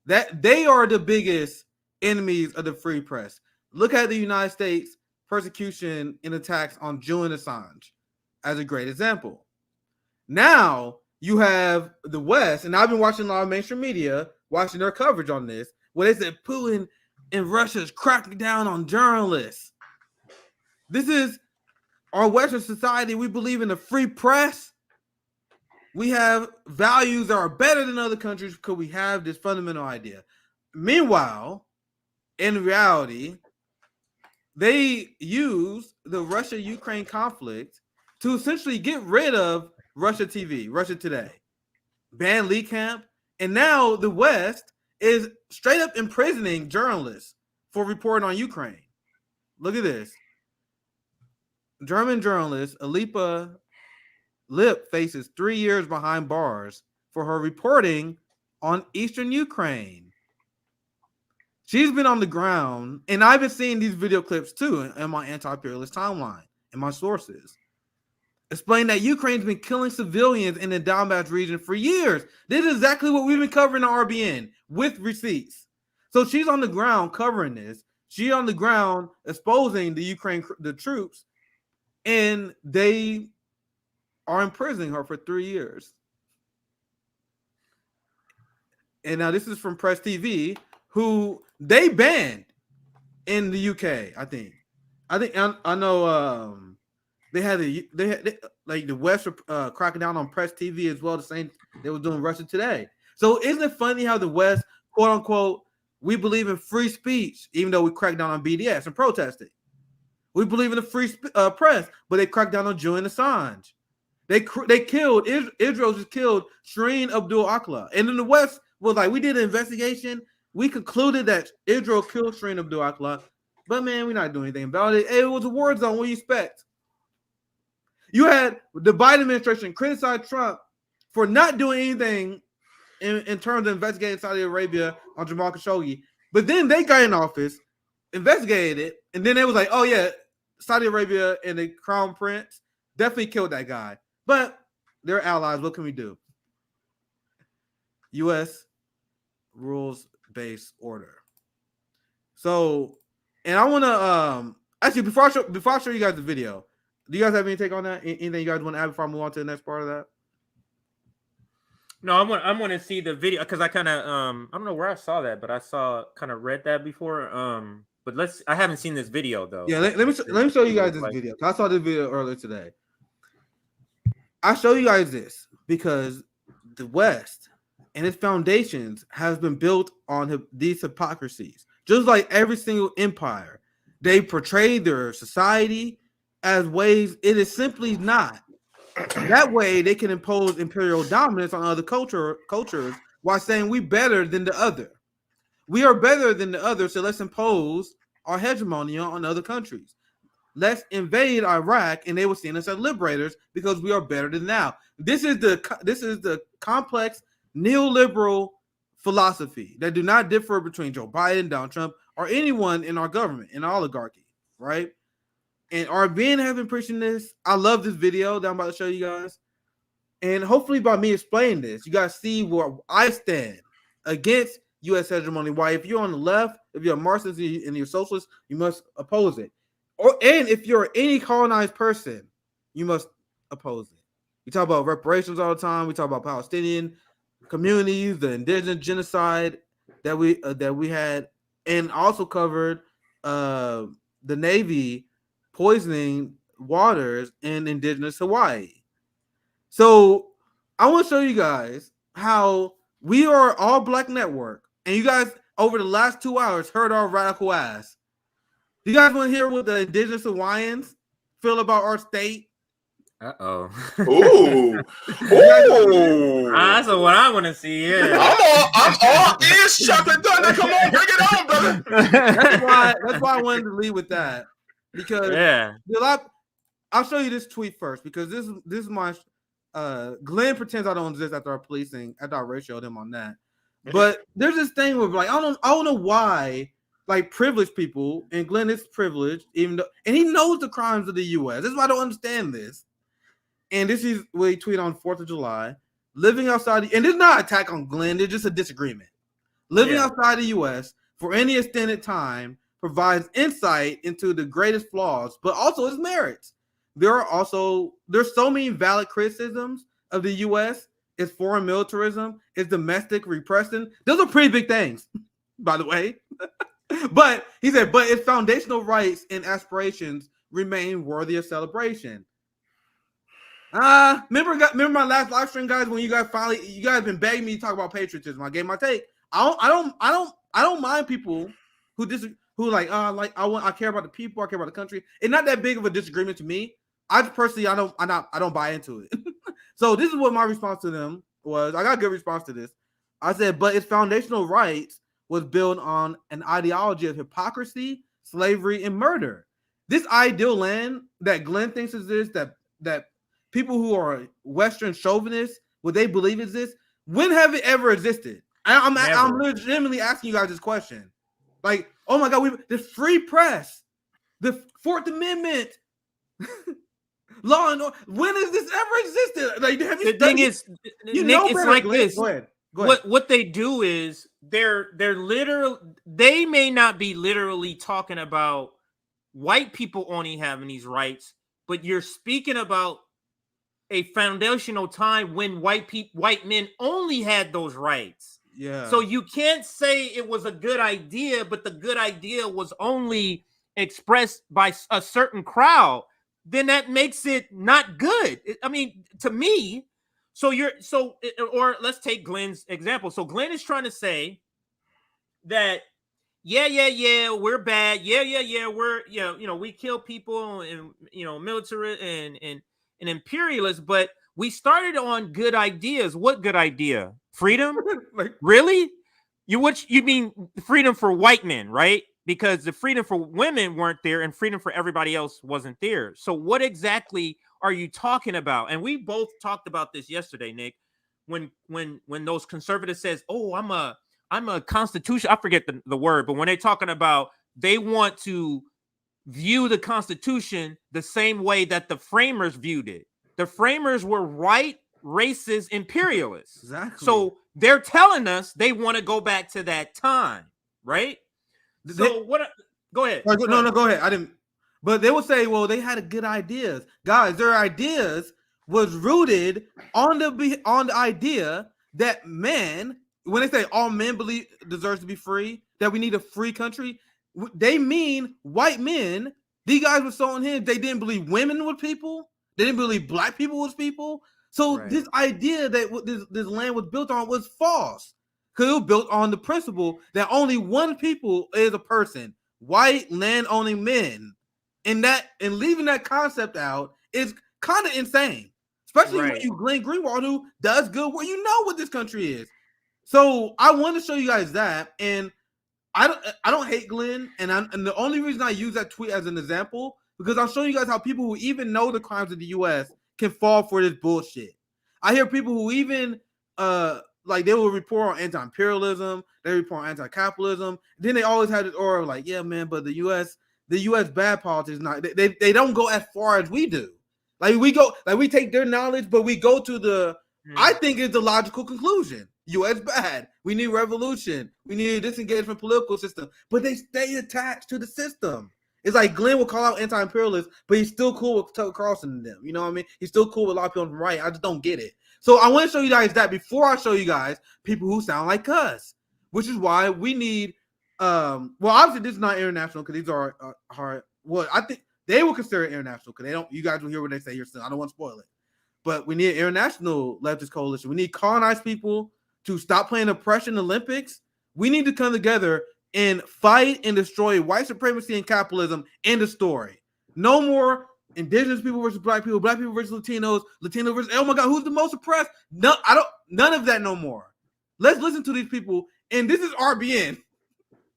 that they are the biggest enemies of the free press. Look at the United States persecution and attacks on Julian Assange as a great example. Now you have the West, and I've been watching a lot of mainstream media, watching their coverage on this, where they said Putin and Russia is cracking down on journalists. This is our Western society. We believe in the free press. We have values that are better than other countries because we have this fundamental idea. Meanwhile, in reality, they use the Russia-Ukraine conflict to essentially get rid of Russia TV, Russia Today, ban Lee Camp, and now the West is straight up imprisoning journalists for reporting on Ukraine. Look at this. German journalist Alipa Lip faces 3 years behind bars for her reporting on Eastern Ukraine. She's been on the ground, and I've been seeing these video clips too in my anti-imperialist timeline and my sources. Explain that Ukraine's been killing civilians in the Donbass region for years. This is exactly what we've been covering on RBN with receipts. So she's on the ground covering this. She's on the ground exposing the troops, and they are imprisoning her for 3 years. And now this is from Press TV, who they banned in the UK. I know. They had like the West cracking down on Press TV as well. The same they were doing Russia Today. So isn't it funny how the West, quote unquote, we believe in free speech, even though we crack down on BDS and protesting. We believe in the free press, but they cracked down on Julian Assange. They killed Israel just killed Shireen Abdul-Akleh, and then the West was like, we did an investigation. We concluded that Israel killed Shireen Abdul-Akleh, but man, we're not doing anything about it. It was a war zone. What do you expect? You had the Biden administration criticize Trump for not doing anything in terms of investigating Saudi Arabia on Jamal Khashoggi. But then they got in office, investigated it, and then they was like, oh yeah, Saudi Arabia and the Crown Prince definitely killed that guy. But they're allies. What can we do? U.S. rules-based order. So, and I want to actually before I show you guys the video, do you guys have any take on that? Anything you guys want to add before I move on to the next part of that?
No, I want to see the video because I kind of I don't know where I saw that, but I read that before. But I haven't seen this video though.
Yeah, let me show you guys this video. I saw this video earlier today. I show you guys this because the West and its foundations has been built on these hypocrisies. Just like every single empire, they portray their society as ways it is simply not. That way they can impose imperial dominance on other cultures while saying we better than the other. We are better than the other, so let's impose our hegemony on other countries. let's invade Iraq, and they were seeing us as liberators because we are better than now. This is the complex neoliberal philosophy that do not differ between Joe Biden, Donald Trump, or anyone in our government, in our oligarchy, right? And RBN has been preaching this. I love this video that I'm about to show you guys. And hopefully by me explaining this, you guys see where I stand against U.S. hegemony. Why, if you're on the left, if you're a Marxist and you're socialist, you must oppose it. And if you're any colonized person, you must oppose it. We talk about reparations all the time. We talk about Palestinian communities, the indigenous genocide that we had, and also covered the Navy poisoning waters in indigenous Hawaii. So I want to show you guys how we are all black network, and you guys over the last 2 hours heard our radical ass. Do you guys want to hear what the indigenous Hawaiians feel about our state?
Uh-oh.
Ooh. Ooh.
That's what I want to see. Yeah.
I'm all ears, Chocolate Thunder. Come on, bring it on, brother.
That's why I wanted to lead with that. Because I'll show you this tweet first, because this is my Glenn pretends I don't exist after our policing, after I ratioed him on that. But there's this thing where like I don't know why like privileged people, and Glenn is privileged, even though, and he knows the crimes of the US. This is why I don't understand this. And this is what he tweeted on 4th of July. Living outside, and this is not an attack on Glenn, it's just a disagreement. Living outside the US for any extended time provides insight into the greatest flaws, but also its merits. There's so many valid criticisms of the US. It's foreign militarism, it's domestic repression. Those are pretty big things, by the way. But he said, but its foundational rights and aspirations remain worthy of celebration. Remember my last live stream, guys, when you guys been begging me to talk about patriotism. I gave my take. I don't mind people who I care about the people, I care about the country. It's not that big of a disagreement to me. I just personally I don't buy into it. So this is what my response to them was. I got a good response to this. I said, but its foundational rights was built on an ideology of hypocrisy, slavery, and murder. This ideal land that Glenn thinks exists, that people who are Western chauvinists, what they believe exists, when have it ever existed? I'm legitimately asking you guys this question. Like, oh my God, the free press, the 4th Amendment, law and order. When has this ever existed? Like, have you?
The thing is, Nick, it's like this.
Go ahead.
What they do is they're literal. They may not be literally talking about white people only having these rights, but you're speaking about a foundational time when white men only had those rights.
Yeah.
So you can't say it was a good idea, but the good idea was only expressed by a certain crowd. Then that makes it not good. I mean, to me. Or let's take Glenn's example. So Glenn is trying to say that, we're bad. We're, we kill people and, military and imperialists, but we started on good ideas. What good idea? Freedom? Really? You mean freedom for white men, right? Because the freedom for women weren't there and freedom for everybody else wasn't there. So what exactly are you talking about? And we both talked about this yesterday, Nick, when those conservatives says, oh, I'm a constitution. I forget the word, but when they're talking about they want to view the Constitution the same way that the framers viewed it. The framers were white, racist, imperialists.
Exactly.
So they're telling us they want to go back to that time, right? So go ahead.
No, go ahead. I didn't. But they would say, well, they had good ideas. Guys, their ideas was rooted on the idea that men, when they say all men deserves to be free, that we need a free country, they mean white men. These guys were so unhinged. They didn't believe women were people. They didn't believe black people was people. So this idea that this land was built on was false. Because it was built on the principle that only one people is a person, white land-owning men. And leaving that concept out is kind of insane. Especially when you Glenn Greenwald, who does good work. You know what this country is. So I want to show you guys that. And I don't hate Glenn. And the only reason I use that tweet as an example because I'm showing you guys how people who even know the crimes of the U.S. can fall for this bullshit. I hear people who even like they will report on anti-imperialism, they report on anti-capitalism. Then they always have this aura of like, yeah, man, but the U.S. bad politics not they don't go as far as we do. Like we go, like we take their knowledge, but we go to the I think it's the logical conclusion. U.S. bad. We need revolution. We need a disengagement political system. But they stay attached to the system. It's like Glenn will call out anti-imperialists, but he's still cool with Tucker Carlson and them. You know what I mean? He's still cool with a lot of people on the right. I just don't get it. So I want to show you guys that before I show you guys people who sound like us, which is why we need. Well, obviously this is not international because these are hard. Well, I think they will consider it international because they don't. You guys will hear what they say here soon. I don't want to spoil it, but we need an international leftist coalition. We need colonized people to stop playing oppression Olympics. We need to come together and fight and destroy white supremacy and capitalism. End of story. No more indigenous people versus black people versus Latinos, Latino versus, oh my God, who's the most oppressed? No, none of that no more. Let's listen to these people. And this is RBN,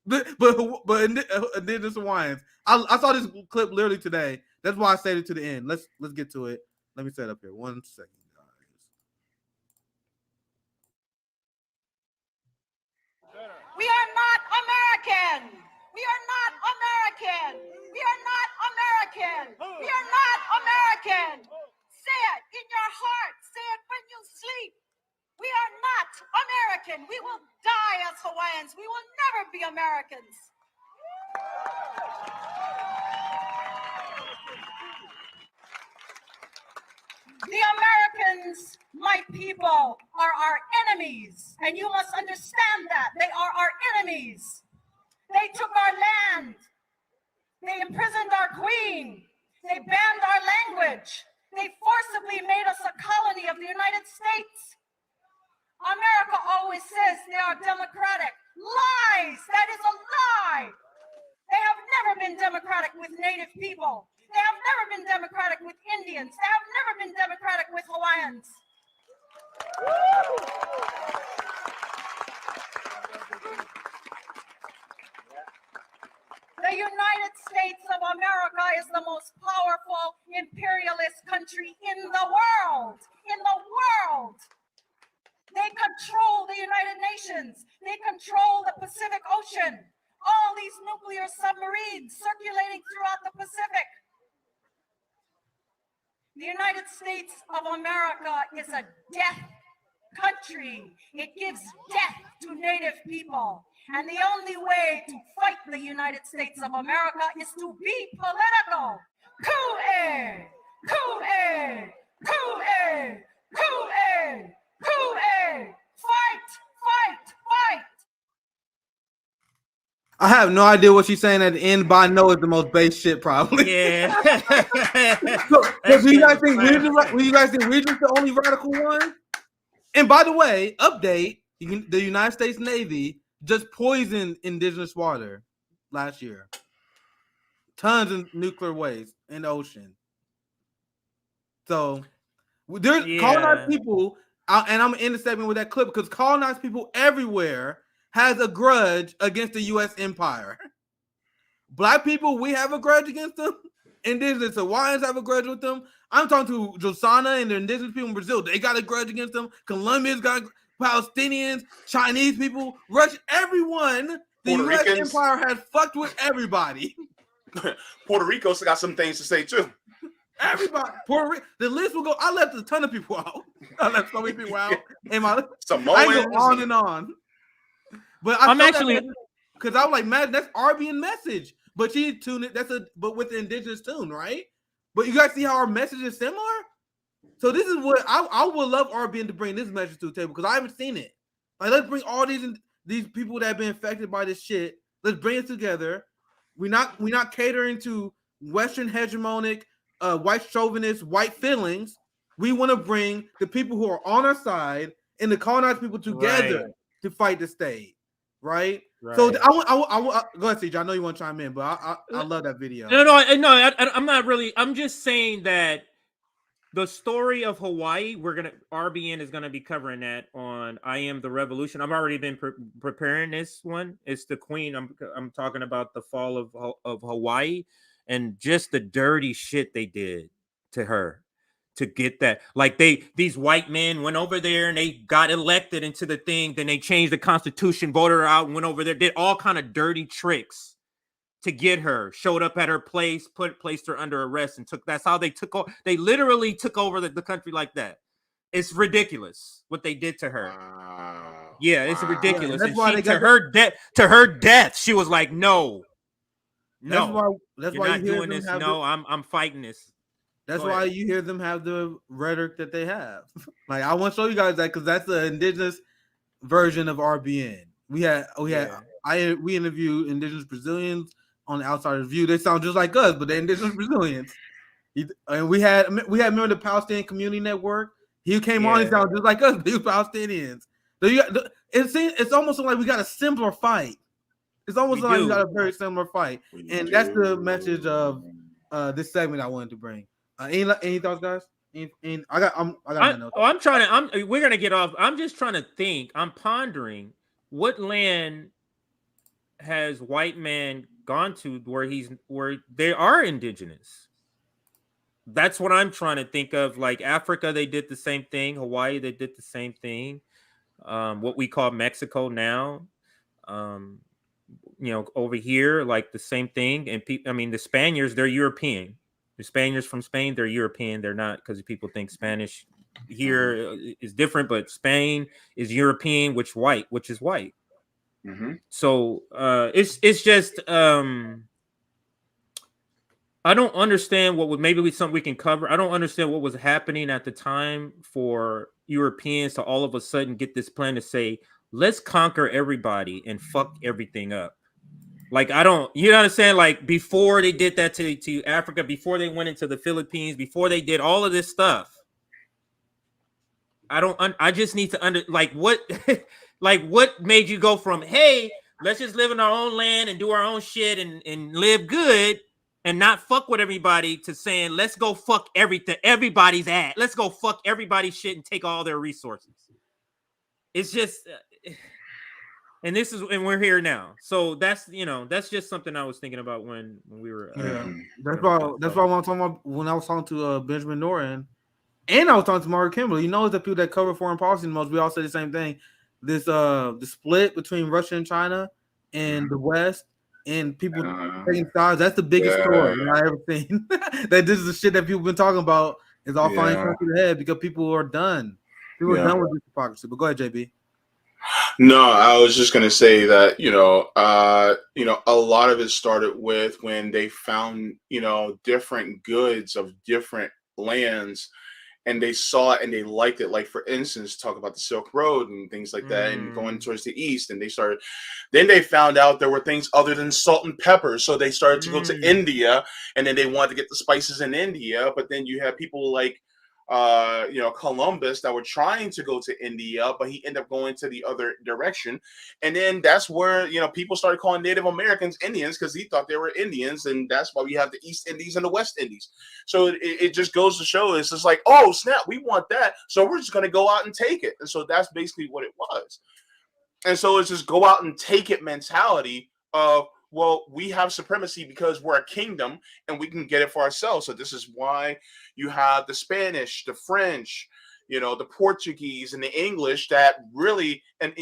but indigenous Hawaiians. I saw this clip literally today. That's why I saved it to the end. Let's get to it. Let me set up here. 1 second.
We are not American. We are not American. We are not American. We are not American. Say it in your heart. Say it when you sleep. We are not American. We will die as Hawaiians. We will never be Americans. The Americans, my people, are our enemies, and you must understand that. They are our enemies. They took our land. They imprisoned our queen. They banned our language. They forcibly made us a colony of the United States. America always says they are democratic. Lies! That is a lie! They have never been democratic with Native people. They have never been democratic with Indians. They have never been democratic with Hawaiians. The United States of America is the most powerful imperialist country in the world. In the world. They control the United Nations. They control the Pacific Ocean. All these nuclear submarines circulating throughout the Pacific. The United States of America is a death country. It gives death to Native people. And the only way to fight the United States of America is to be political. Coup-eh! Coup-eh! Coup-eh! Coup-eh! Coup-eh! Fight! Fight! Fight!
I have no idea what she's saying at the end, but I know it's the most base shit, probably.
Yeah.
so do you guys think we're the only radical one? And by the way, update: the United States Navy just poisoned indigenous water last year. Tons of nuclear waste in the ocean. So there's colonized people, and I'm in the segment with that clip because colonized people everywhere has a grudge against the U.S. empire. Black people, we have a grudge against them. Indigenous Hawaiians have a grudge with them. I'm talking to Josana and the indigenous people in Brazil. They got a grudge against them. Colombians got Palestinians, Chinese people, Russian, everyone. The U.S. empire has fucked with everybody.
Puerto Rico's got some things to say too.
Everybody, Puerto Rico, the list will go. I left a ton of people out. I left so many people out. And I go on and on. But I'm actually because I was like, man, that's RBN message. But she tuned it. But with the indigenous tune, right? But you guys see how our message is similar. So this is what I would love RBN to bring this message to the table because I haven't seen it. Like, let's bring all these people that have been affected by this shit. Let's bring it together. We're not catering to Western hegemonic, white chauvinist, white feelings. We want to bring the people who are on our side and the colonized people together to fight the state. Right. So I want go ahead, CJ. I know you want to chime in, but I love that video.
No, I'm not really. I'm just saying that the story of Hawaii, RBN is gonna be covering that on I Am the Revolution. I've already been preparing this one. It's the Queen. I'm talking about the fall of Hawaii, and just the dirty shit they did to her to get that. Like these white men went over there and they got elected into the thing. Then they changed the Constitution, voted her out, and went over there, did all kind of dirty tricks to get her. Showed up at her place, placed her under arrest, and that's how they took over. They literally took over the country like that. It's ridiculous what they did to her.
Wow.
Yeah, it's ridiculous.
That's
And
why
she,
they
to
got
her death, she was like, "No, no,
that's
you're
why
not
you hear
doing
them
this.
have
No, I'm fighting this."
That's
Go
why
ahead.
you hear them have the rhetoric that they have. Like, I want to show you guys that because that's the indigenous version of RBN. We interviewed indigenous Brazilians on the Outsider's View. They sound just like us, but they're indigenous Brazilians. And we had remember the Palestinian Community Network. He came on. He sounded just like us. But he was Palestinians. So it's almost like we got a similar fight. It's almost like we got a very similar fight, and that's the message of this segment I wanted to bring. Any thoughts, guys?
We're gonna get off. I'm just trying to think. I'm pondering what land has white man gone to where they are indigenous. That's what I'm trying to think of. Like Africa, they did the same thing. Hawaii, they did the same thing. What we call Mexico now, over here, like the same thing. And the Spaniards, they're European. The Spaniards from Spain, they're European. They're not, because people think Spanish here is different, but Spain is European, which is white.
Mm-hmm.
So it's just I don't understand what would maybe be something we can cover. I don't understand what was happening at the time for Europeans to all of a sudden get this plan to say, let's conquer everybody and fuck everything up. Like, you know what I'm saying? Like, before they did that to Africa, before they went into the Philippines, before they did all of this stuff, I just need to what made you go from, hey, let's just live in our own land and do our own shit and live good and not fuck with everybody, to saying, let's go fuck everybody's ass. Let's go fuck everybody's shit and take all their resources. It's just... And we're here now. So that's just something I was thinking about when we were.
That's why I want to talk about when I was talking to Benjamin Noren, and I was talking to Margaret Kimberly. You know, the people that cover foreign policy the most, we all say the same thing. This the split between Russia and China and the West, and people taking sides. That's the biggest story I've ever seen. That this is the shit that people been talking about is all finally coming to the head because people are done. People are done with this hypocrisy. But go ahead, JB.
No, I was just going to say that, a lot of it started with when they found, different goods of different lands, and they saw it and they liked it. Like, for instance, talk about the Silk Road and things like that, and going towards the east. And then they found out there were things other than salt and pepper. So they started to go to India, and then they wanted to get the spices in India. But then you have people like, Columbus that were trying to go to India, but he ended up going to the other direction. And then that's where, people started calling Native Americans Indians because he thought they were Indians. And that's why we have the East Indies and the West Indies. So it just goes to show, it's just like, oh, snap, we want that. So we're just going to go out and take it. And so that's basically what it was. And so it's just go out and take it mentality of, well, we have supremacy because we're a kingdom and we can get it for ourselves. So this is why you have the Spanish, the French, the Portuguese and the English that really, and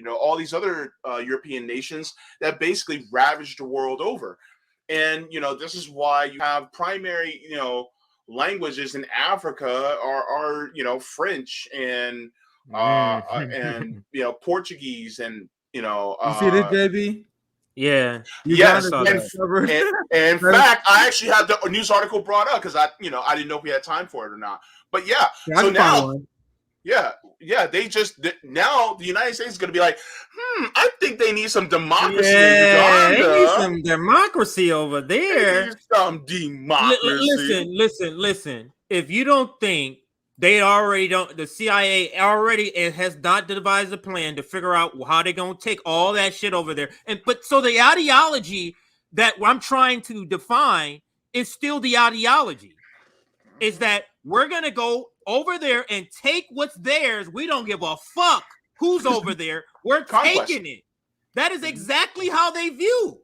all these other European nations that basically ravaged the world over. And, this is why you have primary, languages in Africa are French and Portuguese and,
you see this, JB?
Yeah.
Yes. And in fact, I actually had the news article brought up because I didn't know if we had time for it or not. But so now, they just now the United States is going to be like, I think they need some democracy in Uganda.
They need some democracy over there.
They need some democracy.
Listen. If you don't think the CIA already has not devised a plan to figure out how they're going to take all that shit over there. But so the ideology that I'm trying to define is still the ideology. Is that we're going to go over there and take what's theirs. We don't give a fuck who's over there. We're taking it. That is exactly how they view.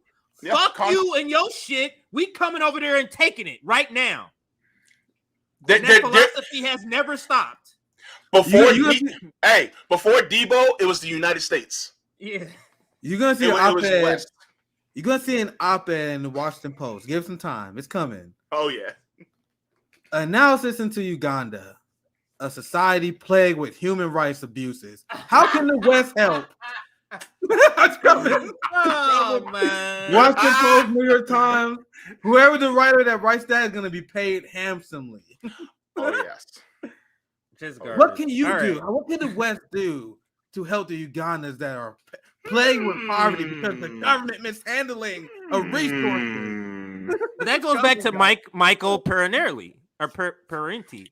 fuck you and your shit. We coming over there and taking it right now. That philosophy has never stopped.
Before Debo, it was the United States.
Yeah.
You're gonna see an op-ed. You're gonna see an op-ed in the Washington Post. Give it some time. It's coming.
Oh yeah.
Analysis into Uganda, a society plagued with human rights abuses. How can the West help? It's coming.
Oh man.
Washington Post, New York Times. Whoever the writer that writes that is gonna be paid handsomely.
Oh yes.
Just
what can you
All
do?
right.
What can the West do to help the Ugandans that are plagued with poverty because the government mishandling of resources?
But that goes back to Michael Parenti.
Parenti,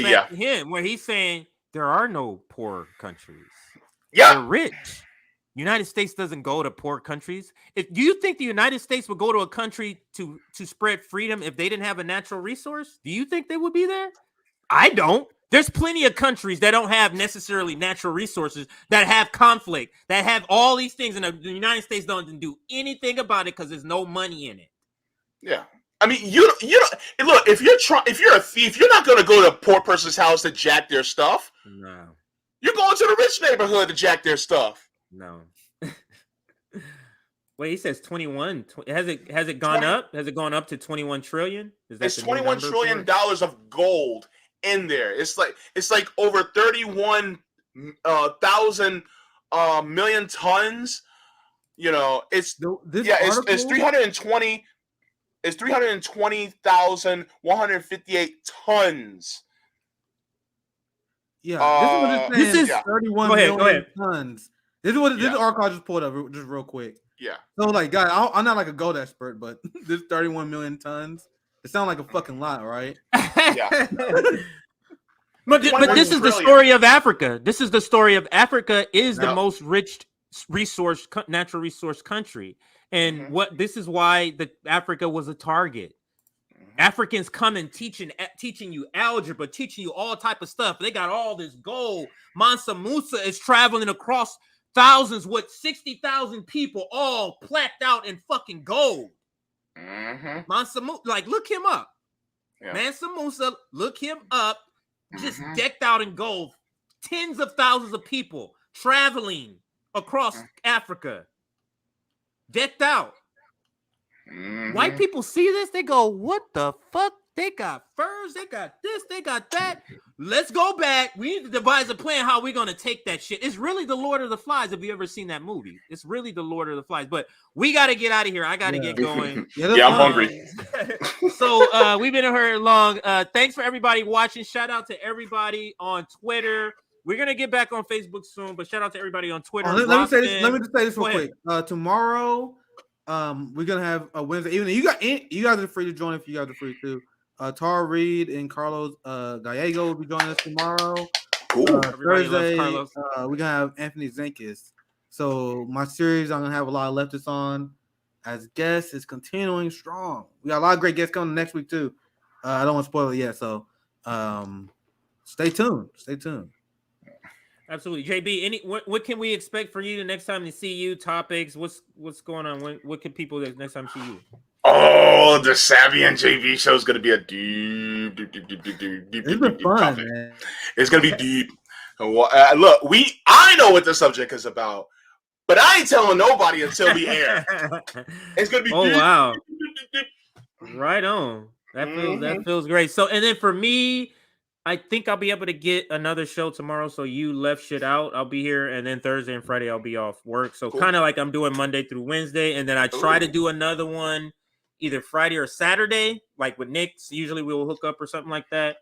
yeah. Him, where he's saying there are no poor countries.
Yeah.
They're rich. United States doesn't go to poor countries. Do you think the United States would go to a country to spread freedom if they didn't have a natural resource? Do you think they would be there? I don't. There's plenty of countries that don't have necessarily natural resources, that have conflict, that have all these things, and the United States doesn't do anything about it because there's no money in it.
Yeah. I mean, you look, if you're a thief, you're not going to go to a poor person's house to jack their stuff.
No.
You're going to the rich neighborhood to jack their stuff.
No. Wait, he says 21. Has it gone up? Has it gone up to 21 trillion?
It's $21 trillion of gold in there. It's like over 31,000 million tons. You know, it's 320. It's 320,158 tons.
Yeah, this is 31 million tons. This is what this article I just pulled up just real quick.
Yeah.
So like, guys, I'm not like a gold expert, but this 31 million tons. It sounds like a fucking lot, right?
Yeah.
But this is the story of Africa. This is the story of Africa is the most rich natural resource country. And this is why Africa was a target. Africans come and teaching you algebra, teaching you all type of stuff. They got all this gold. Mansa Musa is traveling across thousands with 60,000 people all plaqued out in fucking gold. Mansa Musa, like, look him up. Mansa Musa, look him up. Just decked out in gold. Tens of thousands of people traveling across Africa. Decked out. White people see this, they go, what the fuck? They got furs, they got this, they got that. Let's go back. We need to devise a plan how we're going to take that shit. It's really the Lord of the Flies, if you ever seen that movie. It's really the Lord of the Flies. But we got to get out of here. I got to get going.
I'm hungry.
So we've been here long. Thanks for everybody watching. Shout out to everybody on Twitter. We're going to get back on Facebook soon, but shout out to everybody on Twitter.
Let me just say this real quick. Tomorrow, we're gonna have a Wednesday evening. You guys are free to join if you guys are free too. Tara Reid and Carlos Gallego will be joining us tomorrow.
Cool.
Thursday, we're gonna have Anthony Zenkis. So my series, I'm gonna have a lot of leftists on as guests. Is continuing strong. We got a lot of great guests coming next week too. I don't want to spoil it yet, so stay tuned. Stay tuned.
Absolutely, JB. What can we expect for you the next time to see you? Topics? What's going on? What can people next time see you?
Oh, the Savvy and JB show is going to be a deep
fun,
topic.
Man.
It's going to be deep. Look, I know what the subject is about, but I ain't telling nobody until we air. It's going to be deep.
Wow. Right on. That feels great. So, and then for me, I think I'll be able to get another show tomorrow. So you left shit out. I'll be here. And then Thursday and Friday, I'll be off work. So kind of like I'm doing Monday through Wednesday. And then I try to do another one either Friday or Saturday, like with Nick. So usually we'll hook up or something like that.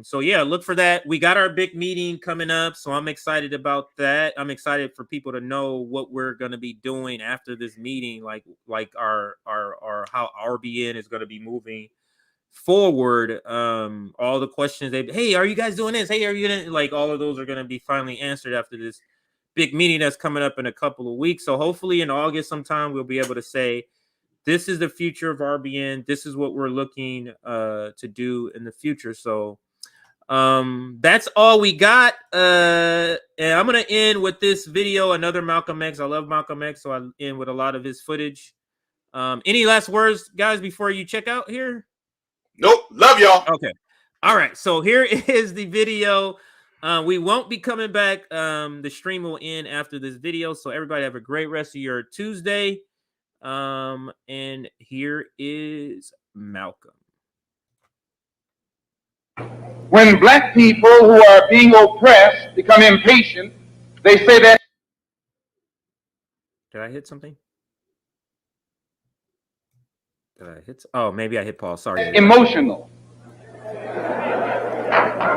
So yeah, look for that. We got our big meeting coming up. So I'm excited about that. I'm excited for people to know what we're going to be doing after this meeting, like our how RBN is going to be moving forward. All the questions hey, are you guys doing this? Hey, are you doing, like, all of those are going to be finally answered after this big meeting that's coming up in a couple of weeks. So hopefully in August sometime we'll be able to say this is the future of RBN. This is what we're looking to do in the future. So that's all we got. And I'm gonna end with this video, another Malcolm X. I love Malcolm X, so I end with a lot of his footage. Any last words, guys, before you check out here?
Nope. Love y'all.
Okay. All right. So here is the video. We won't be coming back. The stream will end after this video. So everybody have a great rest of your Tuesday. And here is Malcolm.
When black people who are being oppressed become impatient, they say that.
Did I hit something? Oh, maybe I hit pause. Sorry.
Emotional.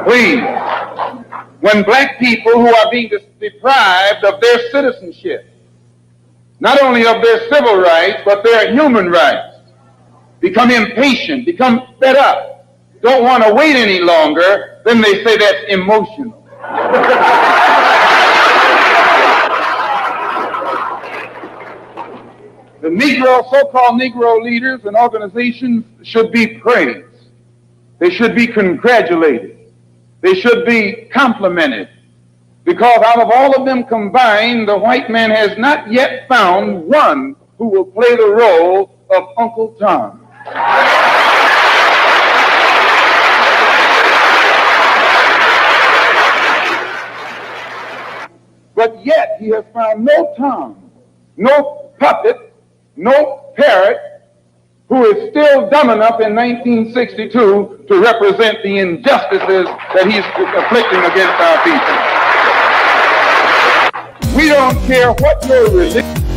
Please. When black people who are being deprived of their citizenship, not only of their civil rights, but their human rights, become impatient, become fed up, don't want to wait any longer, then they say that's emotional. The Negro, so-called Negro leaders and organizations should be praised. They should be congratulated. They should be complimented. Because out of all of them combined, the white man has not yet found one who will play the role of Uncle Tom. But yet he has found no Tom, no puppet, no parrot who is still dumb enough in 1962 to represent the injustices that he's inflicting against our people. We don't care what your religion